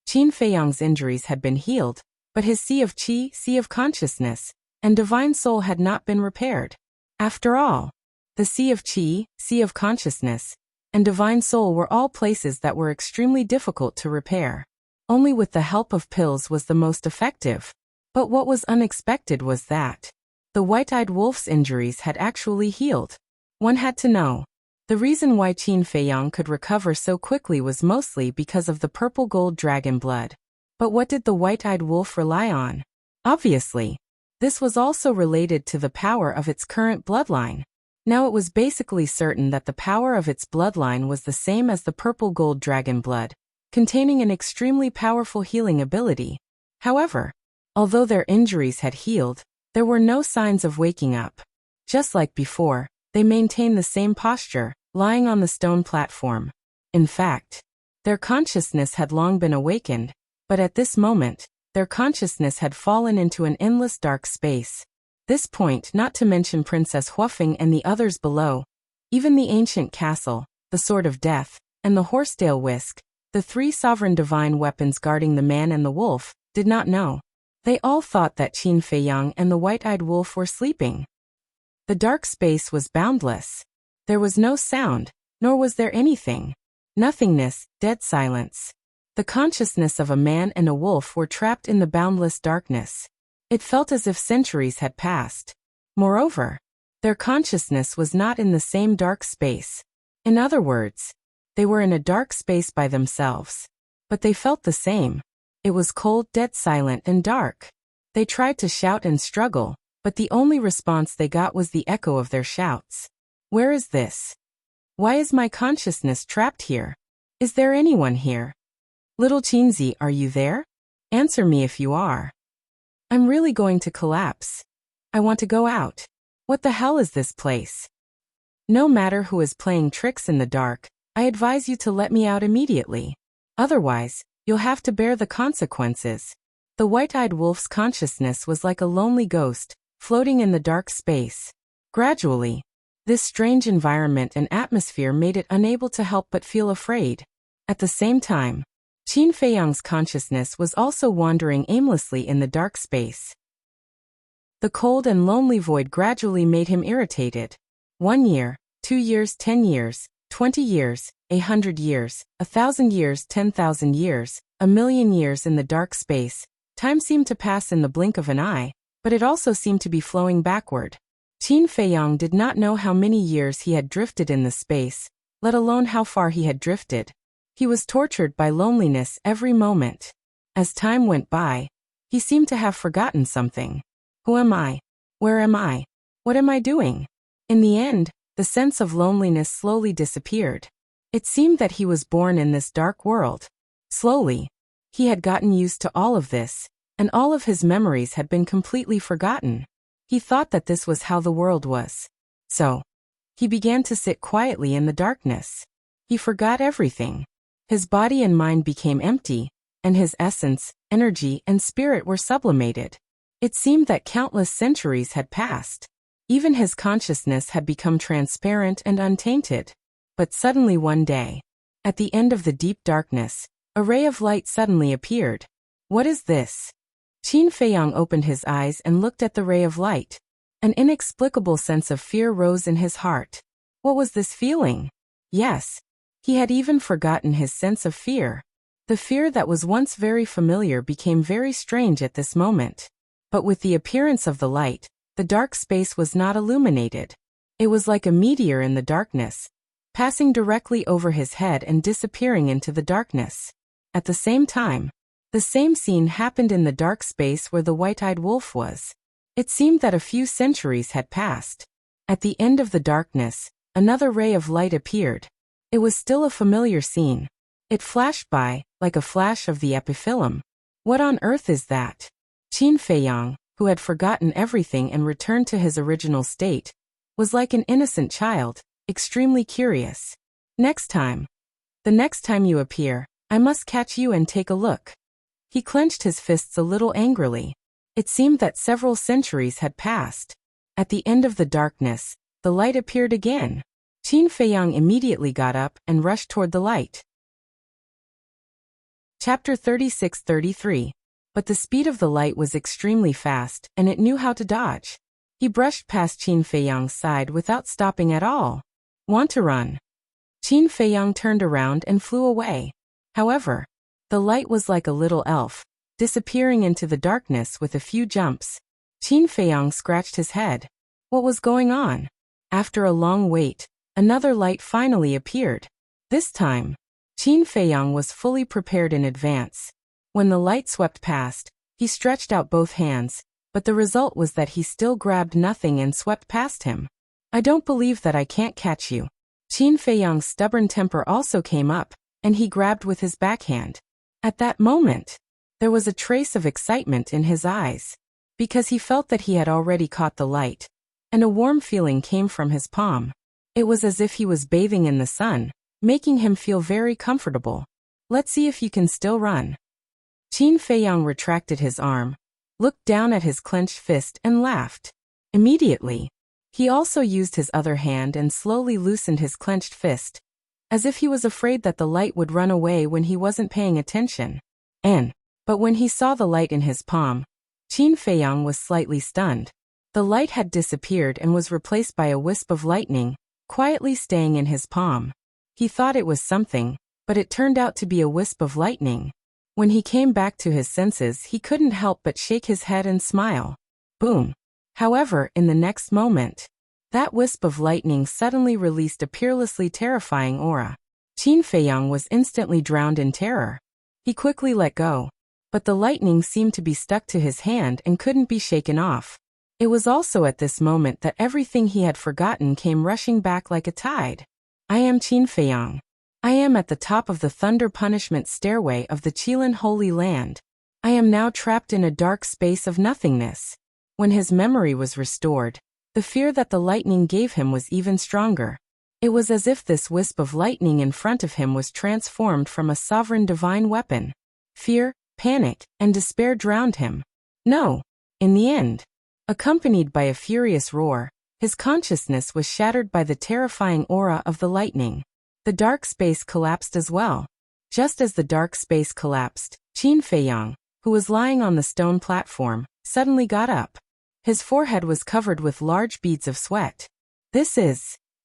Qin Feiyang's injuries had been healed, but his sea of qi, sea of consciousness, and divine soul had not been repaired. After all, the sea of qi, sea of consciousness, and divine soul were all places that were extremely difficult to repair. Only with the help of pills was the most effective. But what was unexpected was that the White-Eyed Wolf's injuries had actually healed. One had to know. The reason why Qin Feiyang could recover so quickly was mostly because of the purple gold dragon blood. But what did the White-Eyed Wolf rely on? Obviously, this was also related to the power of its current bloodline. Now it was basically certain that the power of its bloodline was the same as the purple gold dragon blood, containing an extremely powerful healing ability. However, although their injuries had healed, there were no signs of waking up. Just like before, they maintained the same posture, lying on the stone platform. In fact, their consciousness had long been awakened, but at this moment, their consciousness had fallen into an endless dark space. This point, not to mention Princess Huafeng and the others below, even the ancient castle, the Sword of Death, and the Horsetail Whisk, the three sovereign divine weapons guarding the man and the wolf, did not know. They all thought that Qin Feiyang and the White-Eyed Wolf were sleeping. The dark space was boundless. There was no sound, nor was there anything. Nothingness, dead silence. The consciousness of a man and a wolf were trapped in the boundless darkness. It felt as if centuries had passed. Moreover, their consciousness was not in the same dark space. In other words, they were in a dark space by themselves. But they felt the same. It was cold, dead silent, and dark. They tried to shout and struggle, but the only response they got was the echo of their shouts. Where is this? Why is my consciousness trapped here? Is there anyone here? Little Qinzi, are you there? Answer me if you are. I'm really going to collapse. I want to go out. What the hell is this place? No matter who is playing tricks in the dark, I advise you to let me out immediately. Otherwise, you'll have to bear the consequences. The White-Eyed Wolf's consciousness was like a lonely ghost, floating in the dark space. Gradually, this strange environment and atmosphere made it unable to help but feel afraid. At the same time, Qin Feiyang's consciousness was also wandering aimlessly in the dark space. The cold and lonely void gradually made him irritated. 1 year, 2 years, 10 years, 20 years, 100 years, 1,000 years, 10,000 years, 1,000,000 years in the dark space. Time seemed to pass in the blink of an eye, but it also seemed to be flowing backward. Qin Feiyang did not know how many years he had drifted in the space, let alone how far he had drifted. He was tortured by loneliness every moment. As time went by, he seemed to have forgotten something. Who am I? Where am I? What am I doing? In the end, the sense of loneliness slowly disappeared. It seemed that he was born in this dark world. Slowly, he had gotten used to all of this, and all of his memories had been completely forgotten. He thought that this was how the world was. So, he began to sit quietly in the darkness. He forgot everything. His body and mind became empty, and his essence, energy, and spirit were sublimated. It seemed that countless centuries had passed. Even his consciousness had become transparent and untainted. But suddenly one day, At the end of the deep darkness, a ray of light suddenly appeared. What is this? Qin Feiyang opened his eyes and looked at the ray of light. An inexplicable sense of fear rose in his heart. What was this feeling? Yes, he had even forgotten his sense of fear. The fear that was once very familiar became very strange at this moment. But with the appearance of the light, the dark space was not illuminated. It was like a meteor in the darkness, passing directly over his head and disappearing into the darkness. At the same time, the same scene happened in the dark space where the white-eyed wolf was. It seemed that a few centuries had passed. At the end of the darkness, another ray of light appeared. It was still a familiar scene. It flashed by, like a flash of the epiphyllum. What on earth is that? Qin Feiyang, who had forgotten everything and returned to his original state, was like an innocent child, extremely curious. The next time you appear, I must catch you and take a look. He clenched his fists a little angrily. It seemed that several centuries had passed. At the end of the darkness, the light appeared again. Qin Feiyang immediately got up and rushed toward the light. Chapter 36-33. But the speed of the light was extremely fast, and it knew how to dodge. He brushed past Qin Feiyang's side without stopping at all. Want to run? Qin Feiyang turned around and flew away. However, the light was like a little elf, disappearing into the darkness with a few jumps. Qin Feiyang scratched his head. What was going on? After a long wait, another light finally appeared. This time, Qin Feiyang was fully prepared in advance. When the light swept past, he stretched out both hands, but the result was that he still grabbed nothing and swept past him. I don't believe that I can't catch you. Qin Feiyang's stubborn temper also came up, and he grabbed with his backhand. At that moment, there was a trace of excitement in his eyes, because he felt that he had already caught the light, and a warm feeling came from his palm. It was as if he was bathing in the sun, making him feel very comfortable. Let's see if you can still run. Qin Feiyang retracted his arm, looked down at his clenched fist and laughed. Immediately, he also used his other hand and slowly loosened his clenched fist, as if he was afraid that the light would run away when he wasn't paying attention. But when he saw the light in his palm, Qin Feiyang was slightly stunned. The light had disappeared and was replaced by a wisp of lightning, quietly staying in his palm. He thought it was something, but it turned out to be a wisp of lightning. When he came back to his senses, he couldn't help but shake his head and smile. Boom! However, in the next moment, that wisp of lightning suddenly released a peerlessly terrifying aura. Qin Feiyang was instantly drowned in terror. He quickly let go, but the lightning seemed to be stuck to his hand and couldn't be shaken off. It was also at this moment that everything he had forgotten came rushing back like a tide. I am Qin Feiyang. I am at the top of the thunder punishment stairway of the Qilin Holy Land. I am now trapped in a dark space of nothingness. When his memory was restored, the fear that the lightning gave him was even stronger. It was as if this wisp of lightning in front of him was transformed from a sovereign divine weapon. Fear, panic, and despair drowned him. No, in the end, accompanied by a furious roar, his consciousness was shattered by the terrifying aura of the lightning. The dark space collapsed as well. Just as the dark space collapsed, Qin Feiyang, who was lying on the stone platform, suddenly got up. His forehead was covered with large beads of sweat.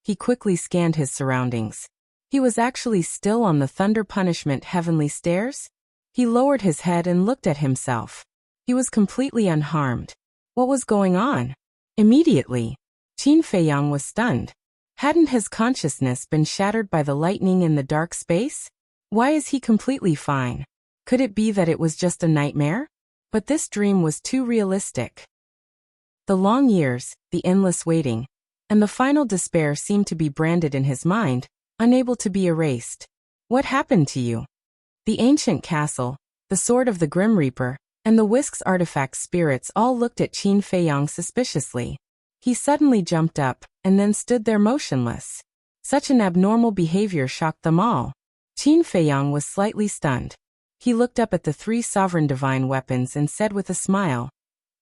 He quickly scanned his surroundings. He was actually still on the thunder punishment heavenly stairs? He lowered his head and looked at himself. He was completely unharmed. What was going on? Immediately, Qin Feiyang was stunned. Hadn't his consciousness been shattered by the lightning in the dark space? Why is he completely fine? Could it be that it was just a nightmare? But this dream was too realistic. The long years, the endless waiting, and the final despair seemed to be branded in his mind, unable to be erased. What happened to you? The ancient castle, the sword of the Grim Reaper, and the Whisk's artifact spirits all looked at Qin Feiyang suspiciously. He suddenly jumped up, and then stood there motionless. Such an abnormal behavior shocked them all. Qin Feiyang was slightly stunned. He looked up at the three sovereign divine weapons and said with a smile,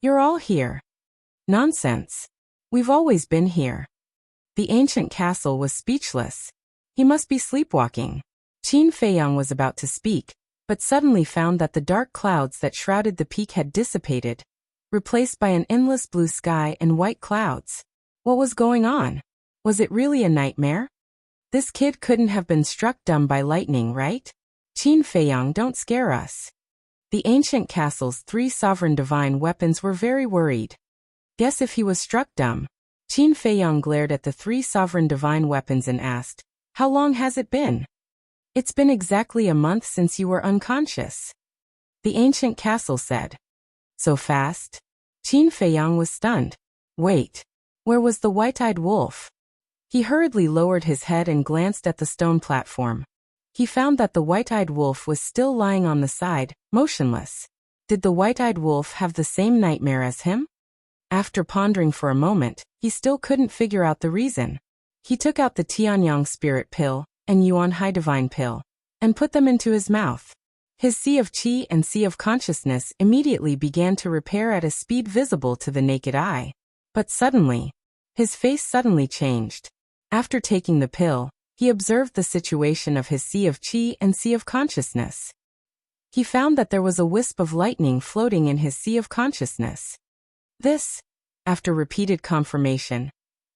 "You're all here." "Nonsense. We've always been here." The ancient castle was speechless. He must be sleepwalking. Qin Qin Feiyang was about to speak, but suddenly found that the dark clouds that shrouded the peak had dissipated, replaced by an endless blue sky and white clouds. What was going on? Was it really a nightmare? This kid couldn't have been struck dumb by lightning, right? Qin Feiyang, don't scare us. The ancient castle's 3 sovereign divine weapons were very worried. Guess if he was struck dumb. Qin Feiyang glared at the 3 sovereign divine weapons and asked, "How long has it been?" "It's been exactly a month since you were unconscious," the ancient castle said. "So fast?" Qin Feiyang was stunned. Wait, where was the white-eyed wolf? He hurriedly lowered his head and glanced at the stone platform. He found that the white-eyed wolf was still lying on the side, motionless. Did the white-eyed wolf have the same nightmare as him? After pondering for a moment, he still couldn't figure out the reason. He took out the Tianyang spirit pill and Yuan Hai divine pill, and put them into his mouth. His sea of qi and sea of consciousness immediately began to repair at a speed visible to the naked eye. But suddenly, his face suddenly changed. After taking the pill, he observed the situation of his sea of qi and sea of consciousness. He found that there was a wisp of lightning floating in his sea of consciousness. This, after repeated confirmation,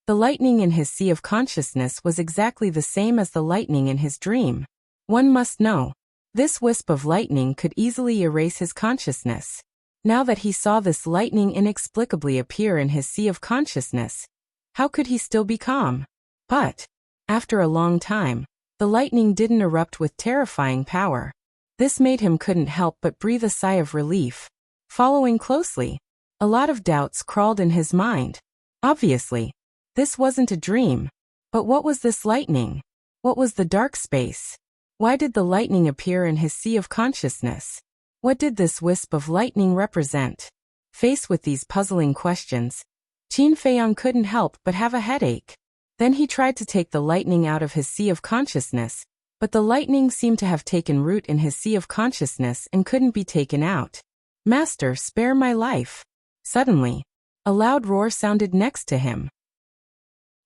the lightning in his sea of consciousness was exactly the same as the lightning in his dream. One must know, this wisp of lightning could easily erase his consciousness. Now that he saw this lightning inexplicably appear in his sea of consciousness, how could he still be calm? But, after a long time, the lightning didn't erupt with terrifying power. This made him couldn't help but breathe a sigh of relief. Following closely, a lot of doubts crawled in his mind. Obviously, this wasn't a dream. But what was this lightning? What was the dark space? Why did the lightning appear in his sea of consciousness? What did this wisp of lightning represent? Faced with these puzzling questions, Qin Feiyang couldn't help but have a headache. Then he tried to take the lightning out of his sea of consciousness, but the lightning seemed to have taken root in his sea of consciousness and couldn't be taken out. "Master, spare my life." Suddenly, a loud roar sounded next to him.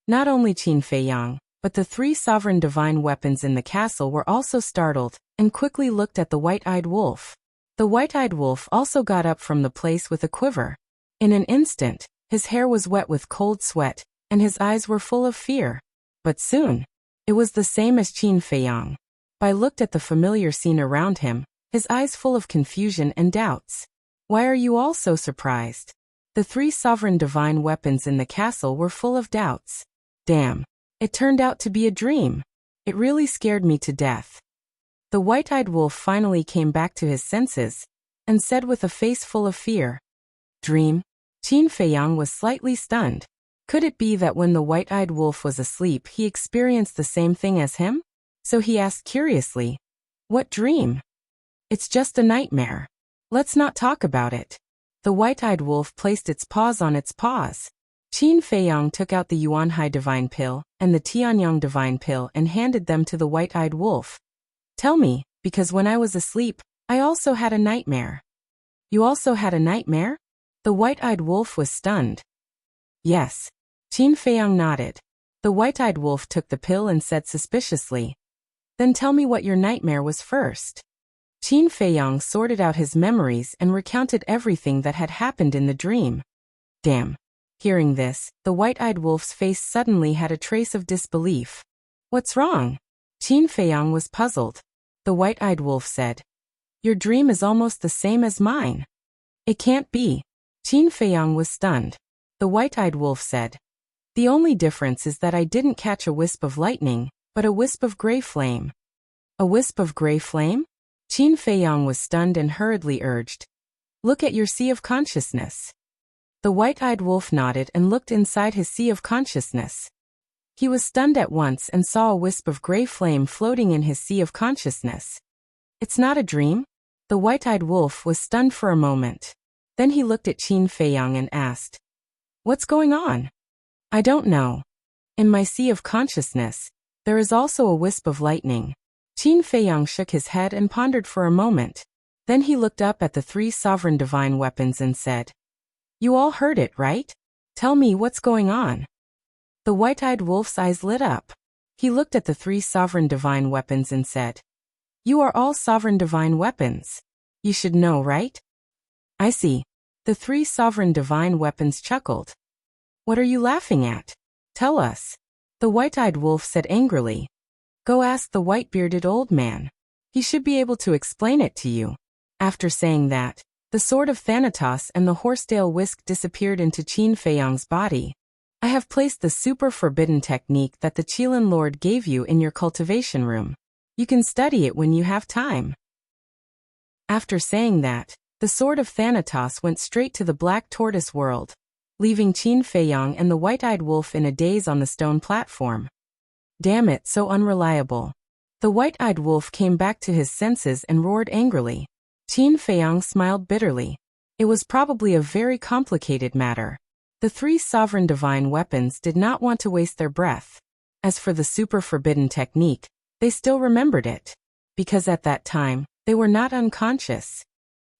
Not only Qin Feiyang, but the 3 sovereign divine weapons in the castle were also startled and quickly looked at the white-eyed wolf. The white-eyed wolf also got up from the place with a quiver. In an instant, his hair was wet with cold sweat, and his eyes were full of fear. But soon, it was the same as Qin Feiyang. Bai looked at the familiar scene around him, his eyes full of confusion and doubts. Why are you all so surprised? The 3 sovereign divine weapons in the castle were full of doubts. Damn, it turned out to be a dream. It really scared me to death. The white-eyed wolf finally came back to his senses, and said with a face full of fear. Dream? Qin Feiyang was slightly stunned. Could it be that when the white-eyed wolf was asleep he experienced the same thing as him? So he asked curiously, "What dream?" "It's just a nightmare. Let's not talk about it." The white-eyed wolf placed its paws on its paws. Qin Feiyang took out the Yuan Hai divine pill and the Tianyang divine pill and handed them to the white-eyed wolf. "Tell me, because when I was asleep, I also had a nightmare." "You also had a nightmare?" The white-eyed wolf was stunned. "Yes." Qin Feiyang nodded. The white-eyed wolf took the pill and said suspiciously, "Then tell me what your nightmare was first." Qin Feiyang sorted out his memories and recounted everything that had happened in the dream. Damn. Hearing this, the white-eyed wolf's face suddenly had a trace of disbelief. "What's wrong?" Qin Feiyang was puzzled. The white-eyed wolf said, "Your dream is almost the same as mine." "It can't be." Qin Feiyang was stunned. The white-eyed wolf said, "The only difference is that I didn't catch a wisp of lightning, but a wisp of gray flame." "A wisp of gray flame?" Qin Feiyang was stunned and hurriedly urged, "Look at your sea of consciousness." The white-eyed wolf nodded and looked inside his sea of consciousness. He was stunned at once and saw a wisp of gray flame floating in his sea of consciousness. "It's not a dream?" The white-eyed wolf was stunned for a moment. Then he looked at Qin Feiyang and asked, "What's going on?" "I don't know. In my sea of consciousness, there is also a wisp of lightning." Qin Feiyang shook his head and pondered for a moment. Then he looked up at the 3 sovereign divine weapons and said, "You all heard it, right? Tell me what's going on." The white-eyed wolf's eyes lit up. He looked at the 3 sovereign divine weapons and said, You are all sovereign divine weapons. You should know, right? I see. The 3 sovereign divine weapons chuckled. What are you laughing at? Tell us. The white-eyed wolf said angrily. Go ask the white-bearded old man. He should be able to explain it to you. After saying that, the sword of Thanatos and the horsetail whisk disappeared into Qin Feiyang's body. I have placed the super forbidden technique that the Qilin Lord gave you in your cultivation room. You can study it when you have time. After saying that, the sword of Thanatos went straight to the black tortoise world, leaving Qin Feiyang and the white-eyed wolf in a daze on the stone platform. Damn it, so unreliable. The white-eyed wolf came back to his senses and roared angrily. Qin Feiyang smiled bitterly. It was probably a very complicated matter. The 3 sovereign divine weapons did not want to waste their breath. As for the super forbidden technique, they still remembered it. Because at that time, they were not unconscious.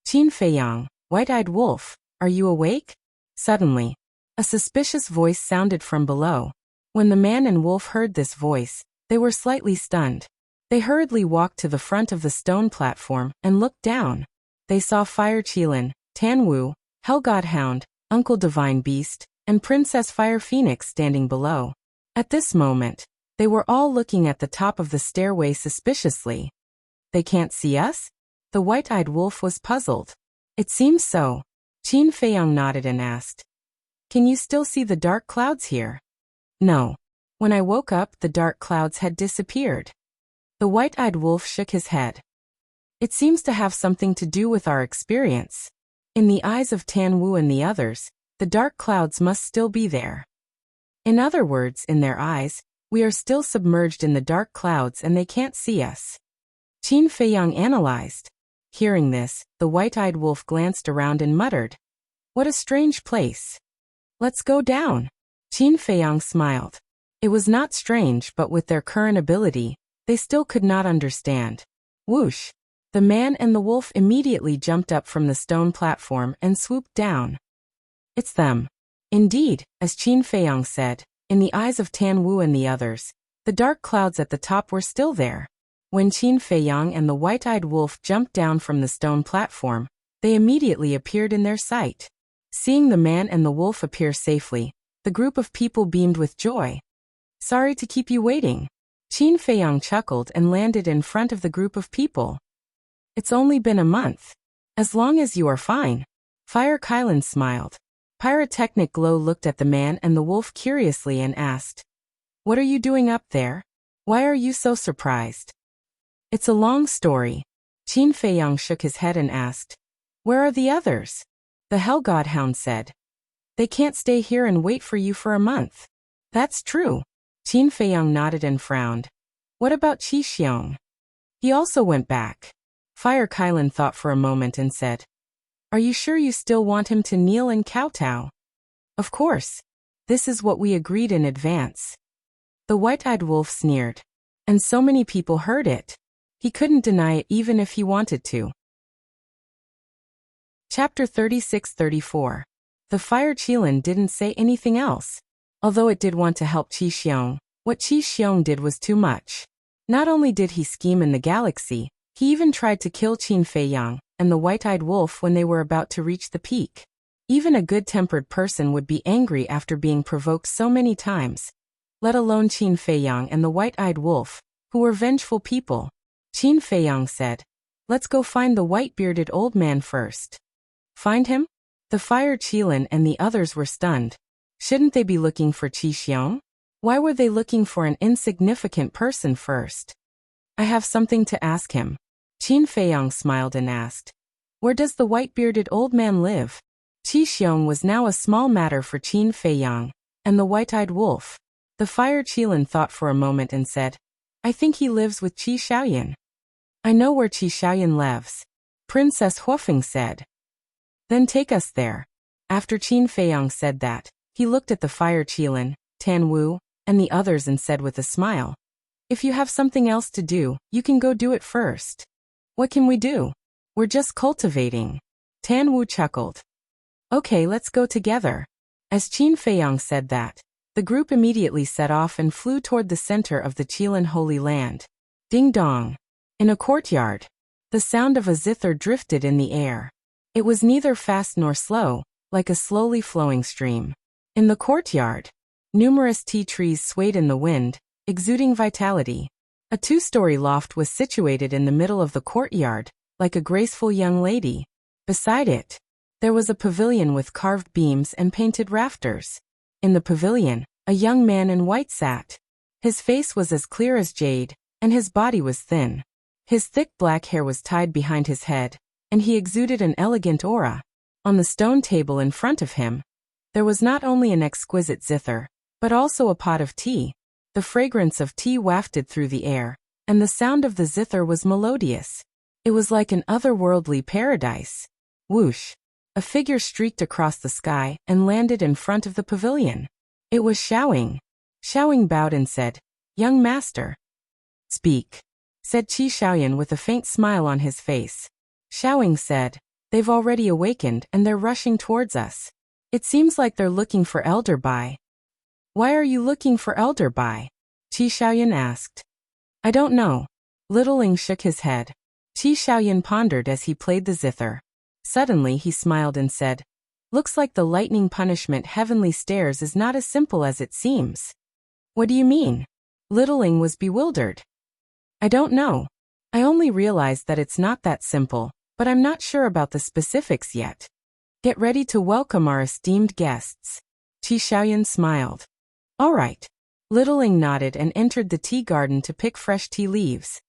Qin Feiyang, white-eyed wolf, are you awake? Suddenly, a suspicious voice sounded from below. When the man and wolf heard this voice, they were slightly stunned. They hurriedly walked to the front of the stone platform and looked down. They saw Fire Qilin, Tan Wu, Hell God Hound, Uncle Divine Beast, and Princess Fire Phoenix standing below. At this moment, they were all looking at the top of the stairway suspiciously. They can't see us? The white-eyed wolf was puzzled. It seems so. Qin Feiyang nodded and asked. Can you still see the dark clouds here? No. When I woke up, the dark clouds had disappeared. The white-eyed wolf shook his head. It seems to have something to do with our experience. In the eyes of Tan Wu and the others, the dark clouds must still be there. In other words, in their eyes, we are still submerged in the dark clouds and they can't see us. Qin Feiyang analyzed. Hearing this, the white-eyed wolf glanced around and muttered, What a strange place. Let's go down. Qin Feiyang smiled. It was not strange, but with their current ability, they still could not understand. Whoosh! The man and the wolf immediately jumped up from the stone platform and swooped down. It's them. Indeed, as Qin Feiyang said, in the eyes of Tan Wu and the others, the dark clouds at the top were still there. When Qin Feiyang and the white-eyed wolf jumped down from the stone platform, they immediately appeared in their sight. Seeing the man and the wolf appear safely, the group of people beamed with joy. Sorry to keep you waiting. Qin Feiyang chuckled and landed in front of the group of people. It's only been a month. As long as you are fine. Fire Kylan smiled. Pyrotechnic Glow looked at the man and the wolf curiously and asked, What are you doing up there? Why are you so surprised? It's a long story. Qin Feiyang shook his head and asked, Where are the others? The Hell God Hound said, They can't stay here and wait for you for a month. That's true. Qin Feiyang nodded and frowned. What about Qi Xiong? He also went back. Fire Kylan thought for a moment and said, Are you sure you still want him to kneel and kowtow? Of course. This is what we agreed in advance. The white-eyed wolf sneered. And so many people heard it. He couldn't deny it even if he wanted to. Chapter 36-34. The Fire Qilin didn't say anything else. Although it did want to help Qi Xiong, what Qi Xiong did was too much. Not only did he scheme in the galaxy, he even tried to kill Qin Feiyang and the white-eyed wolf when they were about to reach the peak. Even a good-tempered person would be angry after being provoked so many times, let alone Qin Feiyang and the white-eyed wolf, who were vengeful people. Qin Feiyang said, Let's go find the white-bearded old man first. Find him? The Fire Qilin and the others were stunned. Shouldn't they be looking for Qi Xiong? Why were they looking for an insignificant person first? I have something to ask him. Qin Feiyang smiled and asked, Where does the white-bearded old man live? Qi Xiong was now a small matter for Qin Feiyang and the white-eyed wolf. The Fire Qilin thought for a moment and said, I think he lives with Qi Xiaoyan. I know where Qi Xiaoyan lives. Princess Huofeng said. Then take us there. After Qin Feiyang said that, he looked at the Fire Qilin, Tan Wu, and the others and said with a smile, If you have something else to do, you can go do it first. What can we do? We're just cultivating. Tan Wu chuckled. Okay, let's go together. As Qin Feiyang said that, the group immediately set off and flew toward the center of the Qilin Holy Land. Ding dong. In a courtyard, the sound of a zither drifted in the air. It was neither fast nor slow, like a slowly flowing stream. In the courtyard, numerous tea trees swayed in the wind, exuding vitality. A two-story loft was situated in the middle of the courtyard, like a graceful young lady. Beside it, there was a pavilion with carved beams and painted rafters. In the pavilion, a young man in white sat. His face was as clear as jade, and his body was thin. His thick black hair was tied behind his head, and he exuded an elegant aura. On the stone table in front of him, there was not only an exquisite zither, but also a pot of tea. The fragrance of tea wafted through the air, and the sound of the zither was melodious. It was like an otherworldly paradise. Whoosh! A figure streaked across the sky and landed in front of the pavilion. It was Xiaoying. Xiaoying bowed and said, "Young master." "Speak," said Qi Xiaoyan with a faint smile on his face. Xiaoying said, "They've already awakened and they're rushing towards us. It seems like they're looking for Elder Bai." "Why are you looking for Elder Bai?" Qi Xiaoyan asked. "I don't know." Littling shook his head. Qi Xiaoyan pondered as he played the zither. Suddenly he smiled and said, "Looks like the lightning punishment heavenly stares is not as simple as it seems." "What do you mean?" Littling was bewildered. "I don't know. I only realized that it's not that simple, but I'm not sure about the specifics yet. Get ready to welcome our esteemed guests." Qi Xiaoyan smiled. "All right." Littling nodded and entered the tea garden to pick fresh tea leaves.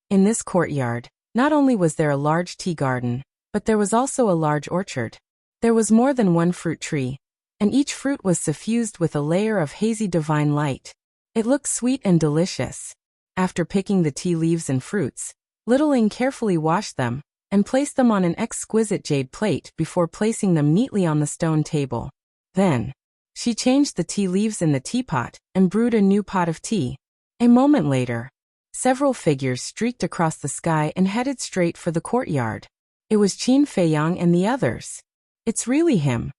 In this courtyard, not only was there a large tea garden, but there was also a large orchard. There was more than one fruit tree, and each fruit was suffused with a layer of hazy divine light. It looked sweet and delicious. After picking the tea leaves and fruits, Littling carefully washed them and placed them on an exquisite jade plate before placing them neatly on the stone table. Then, she changed the tea leaves in the teapot and brewed a new pot of tea. A moment later, several figures streaked across the sky and headed straight for the courtyard. It was Qin Feiyang and the others. "It's really him."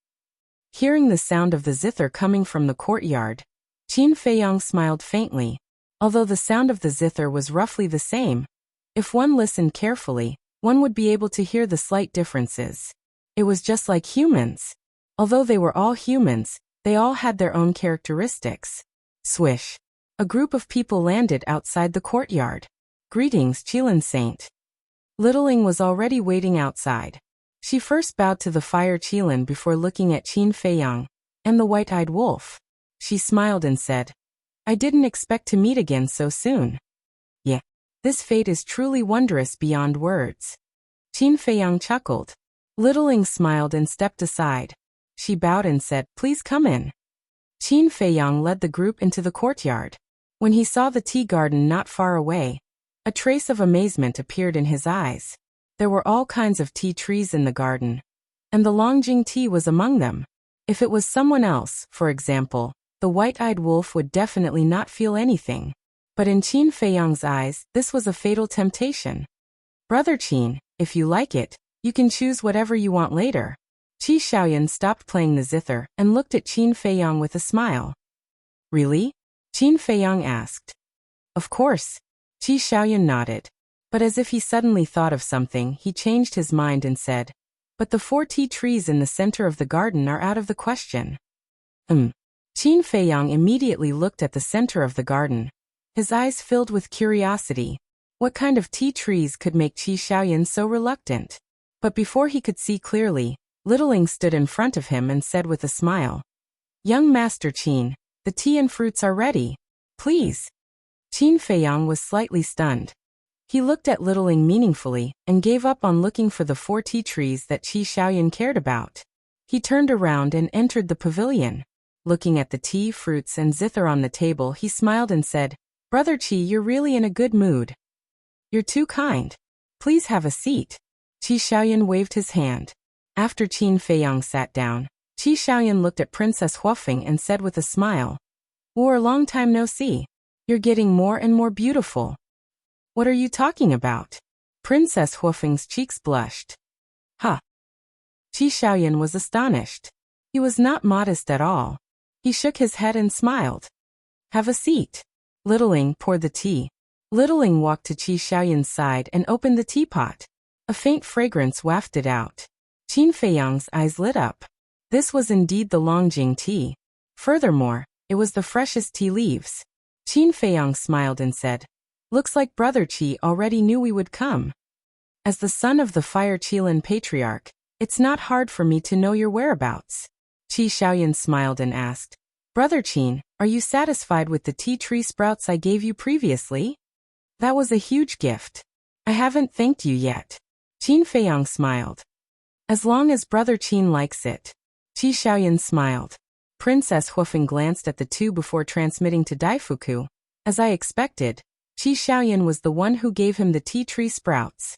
Hearing the sound of the zither coming from the courtyard, Qin Feiyang smiled faintly. Although the sound of the zither was roughly the same, if one listened carefully, one would be able to hear the slight differences. It was just like humans. Although they were all humans, they all had their own characteristics. Swish! A group of people landed outside the courtyard. "Greetings, Qilin Saint." Littling was already waiting outside. She first bowed to the fire Qilin before looking at Qin Feiyang and the white-eyed wolf. She smiled and said, "I didn't expect to meet again so soon." "Yeah, this fate is truly wondrous beyond words." Qin Feiyang chuckled. Littling smiled and stepped aside. She bowed and said, "Please come in." Qin Feiyang led the group into the courtyard. When he saw the tea garden not far away, a trace of amazement appeared in his eyes. There were all kinds of tea trees in the garden, and the Longjing tea was among them. If it was someone else, for example, the white-eyed wolf would definitely not feel anything. But in Qin Feiyang's eyes, this was a fatal temptation. "Brother Qin, if you like it, you can choose whatever you want later." Qi Xiaoyan stopped playing the zither and looked at Qin Feiyang with a smile. "Really?" Qin Feiyang asked. "Of course." Qi Xiaoyan nodded. But as if he suddenly thought of something, he changed his mind and said, "But the 4 tea trees in the center of the garden are out of the question." Qin Feiyang immediately looked at the center of the garden. His eyes filled with curiosity. What kind of tea trees could make Qi Xiaoyan so reluctant? But before he could see clearly, Littling stood in front of him and said with a smile, "Young Master Qin, the tea and fruits are ready. Please." Qin Feiyang was slightly stunned. He looked at Littling meaningfully and gave up on looking for the 4 tea trees that Qi Xiaoyan cared about. He turned around and entered the pavilion. Looking at the tea, fruits, and zither on the table, he smiled and said, "Brother Qi, you're really in a good mood. You're too kind. Please have a seat." Qi Xiaoyan waved his hand. After Qin Feiyang sat down, Qi Xiaoyan looked at Princess Huofeng and said with a smile, "War, long time no see. You're getting more and more beautiful." "What are you talking about?" Princess Huofeng's cheeks blushed. "Huh." Qi Xiaoyan was astonished. He was not modest at all. He shook his head and smiled. "Have a seat." Littling poured the tea. Littling walked to Qi Xiaoyan's side and opened the teapot. A faint fragrance wafted out. Qin Feiyang's eyes lit up. This was indeed the Longjing tea. Furthermore, it was the freshest tea leaves. Qin Feiyang smiled and said, "Looks like Brother Qi already knew we would come. As the son of the Fire Qilin Patriarch, it's not hard for me to know your whereabouts." Qi Xiaoyan smiled and asked, "Brother Qin, are you satisfied with the tea tree sprouts I gave you previously? That was a huge gift. I haven't thanked you yet." Qin Feiyang smiled. "As long as Brother Qin likes it." Qi Xiaoyan smiled. Princess Huifeng glanced at the two before transmitting to Daifuku. As I expected, Qi Xiaoyan was the one who gave him the tea tree sprouts.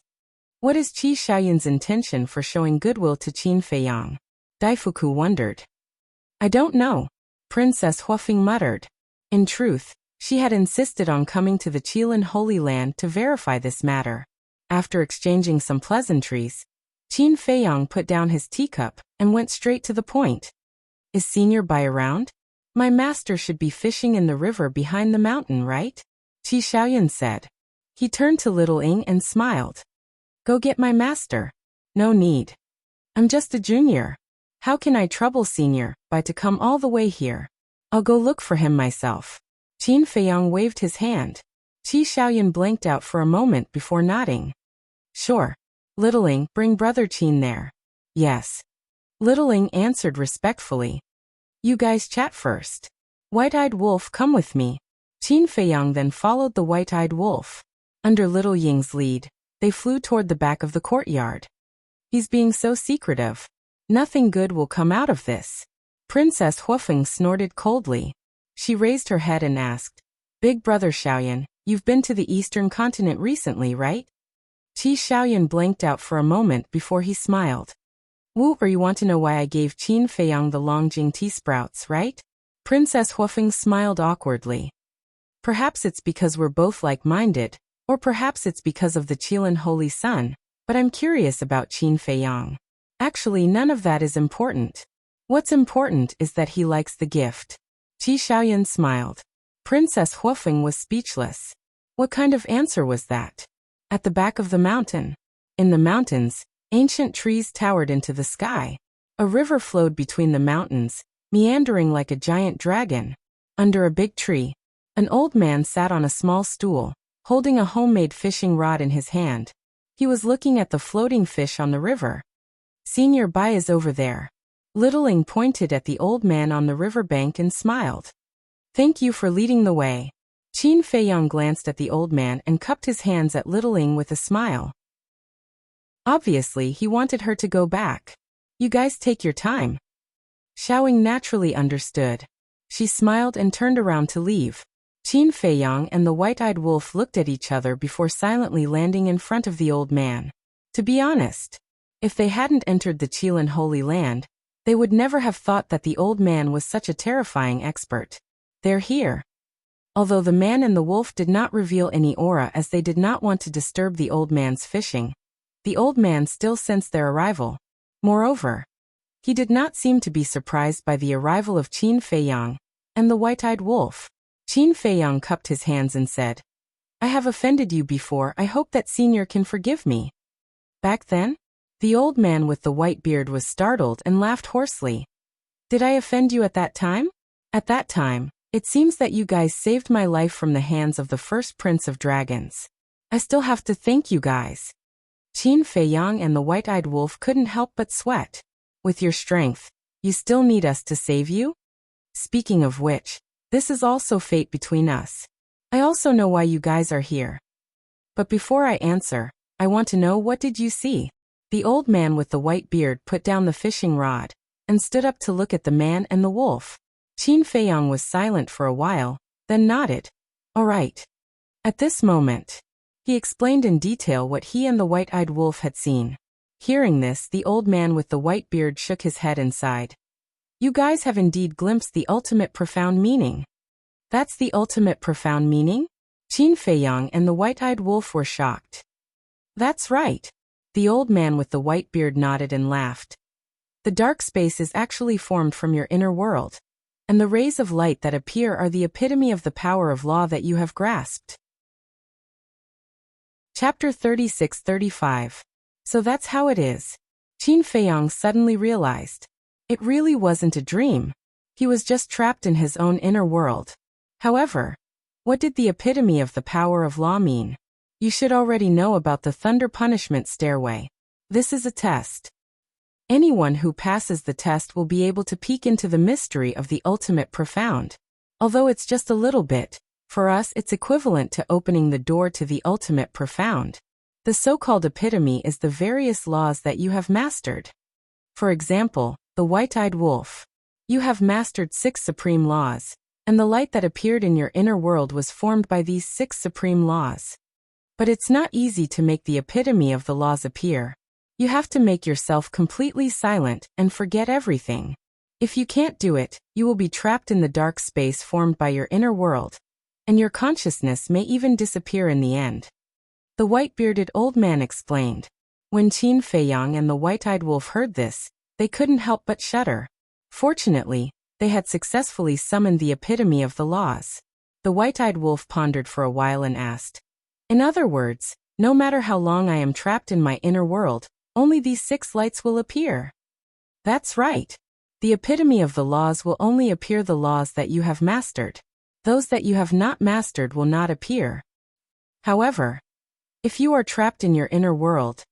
What is Qi Xiaoyan's intention for showing goodwill to Qin Feiyang? Daifuku wondered. "I don't know," Princess Huifeng muttered. In truth, she had insisted on coming to the Qilin Holy Land to verify this matter. After exchanging some pleasantries, Qin Feiyang put down his teacup and went straight to the point. "Is Senior Bai around? My master should be fishing in the river behind the mountain, right?" Qi Xiaoyan said. He turned to Little Ing and smiled. "Go get my master." "No need. I'm just a junior. How can I trouble Senior Bai to come all the way here? I'll go look for him myself." Qin Feiyang waved his hand. Qi Xiaoyan blanked out for a moment before nodding. "Sure. Littling, bring Brother Qin there." "Yes." Littling answered respectfully. "You guys chat first. White-eyed wolf, come with me." Qin Feiyang then followed the white-eyed wolf. Under Little Ying's lead, they flew toward the back of the courtyard. "He's being so secretive. Nothing good will come out of this." Princess Huifeng snorted coldly. She raised her head and asked, "Big Brother Xiaoyan, you've been to the Eastern continent recently, right?" Qi Xiaoyan blanked out for a moment before he smiled. "Whoop, or you want to know why I gave Qin Feiyang the Longjing tea sprouts, right?" Princess Huifeng smiled awkwardly. "Perhaps it's because we're both like-minded, or perhaps it's because of the Qilin Holy Sun, but I'm curious about Qin Feiyang. Actually, none of that is important. What's important is that he likes the gift." Qi Xiaoyan smiled. Princess Huifeng was speechless. What kind of answer was that? At the back of the mountain. In the mountains, ancient trees towered into the sky. A river flowed between the mountains, meandering like a giant dragon. Under a big tree, an old man sat on a small stool, holding a homemade fishing rod in his hand. He was looking at the floating fish on the river. "Senior Bai is over there." Littling pointed at the old man on the riverbank and smiled. "Thank you for leading the way." Qin Feiyang glanced at the old man and cupped his hands at Littling with a smile. Obviously, he wanted her to go back. "You guys take your time." Xiaoying naturally understood. She smiled and turned around to leave. Qin Feiyang and the white-eyed wolf looked at each other before silently landing in front of the old man. To be honest, if they hadn't entered the Qilin Holy Land, they would never have thought that the old man was such a terrifying expert. They're here. Although the man and the wolf did not reveal any aura as they did not want to disturb the old man's fishing, the old man still sensed their arrival. Moreover, he did not seem to be surprised by the arrival of Qin Feiyang and the white-eyed wolf. Qin Feiyang cupped his hands and said, "I have offended you before. I hope that Senior can forgive me." Back then, the old man with the white beard was startled and laughed hoarsely. "Did I offend you at that time?" "At that time, it seems that you guys saved my life from the hands of the first Prince of Dragons. I still have to thank you guys." Qin Feiyang and the white-eyed wolf couldn't help but sweat. "With your strength, you still need us to save you?" "Speaking of which, this is also fate between us. I also know why you guys are here. But before I answer, I want to know, what did you see?" The old man with the white beard put down the fishing rod and stood up to look at the man and the wolf. Qin Feiyang was silent for a while, then nodded. "All right." At this moment, he explained in detail what he and the white-eyed wolf had seen. Hearing this, the old man with the white beard shook his head and sighed. "You guys have indeed glimpsed the ultimate profound meaning." "That's the ultimate profound meaning?" Qin Feiyang and the white-eyed wolf were shocked. "That's right." The old man with the white beard nodded and laughed. "The dark space is actually formed from your inner world, and the rays of light that appear are the epitome of the power of law that you have grasped." Chapter 36-35. So that's how it is. Qin Feiyang suddenly realized. It really wasn't a dream. He was just trapped in his own inner world. However, what did the epitome of the power of law mean? You should already know about the thunder punishment stairway. This is a test. Anyone who passes the test will be able to peek into the mystery of the ultimate profound. Although it's just a little bit, for us it's equivalent to opening the door to the ultimate profound. The so-called epitome is the various laws that you have mastered. For example, the white-eyed wolf. You have mastered 6 supreme laws, and the light that appeared in your inner world was formed by these 6 supreme laws. But it's not easy to make the epitome of the laws appear. You have to make yourself completely silent and forget everything. If you can't do it, you will be trapped in the dark space formed by your inner world, and your consciousness may even disappear in the end. The white-bearded old man explained. When Qin Feiyang and the white-eyed wolf heard this, they couldn't help but shudder. Fortunately, they had successfully summoned the epitome of the laws. The white-eyed wolf pondered for a while and asked, "In other words, no matter how long I am trapped in my inner world, only these 6 lights will appear?" "That's right. The epitome of the laws will only appear the laws that you have mastered. Those that you have not mastered will not appear. However, if you are trapped in your inner world,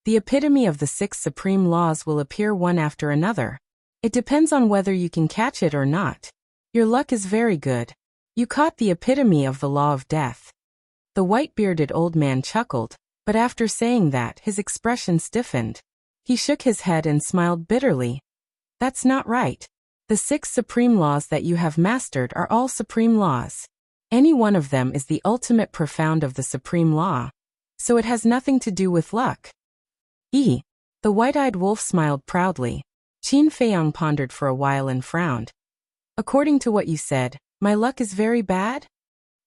the epitome of the 6 supreme laws will appear one after another. It depends on whether you can catch it or not. Your luck is very good. You caught the epitome of the law of death." The white-bearded old man chuckled, but after saying that, his expression stiffened. He shook his head and smiled bitterly. "That's not right. The 6 supreme laws that you have mastered are all supreme laws. Any one of them is the ultimate profound of the supreme law. So it has nothing to do with luck." The white-eyed wolf smiled proudly. Qin Feiyang pondered for a while and frowned. "According to what you said, my luck is very bad?"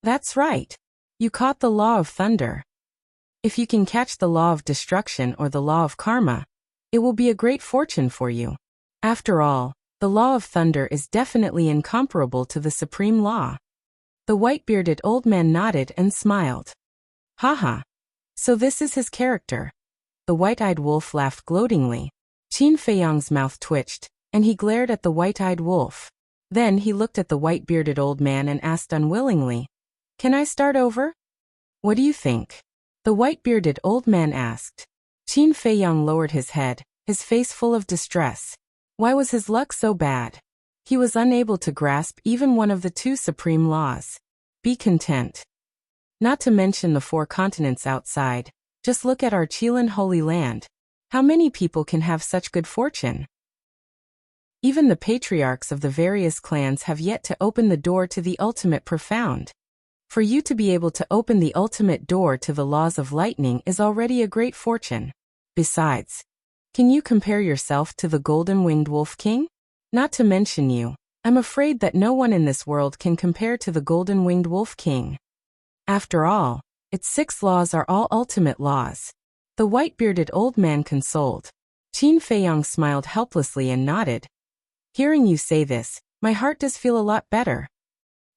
"That's right. You caught the law of thunder. If you can catch the law of destruction or the law of karma, it will be a great fortune for you. After all, the law of thunder is definitely incomparable to the supreme law." The white-bearded old man nodded and smiled. "Haha. So this is his character." The white-eyed wolf laughed gloatingly. Qin Feiyang's mouth twitched, and he glared at the white-eyed wolf. Then he looked at the white-bearded old man and asked unwillingly, "Can I start over?" "What do you think?" the white-bearded old man asked. Qin Feiyang lowered his head, his face full of distress. Why was his luck so bad? He was unable to grasp even one of the 2 supreme laws. Be content. Not to mention the 4 continents outside. Just look at our Qilin Holy Land. How many people can have such good fortune? Even the patriarchs of the various clans have yet to open the door to the ultimate profound. For you to be able to open the ultimate door to the laws of lightning is already a great fortune. Besides, can you compare yourself to the golden-winged wolf king? Not to mention you, I'm afraid that no one in this world can compare to the golden-winged wolf king. After all, its 6 laws are all ultimate laws. The white-bearded old man consoled. Qin Feiyang smiled helplessly and nodded. Hearing you say this, my heart does feel a lot better.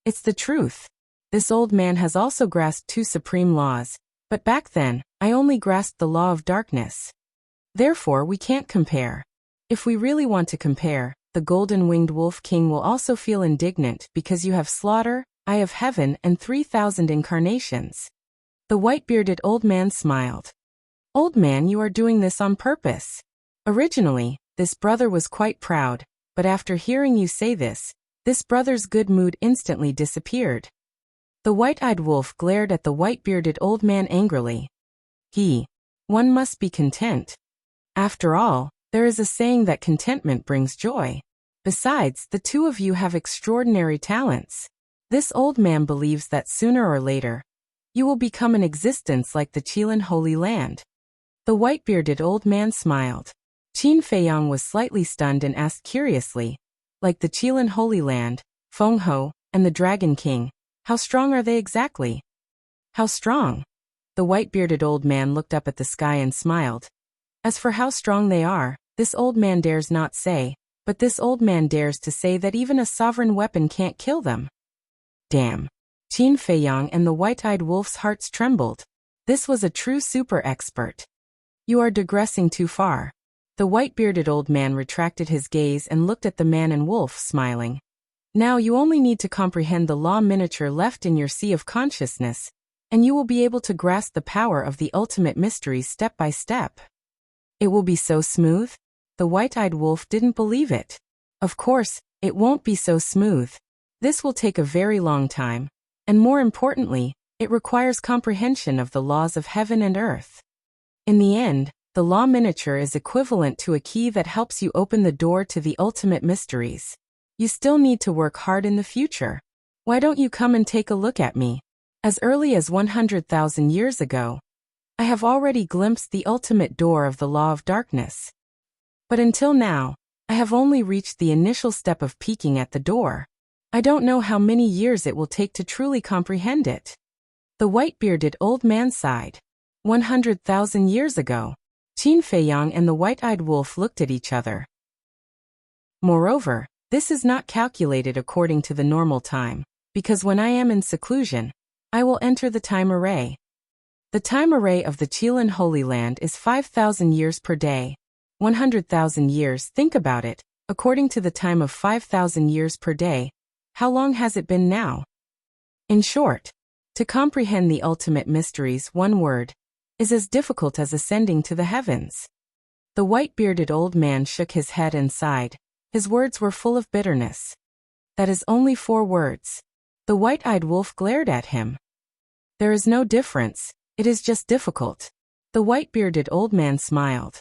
It's the truth. This old man has also grasped 2 supreme laws, but back then, I only grasped the law of darkness. Therefore, we can't compare. If we really want to compare, the golden-winged wolf king will also feel indignant because you have slaughter, eye of heaven, and 3,000 incarnations. The white-bearded old man smiled. Old man, you are doing this on purpose. Originally, this brother was quite proud, but after hearing you say this brother's good mood instantly disappeared. The white-eyed wolf glared at the white-bearded old man angrily. One must be content. After all, there is a saying that contentment brings joy. Besides, the 2 of you have extraordinary talents. This old man believes that sooner or later, you will become an existence like the Qilin Holy Land. The white-bearded old man smiled. Qin Feiyang was slightly stunned and asked curiously, like the Qilin Holy Land, Feng Ho, and the Dragon King, how strong are they exactly? How strong? The white-bearded old man looked up at the sky and smiled. As for how strong they are, this old man dares not say, but this old man dares to say that even a sovereign weapon can't kill them. Damn. Qin Feiyang and the white-eyed wolf's hearts trembled. This was a true super expert. You are digressing too far. The white-bearded old man retracted his gaze and looked at the man and wolf, smiling. Now you only need to comprehend the law miniature left in your sea of consciousness, and you will be able to grasp the power of the ultimate mysteries step by step. It will be so smooth? The white-eyed wolf didn't believe it. Of course, it won't be so smooth. This will take a very long time, and more importantly, it requires comprehension of the laws of heaven and earth. In the end, the law miniature is equivalent to a key that helps you open the door to the ultimate mysteries. You still need to work hard in the future. Why don't you come and take a look at me? As early as 100,000 years ago, I have already glimpsed the ultimate door of the law of darkness. But until now, I have only reached the initial step of peeking at the door. I don't know how many years it will take to truly comprehend it. The white-bearded old man sighed. 100,000 years ago. Qin Feiyang and the white-eyed wolf looked at each other. Moreover, this is not calculated according to the normal time, because when I am in seclusion, I will enter the time array. The time array of the Qilin Holy Land is 5,000 years per day. 100,000 years, think about it, according to the time of 5,000 years per day. How long has it been now? In short, to comprehend the ultimate mysteries, one word, is as difficult as ascending to the heavens. The white-bearded old man shook his head and sighed. His words were full of bitterness. That is only 4 words. The white-eyed wolf glared at him. There is no difference, it is just difficult. The white-bearded old man smiled.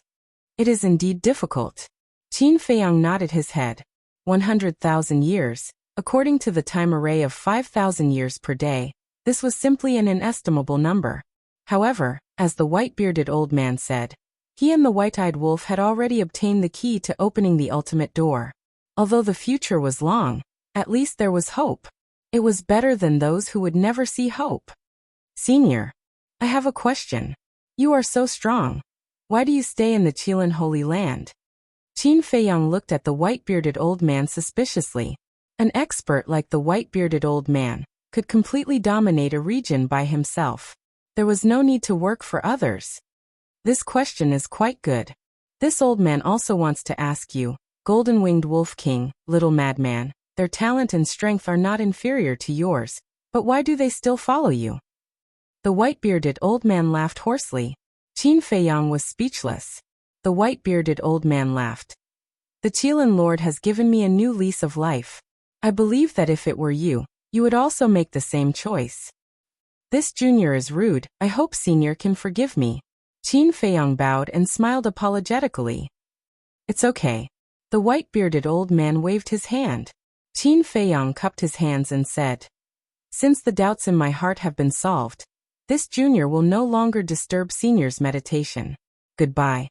It is indeed difficult. Qin Feiyang nodded his head. 100,000 years, according to the time array of 5,000 years per day, this was simply an inestimable number. However, as the white-bearded old man said, he and the white-eyed wolf had already obtained the key to opening the ultimate door. Although the future was long, at least there was hope. It was better than those who would never see hope. Senior, I have a question. You are so strong. Why do you stay in the Qilin Holy Land? Qin Feiyang looked at the white-bearded old man suspiciously. An expert like the white-bearded old man could completely dominate a region by himself. There was no need to work for others. This question is quite good. This old man also wants to ask you, Golden-Winged Wolf King, little madman, their talent and strength are not inferior to yours, but why do they still follow you? The white-bearded old man laughed hoarsely. Qin Feiyang was speechless. The white-bearded old man laughed. The Qilin Lord has given me a new lease of life. I believe that if it were you, you would also make the same choice. This junior is rude, I hope senior can forgive me. Qin Feiyang bowed and smiled apologetically. It's okay. The white-bearded old man waved his hand. Qin Feiyang cupped his hands and said, since the doubts in my heart have been solved, this junior will no longer disturb senior's meditation. Goodbye.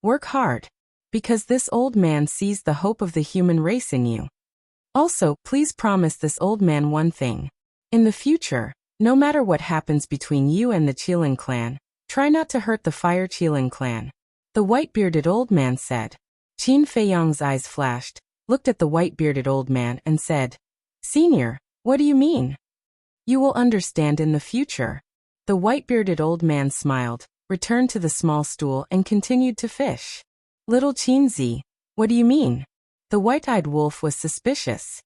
Work hard, because this old man sees the hope of the human race in you. Also, please promise this old man one thing. In the future, no matter what happens between you and the Qilin clan, try not to hurt the Fire Qilin clan. The white-bearded old man said. Qin Feiyang's eyes flashed, looked at the white-bearded old man and said, Senior, what do you mean? You will understand in the future. The white-bearded old man smiled, returned to the small stool and continued to fish. Little Qinzi, what do you mean? The white-eyed wolf was suspicious.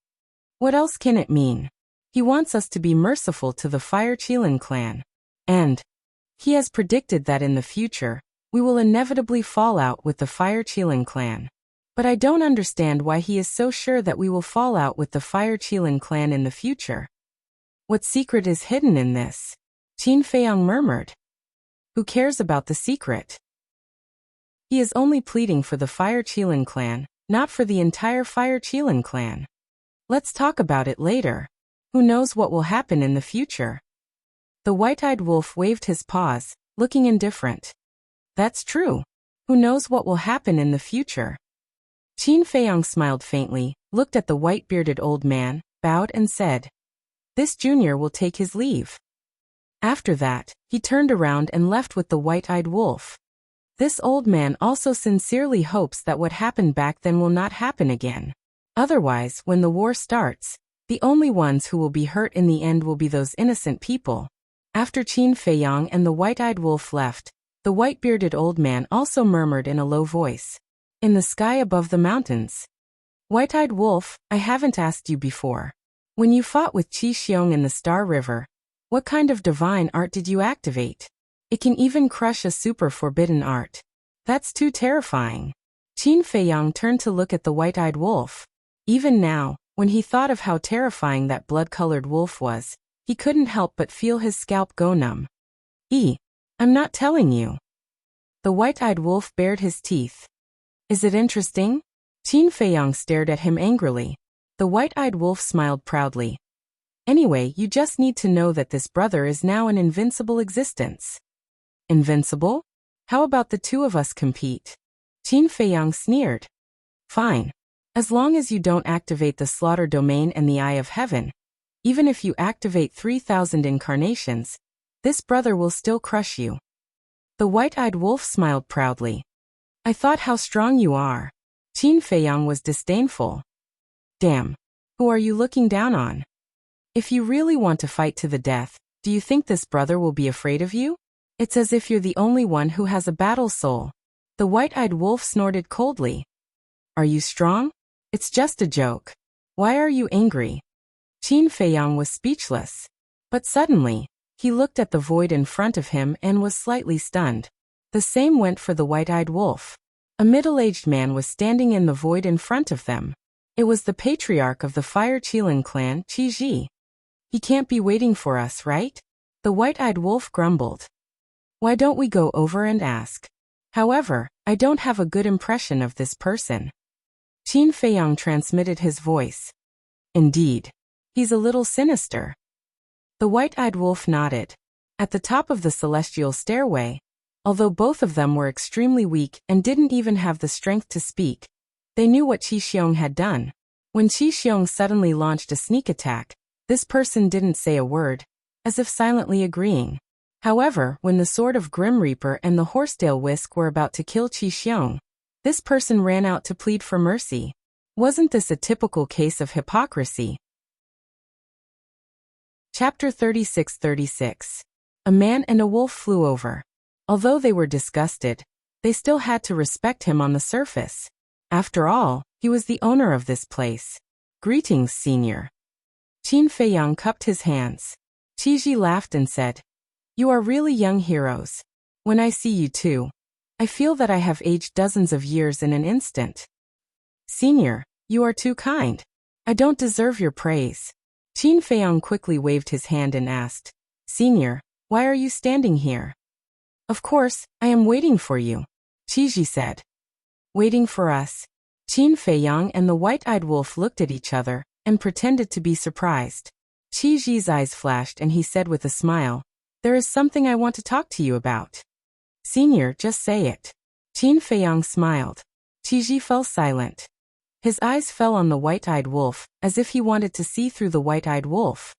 What else can it mean? He wants us to be merciful to the Fire Qilin clan. And he has predicted that in the future, we will inevitably fall out with the Fire Qilin clan. But I don't understand why he is so sure that we will fall out with the Fire Qilin clan in the future. What secret is hidden in this? Qin Feiyang murmured. Who cares about the secret? He is only pleading for the Fire Qilin clan, not for the entire Fire Qilin clan. Let's talk about it later. Who knows what will happen in the future? The white-eyed wolf waved his paws, looking indifferent. That's true. Who knows what will happen in the future? Qin Feiyang smiled faintly, looked at the white-bearded old man, bowed and said, this junior will take his leave. After that, he turned around and left with the white-eyed wolf. This old man also sincerely hopes that what happened back then will not happen again. Otherwise, when the war starts, the only ones who will be hurt in the end will be those innocent people. After Qin Feiyang and the white-eyed wolf left, the white-bearded old man also murmured in a low voice. In the sky above the mountains. White-eyed wolf, I haven't asked you before. When you fought with Qi Xiong in the Star River, what kind of divine art did you activate? It can even crush a super forbidden art. That's too terrifying. Qin Feiyang turned to look at the white-eyed wolf. Even now, when he thought of how terrifying that blood-colored wolf was, he couldn't help but feel his scalp go numb. I'm not telling you. The white-eyed wolf bared his teeth. Is it interesting? Qin Feiyang stared at him angrily. The white-eyed wolf smiled proudly. Anyway, you just need to know that this brother is now an invincible existence. Invincible? How about the two of us compete? Qin Feiyang sneered. Fine. As long as you don't activate the slaughter domain and the Eye of Heaven. Even if you activate 3,000 incarnations, this brother will still crush you. The white-eyed wolf smiled proudly. I thought how strong you are. Qin Feiyang was disdainful. Damn. Who are you looking down on? If you really want to fight to the death, do you think this brother will be afraid of you? It's as if you're the only one who has a battle soul. The white-eyed wolf snorted coldly. Are you strong? It's just a joke. Why are you angry? Qin Feiyang was speechless. But suddenly, he looked at the void in front of him and was slightly stunned. The same went for the white-eyed wolf. A middle-aged man was standing in the void in front of them. It was the patriarch of the Fire Qilin clan, Qi Ji. He can't be waiting for us, right? The white-eyed wolf grumbled. Why don't we go over and ask? However, I don't have a good impression of this person. Qin Feiyang transmitted his voice. Indeed. He's a little sinister. The white-eyed wolf nodded. At the top of the celestial stairway, although both of them were extremely weak and didn't even have the strength to speak, they knew what Qi Xiong had done. When Qi Xiong suddenly launched a sneak attack, this person didn't say a word, as if silently agreeing. However, when the sword of Grim Reaper and the horsetail whisk were about to kill Qi Xiong, this person ran out to plead for mercy. Wasn't this a typical case of hypocrisy? Chapter 36:36. A man and a wolf flew over. Although they were disgusted, they still had to respect him on the surface. After all, he was the owner of this place. Greetings, senior. Qin Feiyang cupped his hands. Qi Ji laughed and said, You are really young heroes. When I see you two, I feel that I have aged dozens of years in an instant. Senior, you are too kind. I don't deserve your praise. Qin Feiyang quickly waved his hand and asked, Senior, why are you standing here? Of course, I am waiting for you, Qi Ji said. Waiting for us? Qin Feiyang and the white-eyed wolf looked at each other and pretended to be surprised. Qi Ji's eyes flashed and he said with a smile, There is something I want to talk to you about. Senior, just say it. Qin Feiyang smiled. Qi Ji fell silent. His eyes fell on the white-eyed wolf, as if he wanted to see through the white-eyed wolf.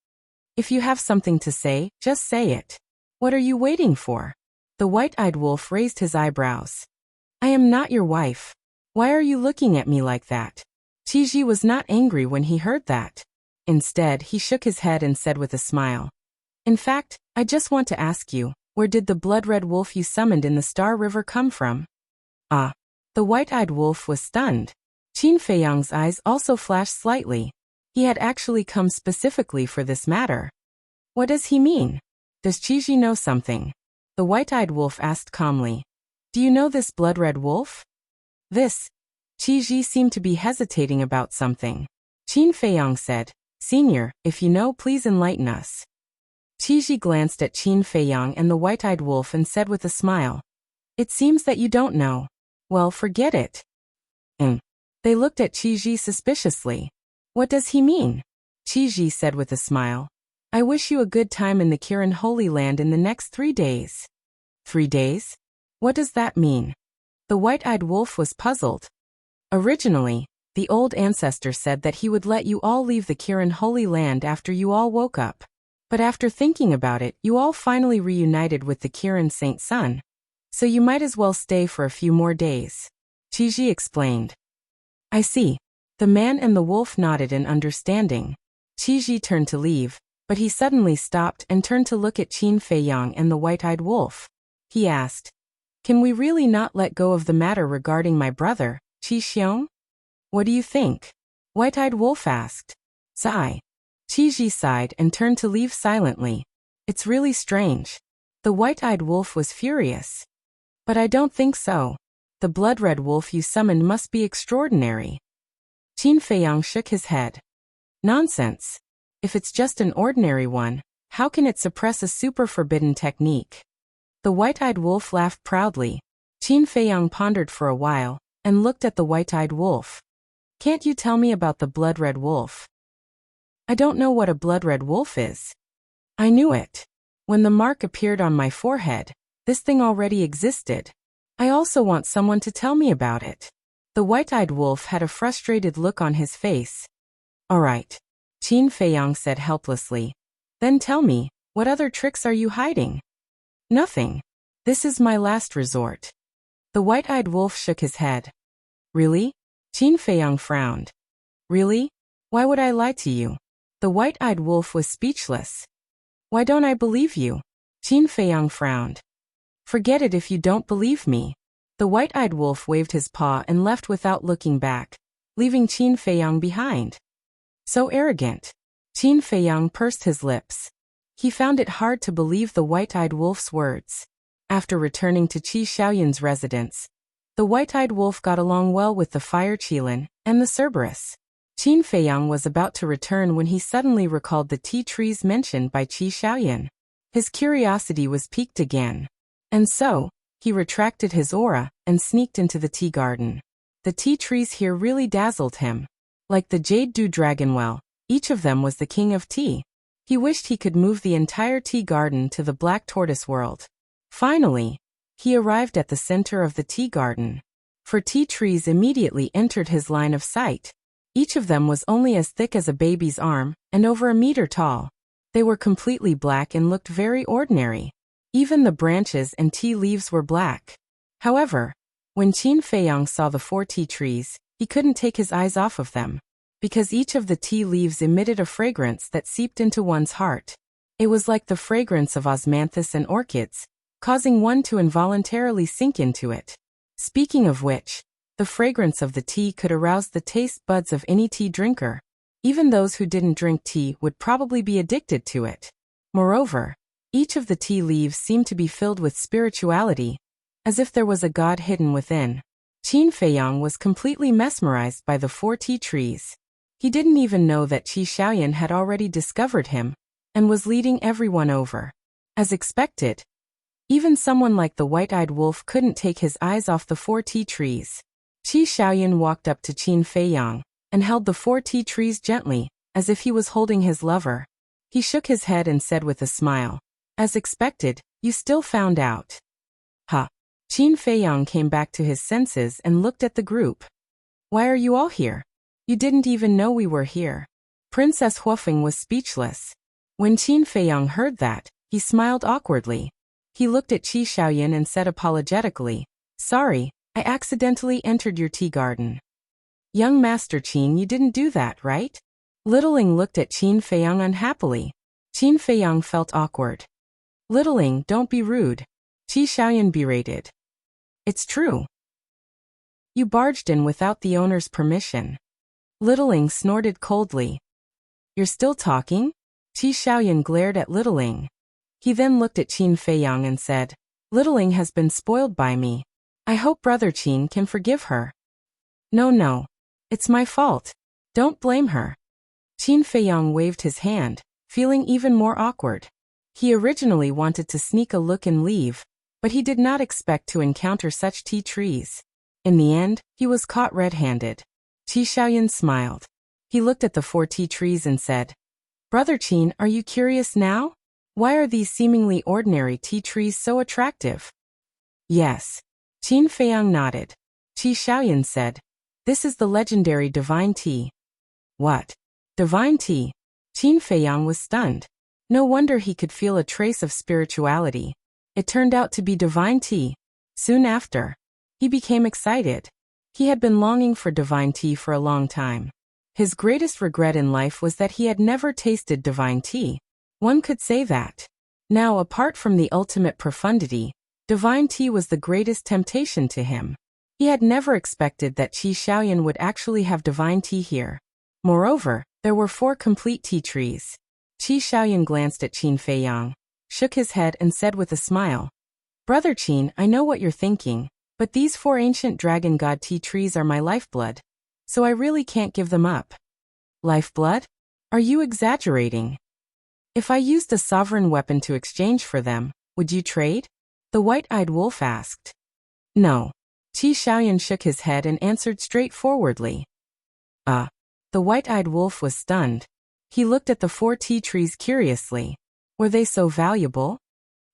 If you have something to say, just say it. What are you waiting for? The white-eyed wolf raised his eyebrows. I am not your wife. Why are you looking at me like that? Qi Ji was not angry when he heard that. Instead, he shook his head and said with a smile. In fact, I just want to ask you, where did the blood-red wolf you summoned in the Star River come from? Ah. The white-eyed wolf was stunned. Qin Feiyang's eyes also flashed slightly. He had actually come specifically for this matter. What does he mean? Does Qi Ji know something? The white-eyed wolf asked calmly. Do you know this blood-red wolf? Qi Ji seemed to be hesitating about something. Qin Feiyang said, Senior, if you know, please enlighten us. Qi Ji glanced at Qin Feiyang and the white-eyed wolf and said with a smile, It seems that you don't know. Well, forget it. They looked at Qi Ji suspiciously. What does he mean? Qi Ji said with a smile. I wish you a good time in the Kirin Holy Land in the next 3 days. 3 days? What does that mean? The white-eyed wolf was puzzled. Originally, the old ancestor said that he would let you all leave the Kirin Holy Land after you all woke up. But after thinking about it, you all finally reunited with the Kirin Saint Sun. So you might as well stay for a few more days. Qi Ji explained. I see. The man and the wolf nodded in understanding. Qi Ji turned to leave, But he suddenly stopped and turned to look at Qin Feiyang and the white-eyed wolf. He asked, "Can we really not let go of the matter regarding my brother, Qi Xiong? What do you think?" White-eyed wolf asked. Sigh. Qi Ji sighed and turned to leave silently. It's really strange. The white-eyed wolf was furious. But I don't think so. The blood-red wolf you summoned must be extraordinary. Qin Feiyang shook his head. Nonsense. If it's just an ordinary one, how can it suppress a super-forbidden technique? The white-eyed wolf laughed proudly. Qin Feiyang pondered for a while, and looked at the white-eyed wolf. Can't you tell me about the blood-red wolf? I don't know what a blood-red wolf is. I knew it. When the mark appeared on my forehead, this thing already existed. I also want someone to tell me about it. The white-eyed wolf had a frustrated look on his face. All right, Qin Feiyang said helplessly. Then tell me, what other tricks are you hiding? Nothing. This is my last resort. The white-eyed wolf shook his head. Really? Qin Feiyang frowned. Really? Why would I lie to you? The white-eyed wolf was speechless. Why don't I believe you? Qin Feiyang frowned. Forget it if you don't believe me. The white-eyed wolf waved his paw and left without looking back, leaving Qin Feiyang behind. So arrogant. Qin Feiyang pursed his lips. He found it hard to believe the white-eyed wolf's words. After returning to Qi Xiaoyun's residence, the white-eyed wolf got along well with the fire Qilin and the Cerberus. Qin Feiyang was about to return when he suddenly recalled the tea trees mentioned by Qi Xiaoyun. His curiosity was piqued again. And so, he retracted his aura and sneaked into the tea garden. The tea trees here really dazzled him. Like the jade dew dragonwell, each of them was the king of tea. He wished he could move the entire tea garden to the black tortoise world. Finally, he arrived at the center of the tea garden. 4 tea trees immediately entered his line of sight. Each of them was only as thick as a baby's arm, and over a meter tall. They were completely black and looked very ordinary. Even the branches and tea leaves were black. However, when Qin Feiyang saw the 4 tea trees, he couldn't take his eyes off of them, because each of the tea leaves emitted a fragrance that seeped into one's heart. It was like the fragrance of osmanthus and orchids, causing one to involuntarily sink into it. Speaking of which, the fragrance of the tea could arouse the taste buds of any tea drinker. Even those who didn't drink tea would probably be addicted to it. Moreover, each of the tea leaves seemed to be filled with spirituality, as if there was a god hidden within. Qin Feiyang was completely mesmerized by the 4 tea trees. He didn't even know that Qi Xiaoyun had already discovered him, and was leading everyone over. As expected, even someone like the white-eyed wolf couldn't take his eyes off the 4 tea trees. Qi Xiaoyun walked up to Qin Feiyang, and held the 4 tea trees gently, as if he was holding his lover. He shook his head and said with a smile, "As expected, you still found out." Ha! Qin Feiyang came back to his senses and looked at the group. Why are you all here? You didn't even know we were here. Princess Huofeng was speechless. When Qin Feiyang heard that, he smiled awkwardly. He looked at Qi Xiaoyun and said apologetically, "Sorry, I accidentally entered your tea garden." "Young Master Qin, you didn't do that, right?" Littling looked at Qin Feiyang unhappily. Qin Feiyang felt awkward. "Littling, don't be rude," Qi Xiaoyun berated. "It's true. You barged in without the owner's permission." Littling snorted coldly. "You're still talking?" Qi Xiaoyun glared at Littling. He then looked at Qin Feiyang and said, "Littling has been spoiled by me. I hope Brother Qin can forgive her." No. It's my fault. Don't blame her." Qin Feiyang waved his hand, feeling even more awkward. He originally wanted to sneak a look and leave, but he did not expect to encounter such tea trees. In the end, he was caught red-handed. Qi Xiaoyun smiled. He looked at the 4 tea trees and said, "Brother Qin, are you curious now? Why are these seemingly ordinary tea trees so attractive?" "Yes." Qin Feiyang nodded. Qi Xiaoyun said, "This is the legendary divine tea." "What? Divine tea?" Qin Feiyang was stunned. No wonder he could feel a trace of spirituality. It turned out to be divine tea. Soon after, he became excited. He had been longing for divine tea for a long time. His greatest regret in life was that he had never tasted divine tea. One could say that. Now, apart from the ultimate profundity, divine tea was the greatest temptation to him. He had never expected that Qi Xiaoyan would actually have divine tea here. Moreover, there were 4 complete tea trees. Qi Xiaoyan glanced at Qin Feiyang, shook his head and said with a smile, "Brother Qin, I know what you're thinking, but these 4 ancient dragon god tea trees are my lifeblood, so I really can't give them up." Lifeblood? Are you exaggerating? If I used a sovereign weapon to exchange for them, would you trade? The white-eyed wolf asked. No. Qi Xiaoyan shook his head and answered straightforwardly. The white-eyed wolf was stunned. He looked at the 4 tea trees curiously. Were they so valuable?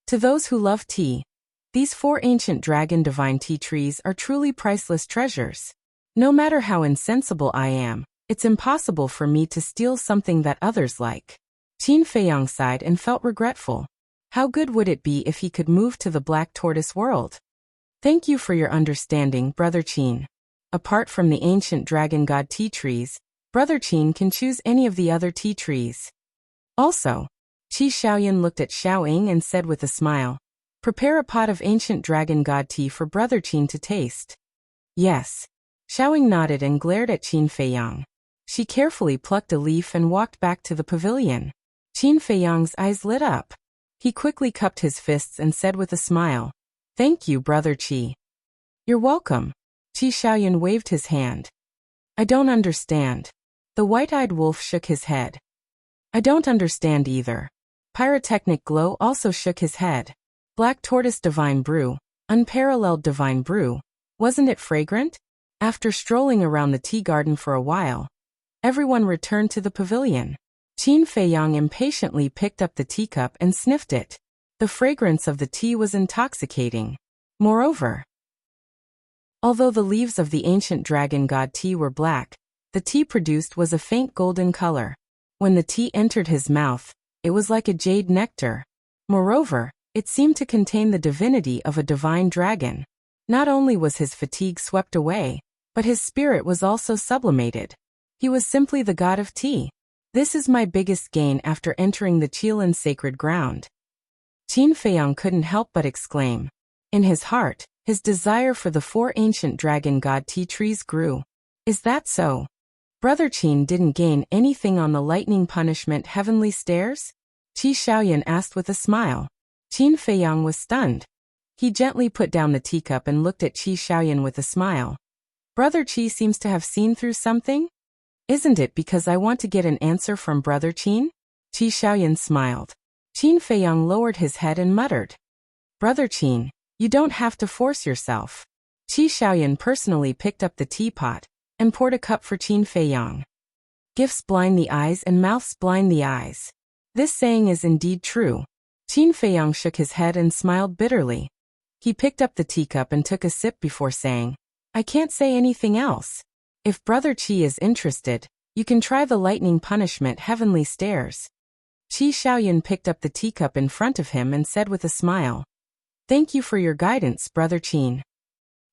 To those who love tea, these 4 ancient dragon divine tea trees are truly priceless treasures. No matter how insensible I am, it's impossible for me to steal something that others like. Qin Feiyang sighed and felt regretful. How good would it be if he could move to the Black Tortoise world? Thank you for your understanding, Brother Qin. Apart from the ancient dragon god tea trees, Brother Qin can choose any of the other tea trees. Also, Qi Xiaoyan looked at Xiaoying and said with a smile, "Prepare a pot of ancient dragon god tea for Brother Qin to taste." Yes. Xiaoying nodded and glared at Qin Feiyang. She carefully plucked a leaf and walked back to the pavilion. Qin Feiyang's eyes lit up. He quickly cupped his fists and said with a smile, "Thank you, Brother Qi." "You're welcome." Qi Xiaoyan waved his hand. "I don't understand." The white-eyed wolf shook his head. "I don't understand either." Pyrotechnic Glow also shook his head. Black Tortoise Divine Brew, unparalleled divine brew. Wasn't it fragrant? After strolling around the tea garden for a while, everyone returned to the pavilion. Qin Feiyang impatiently picked up the teacup and sniffed it. The fragrance of the tea was intoxicating. Moreover, although the leaves of the ancient dragon god tea were black, the tea produced was a faint golden color. When the tea entered his mouth, it was like a jade nectar. Moreover, it seemed to contain the divinity of a divine dragon. Not only was his fatigue swept away, but his spirit was also sublimated. He was simply the god of tea. This is my biggest gain after entering the Qilin sacred ground. Qin Feiyang couldn't help but exclaim. In his heart, his desire for the 4 ancient dragon god tea trees grew. Is that so? Brother Qin didn't gain anything on the lightning punishment heavenly stairs? Qi Xiaoyan asked with a smile. Qin Feiyang was stunned. He gently put down the teacup and looked at Qi Xiaoyan with a smile. Brother Qi seems to have seen through something? Isn't it because I want to get an answer from Brother Qin? Qi Xiaoyan smiled. Qin Feiyang lowered his head and muttered. Brother Qin, you don't have to force yourself. Qi Xiaoyan personally picked up the teapot and poured a cup for Qin Feiyang. Gifts blind the eyes and mouths blind the eyes. This saying is indeed true. Qin Feiyang shook his head and smiled bitterly. He picked up the teacup and took a sip before saying, I can't say anything else. If Brother Qi is interested, you can try the lightning punishment heavenly stairs. Qi Xiaoyan picked up the teacup in front of him and said with a smile, Thank you for your guidance, Brother Qin.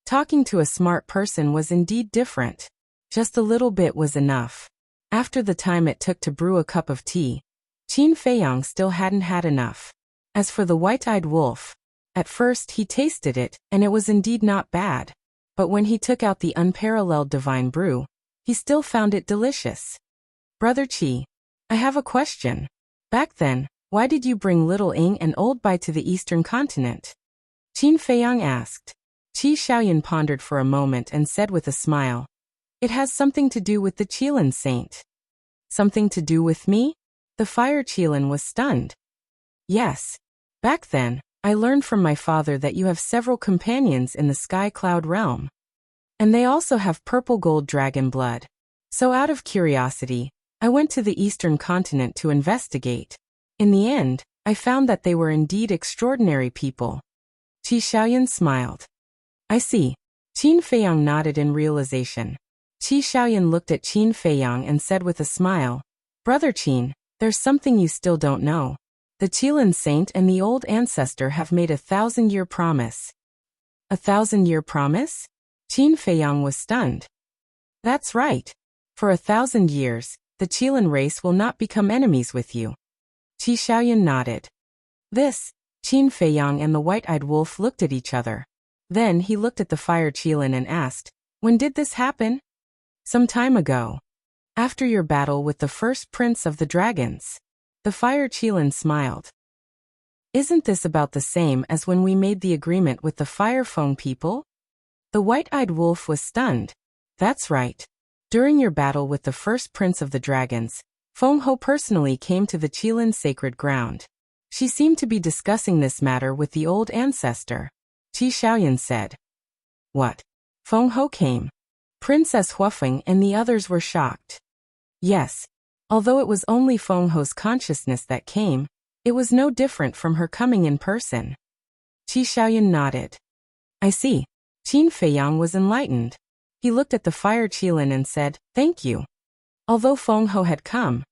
Talking to a smart person was indeed different. Just a little bit was enough. After the time it took to brew a cup of tea, Qin Feiyang still hadn't had enough. As for the white-eyed wolf, at first he tasted it, and it was indeed not bad. But when he took out the unparalleled divine brew, he still found it delicious. Brother Qi, I have a question. Back then, why did you bring Little Ing and Old Bai to the eastern continent? Qin Feiyang asked. Qi Xiaoyan pondered for a moment and said with a smile, It has something to do with the Qilin saint. Something to do with me? The fire Qilin was stunned. Yes. Back then, I learned from my father that you have several companions in the sky cloud realm. And they also have purple gold dragon blood. So out of curiosity, I went to the eastern continent to investigate. In the end, I found that they were indeed extraordinary people. Qi Xiaoyan smiled. I see. Qin Feiyang nodded in realization. Qi Xiaoyan looked at Qin Feiyang and said with a smile, Brother Qin, there's something you still don't know. The Qilin saint and the old ancestor have made a 1,000-year promise. A 1,000-year promise? Qin Feiyang was stunned. That's right. For 1,000 years, the Qilin race will not become enemies with you. Qi Xiaoyan nodded. This, Qin Feiyang and the white-eyed wolf looked at each other. Then he looked at the fire Qilin and asked, "When did this happen?" "Some time ago. After your battle with the first prince of the dragons." The fire Qilin smiled. "Isn't this about the same as when we made the agreement with the Fire Feng people?" The white-eyed wolf was stunned. "That's right. During your battle with the first prince of the dragons, Feng Ho personally came to the Qilin sacred ground. She seemed to be discussing this matter with the old ancestor." Qi Xiaoyan said. "What? Feng Ho came?" Princess Huafeng and the others were shocked. Yes. Although it was only Feng Ho's consciousness that came, it was no different from her coming in person. Qi Xiaoyan nodded. "I see." Qin Feiyang was enlightened. He looked at the fire Qilin and said, "Thank you." Although Feng Ho had come,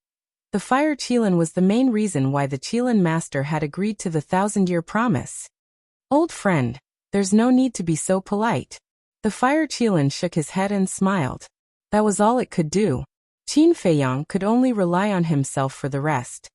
the fire Qilin was the main reason why the Qilin master had agreed to the 1,000-year promise. "Old friend, there's no need to be so polite." The fire Qilin shook his head and smiled. That was all it could do. Qin Feiyang could only rely on himself for the rest.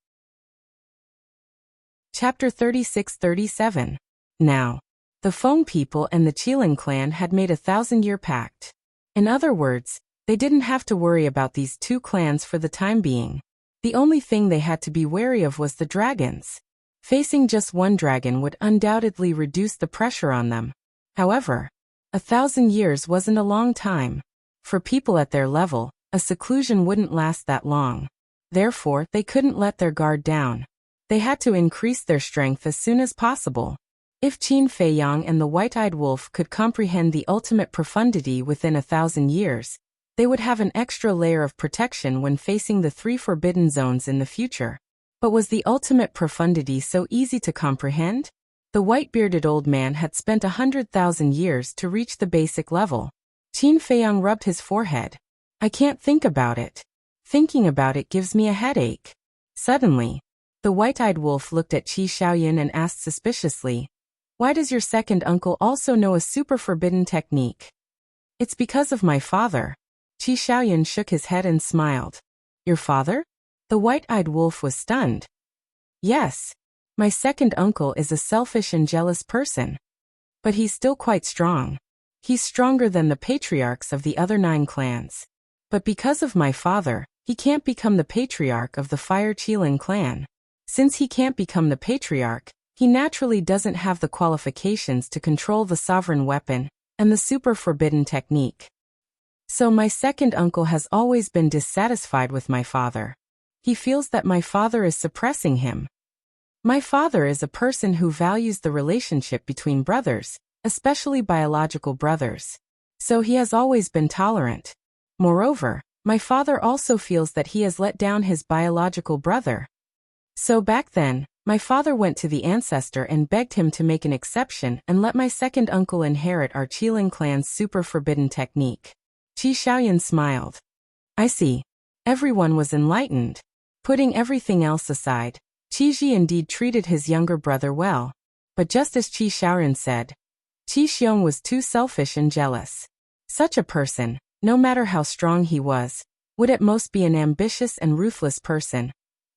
Chapter 36-37. Now, the Feng people and the Qilin clan had made a 1,000-year pact. In other words, they didn't have to worry about these two clans for the time being. The only thing they had to be wary of was the dragons. Facing just one dragon would undoubtedly reduce the pressure on them. However, 1,000 years wasn't a long time. For people at their level, a seclusion wouldn't last that long. Therefore, they couldn't let their guard down. They had to increase their strength as soon as possible. If Qin Feiyang and the white-eyed wolf could comprehend the ultimate profundity within 1,000 years, they would have an extra layer of protection when facing the 3 forbidden zones in the future. But was the ultimate profundity so easy to comprehend? The white-bearded old man had spent 100,000 years to reach the basic level. Qin Feiyang rubbed his forehead. "I can't think about it. Thinking about it gives me a headache." Suddenly, the white-eyed wolf looked at Qi Xiaoyan and asked suspiciously, "Why does your second uncle also know a super forbidden technique?" "It's because of my father." Qi Xiaoyan shook his head and smiled. "Your father?" The white-eyed wolf was stunned. "Yes. My second uncle is a selfish and jealous person. But he's still quite strong. He's stronger than the patriarchs of the other 9 clans. But because of my father, he can't become the patriarch of the Fire Qilin clan. Since he can't become the patriarch, he naturally doesn't have the qualifications to control the sovereign weapon and the super forbidden technique. So my second uncle has always been dissatisfied with my father. He feels that my father is suppressing him. My father is a person who values the relationship between brothers, especially biological brothers. So he has always been tolerant. Moreover, my father also feels that he has let down his biological brother. So back then, my father went to the ancestor and begged him to make an exception and let my second uncle inherit our Qilin clan's super forbidden technique." Qi Xiaoyan smiled. "I see." Everyone was enlightened. Putting everything else aside, Qi Ji indeed treated his younger brother well. But just as Qi Xiaoyan said, Qi Xiong was too selfish and jealous. Such a person, no matter how strong he was, would at most be an ambitious and ruthless person,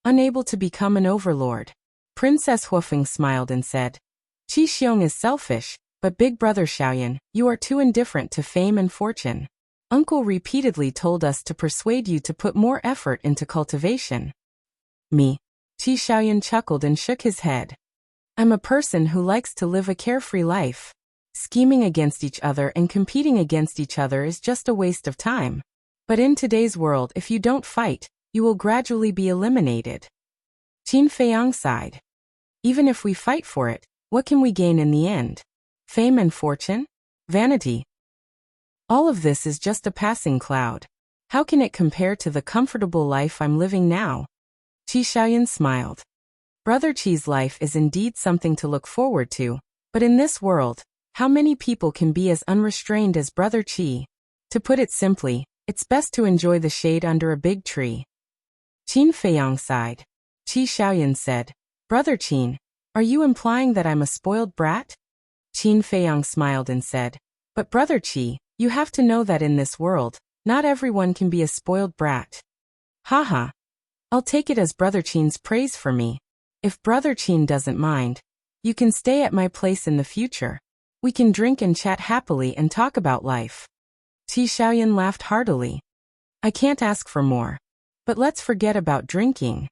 unable to become an overlord. Princess Huafeng smiled and said, "Qi Xiong is selfish, but big brother Xiaoyan, you are too indifferent to fame and fortune. Uncle repeatedly told us to persuade you to put more effort into cultivation." "Me?" Qi Xiaoyan chuckled and shook his head. "I'm a person who likes to live a carefree life. Scheming against each other and competing against each other is just a waste of time. But in today's world, if you don't fight, you will gradually be eliminated." Qin Feiyang sighed. "Even if we fight for it, what can we gain in the end? Fame and fortune? Vanity? All of this is just a passing cloud. How can it compare to the comfortable life I'm living now?" Qi Xiaoyan smiled. Brother Qi's life is indeed something to look forward to, but in this world, how many people can be as unrestrained as Brother Qi? To put it simply, it's best to enjoy the shade under a big tree. Qin Feiyang sighed. Qi Xiaoyan said, "Brother Qin, are you implying that I'm a spoiled brat?" Qin Feiyang smiled and said, "But Brother Qi, you have to know that in this world, not everyone can be a spoiled brat." "Haha. I'll take it as Brother Qin's praise for me. If Brother Qin doesn't mind, you can stay at my place in the future. We can drink and chat happily and talk about life. Qi Xiaoyan laughed heartily. I can't ask for more. But let's forget about drinking.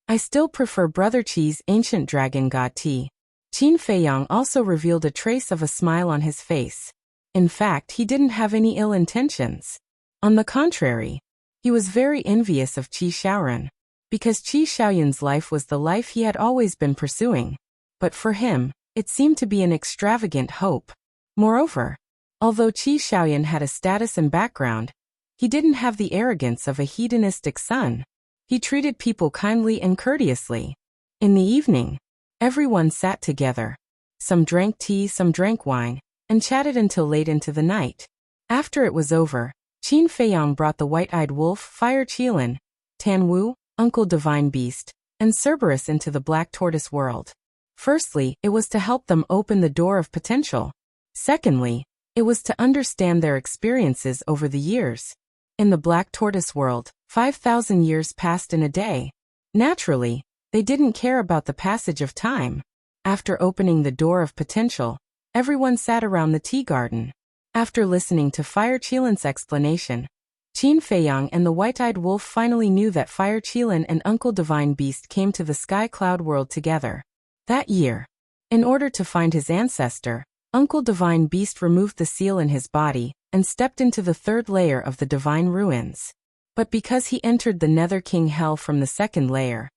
I still prefer Brother Qi's ancient dragon god tea. Qin Feiyang also revealed a trace of a smile on his face. In fact, he didn't have any ill intentions. On the contrary, he was very envious of Qi Xiaoran, because Qi Xiaoyan's life was the life he had always been pursuing. But for him, it seemed to be an extravagant hope. Moreover, although Qi Xiaoyan had a status and background, he didn't have the arrogance of a hedonistic son. He treated people kindly and courteously. In the evening, everyone sat together. Some drank tea, some drank wine, and chatted until late into the night. After it was over, Qin Feiyang brought the white-eyed wolf, Fire Qilin, Tan Wu, Uncle Divine Beast, and Cerberus into the Black Tortoise world. Firstly, it was to help them open the door of potential. Secondly, it was to understand their experiences over the years. In the Black Tortoise world, 5,000 years passed in a day. Naturally, they didn't care about the passage of time. After opening the door of potential, everyone sat around the tea garden. After listening to Fire Qilin's explanation, Qin Feiyang and the white-eyed wolf finally knew that Fire Qilin and Uncle Divine Beast came to the Sky Cloud world together. That year, in order to find his ancestor, Uncle Divine Beast removed the seal in his body and stepped into the third layer of the Divine Ruins. But because he entered the Nether King Hell from the second layer,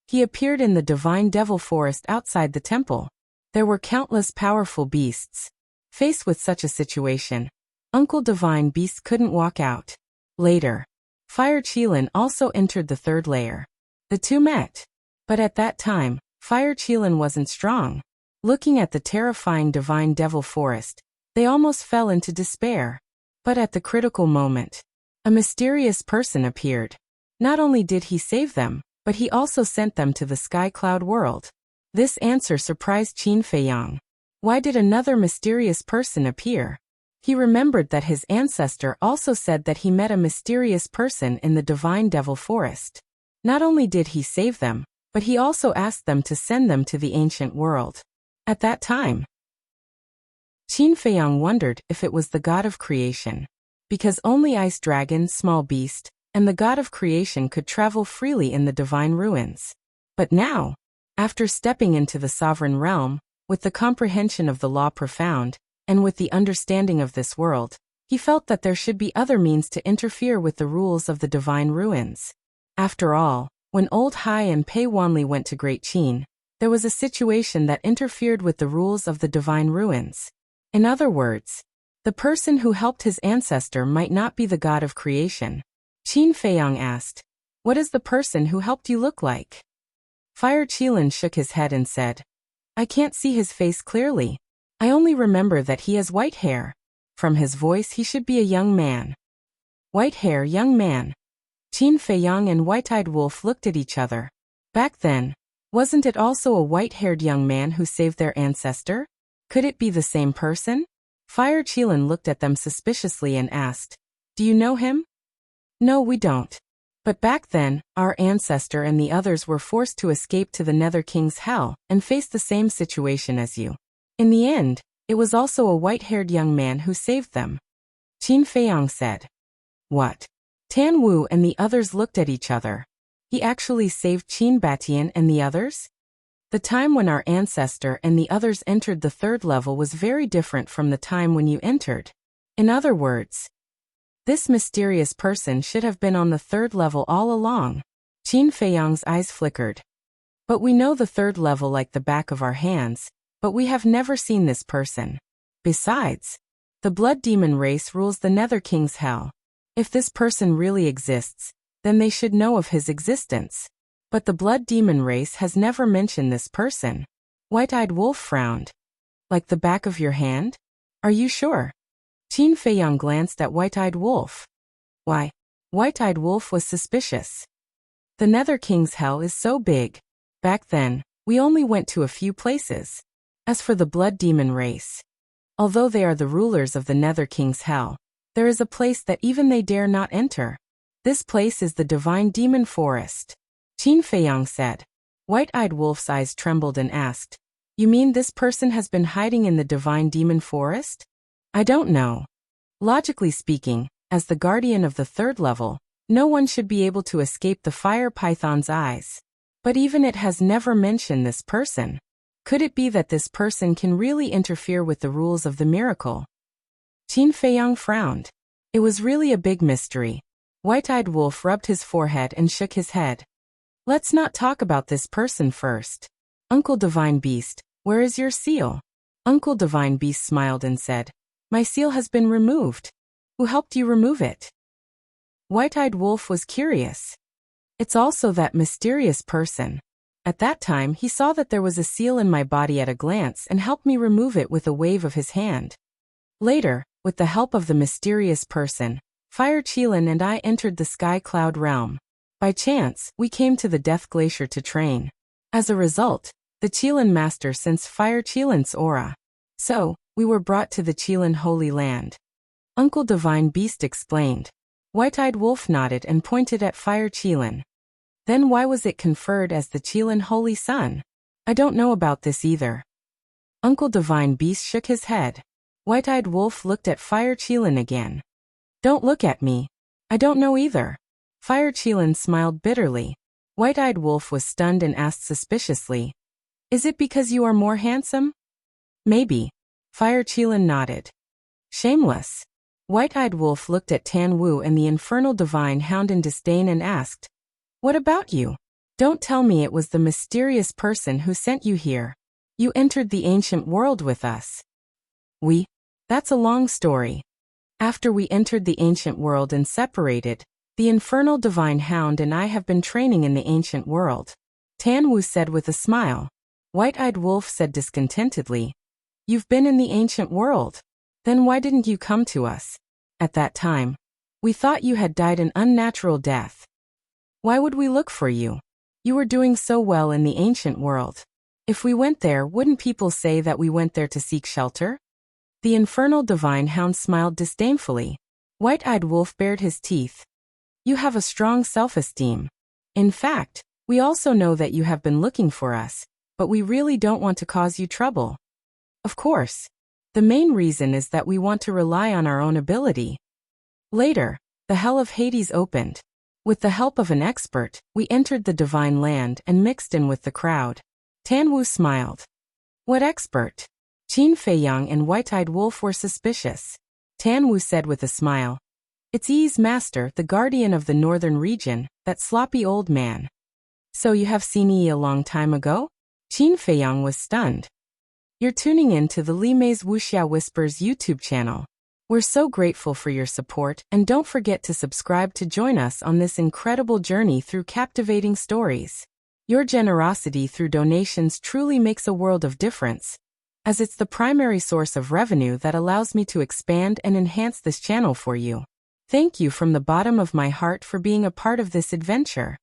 he appeared in the Divine Devil Forest outside the temple. There were countless powerful beasts. Faced with such a situation, Uncle Divine Beast couldn't walk out. Later, Fire Qilin also entered the third layer. The two met. But at that time, Fire Qilin wasn't strong. Looking at the terrifying Divine Devil Forest, they almost fell into despair. But at the critical moment, a mysterious person appeared. Not only did he save them, but he also sent them to the Sky Cloud world. This answer surprised Qin Feiyang. Why did another mysterious person appear? He remembered that his ancestor also said that he met a mysterious person in the Divine Devil Forest. Not only did he save them, but he also asked them to send them to the ancient world. At that time, Qin Feiyang wondered if it was the god of creation, because only Ice Dragon, Small Beast, and the god of creation could travel freely in the Divine Ruins. But now, after stepping into the sovereign realm, with the comprehension of the law profound, and with the understanding of this world, he felt that there should be other means to interfere with the rules of the Divine Ruins. After all, when Old Hai and Pei Wanli went to Great Qin, there was a situation that interfered with the rules of the Divine Ruins. In other words, the person who helped his ancestor might not be the god of creation. Qin Feiyang asked, "What does the person who helped you look like?" Fire Qilin shook his head and said, "I can't see his face clearly. I only remember that he has white hair. From his voice he should be a young man." White hair, young man. Qin Feiyang and White-Eyed Wolf looked at each other. Back then, wasn't it also a white-haired young man who saved their ancestor? Could it be the same person? Fire Qilin looked at them suspiciously and asked, "Do you know him?" "No, we don't. But back then, our ancestor and the others were forced to escape to the Nether King's Hell and faced the same situation as you. In the end, it was also a white-haired young man who saved them." Qin Feiyang said. "What?" Tan Wu and the others looked at each other. He actually saved Qin Batian and the others? The time when our ancestor and the others entered the third level was very different from the time when you entered. In other words, this mysterious person should have been on the third level all along. Qin Feiyang's eyes flickered. But we know the third level like the back of our hands, but we have never seen this person. Besides, the Blood Demon race rules the Nether King's Hell. If this person really exists, then they should know of his existence. But the Blood Demon race has never mentioned this person. White-Eyed Wolf frowned. Like the back of your hand? Are you sure? Qin Feiyang glanced at White-Eyed Wolf. Why? White-Eyed Wolf was suspicious. The Nether King's Hell is so big. Back then, we only went to a few places. As for the Blood Demon race, although they are the rulers of the Nether King's Hell, there is a place that even they dare not enter. This place is the Divine Demon Forest. Qin Feiyang said. White-eyed Wolf's eyes trembled and asked, "You mean this person has been hiding in the divine demon forest?" "I don't know. Logically speaking, as the guardian of the third level, no one should be able to escape the fire python's eyes. But even it has never mentioned this person. Could it be that this person can really interfere with the rules of the miracle?" Qin Feiyang frowned. It was really a big mystery. White-eyed Wolf rubbed his forehead and shook his head. "Let's not talk about this person first. Uncle Divine Beast, where is your seal?" Uncle Divine Beast smiled and said, "My seal has been removed." "Who helped you remove it?" White-eyed Wolf was curious. "It's also that mysterious person. At that time he saw that there was a seal in my body at a glance and helped me remove it with a wave of his hand. Later, with the help of the mysterious person, Fire Qilin and I entered the Sky Cloud realm. By chance, we came to the Death Glacier to train. As a result, the Qilin master sensed Fire Qilin's aura. So, we were brought to the Qilin Holy Land." Uncle Divine Beast explained. White-eyed Wolf nodded and pointed at Fire Qilin. "Then why was it conferred as the Qilin Holy Sun?" "I don't know about this either." Uncle Divine Beast shook his head. White-eyed Wolf looked at Fire Qilin again. "Don't look at me. I don't know either." Fire Qilin smiled bitterly. White-eyed Wolf was stunned and asked suspiciously, "Is it because you are more handsome?" "Maybe." Fire Qilin nodded. "Shameless." White-eyed Wolf looked at Tan Wu and the infernal divine hound in disdain and asked, "What about you? Don't tell me it was the mysterious person who sent you here. You entered the ancient world with us." That's a long story. After we entered the ancient world and separated, the infernal divine hound and I have been training in the ancient world," Tan Wu said with a smile. White-eyed Wolf said discontentedly, "You've been in the ancient world? Then why didn't you come to us? At that time, we thought you had died an unnatural death. Why would we look for you? You were doing so well in the ancient world. If we went there, wouldn't people say that we went there to seek shelter?" The infernal divine hound smiled disdainfully. White-eyed Wolf bared his teeth. "You have a strong self-esteem. In fact, we also know that you have been looking for us, but we really don't want to cause you trouble. Of course, the main reason is that we want to rely on our own ability." Later, the Hell of Hades opened. With the help of an expert, we entered the divine land and mixed in with the crowd. Tan Wu smiled. "What expert?" Qin Feiyang and White-eyed Wolf were suspicious. Tan Wu said with a smile, "It's Yi's master, the guardian of the northern region, that sloppy old man." "So you have seen Yi a long time ago?" Qin Feiyang was stunned. "You're tuning in to the Li Mei's Wuxia Whispers YouTube channel. We're so grateful for your support, and don't forget to subscribe to join us on this incredible journey through captivating stories. Your generosity through donations truly makes a world of difference, as it's the primary source of revenue that allows me to expand and enhance this channel for you. Thank you from the bottom of my heart for being a part of this adventure."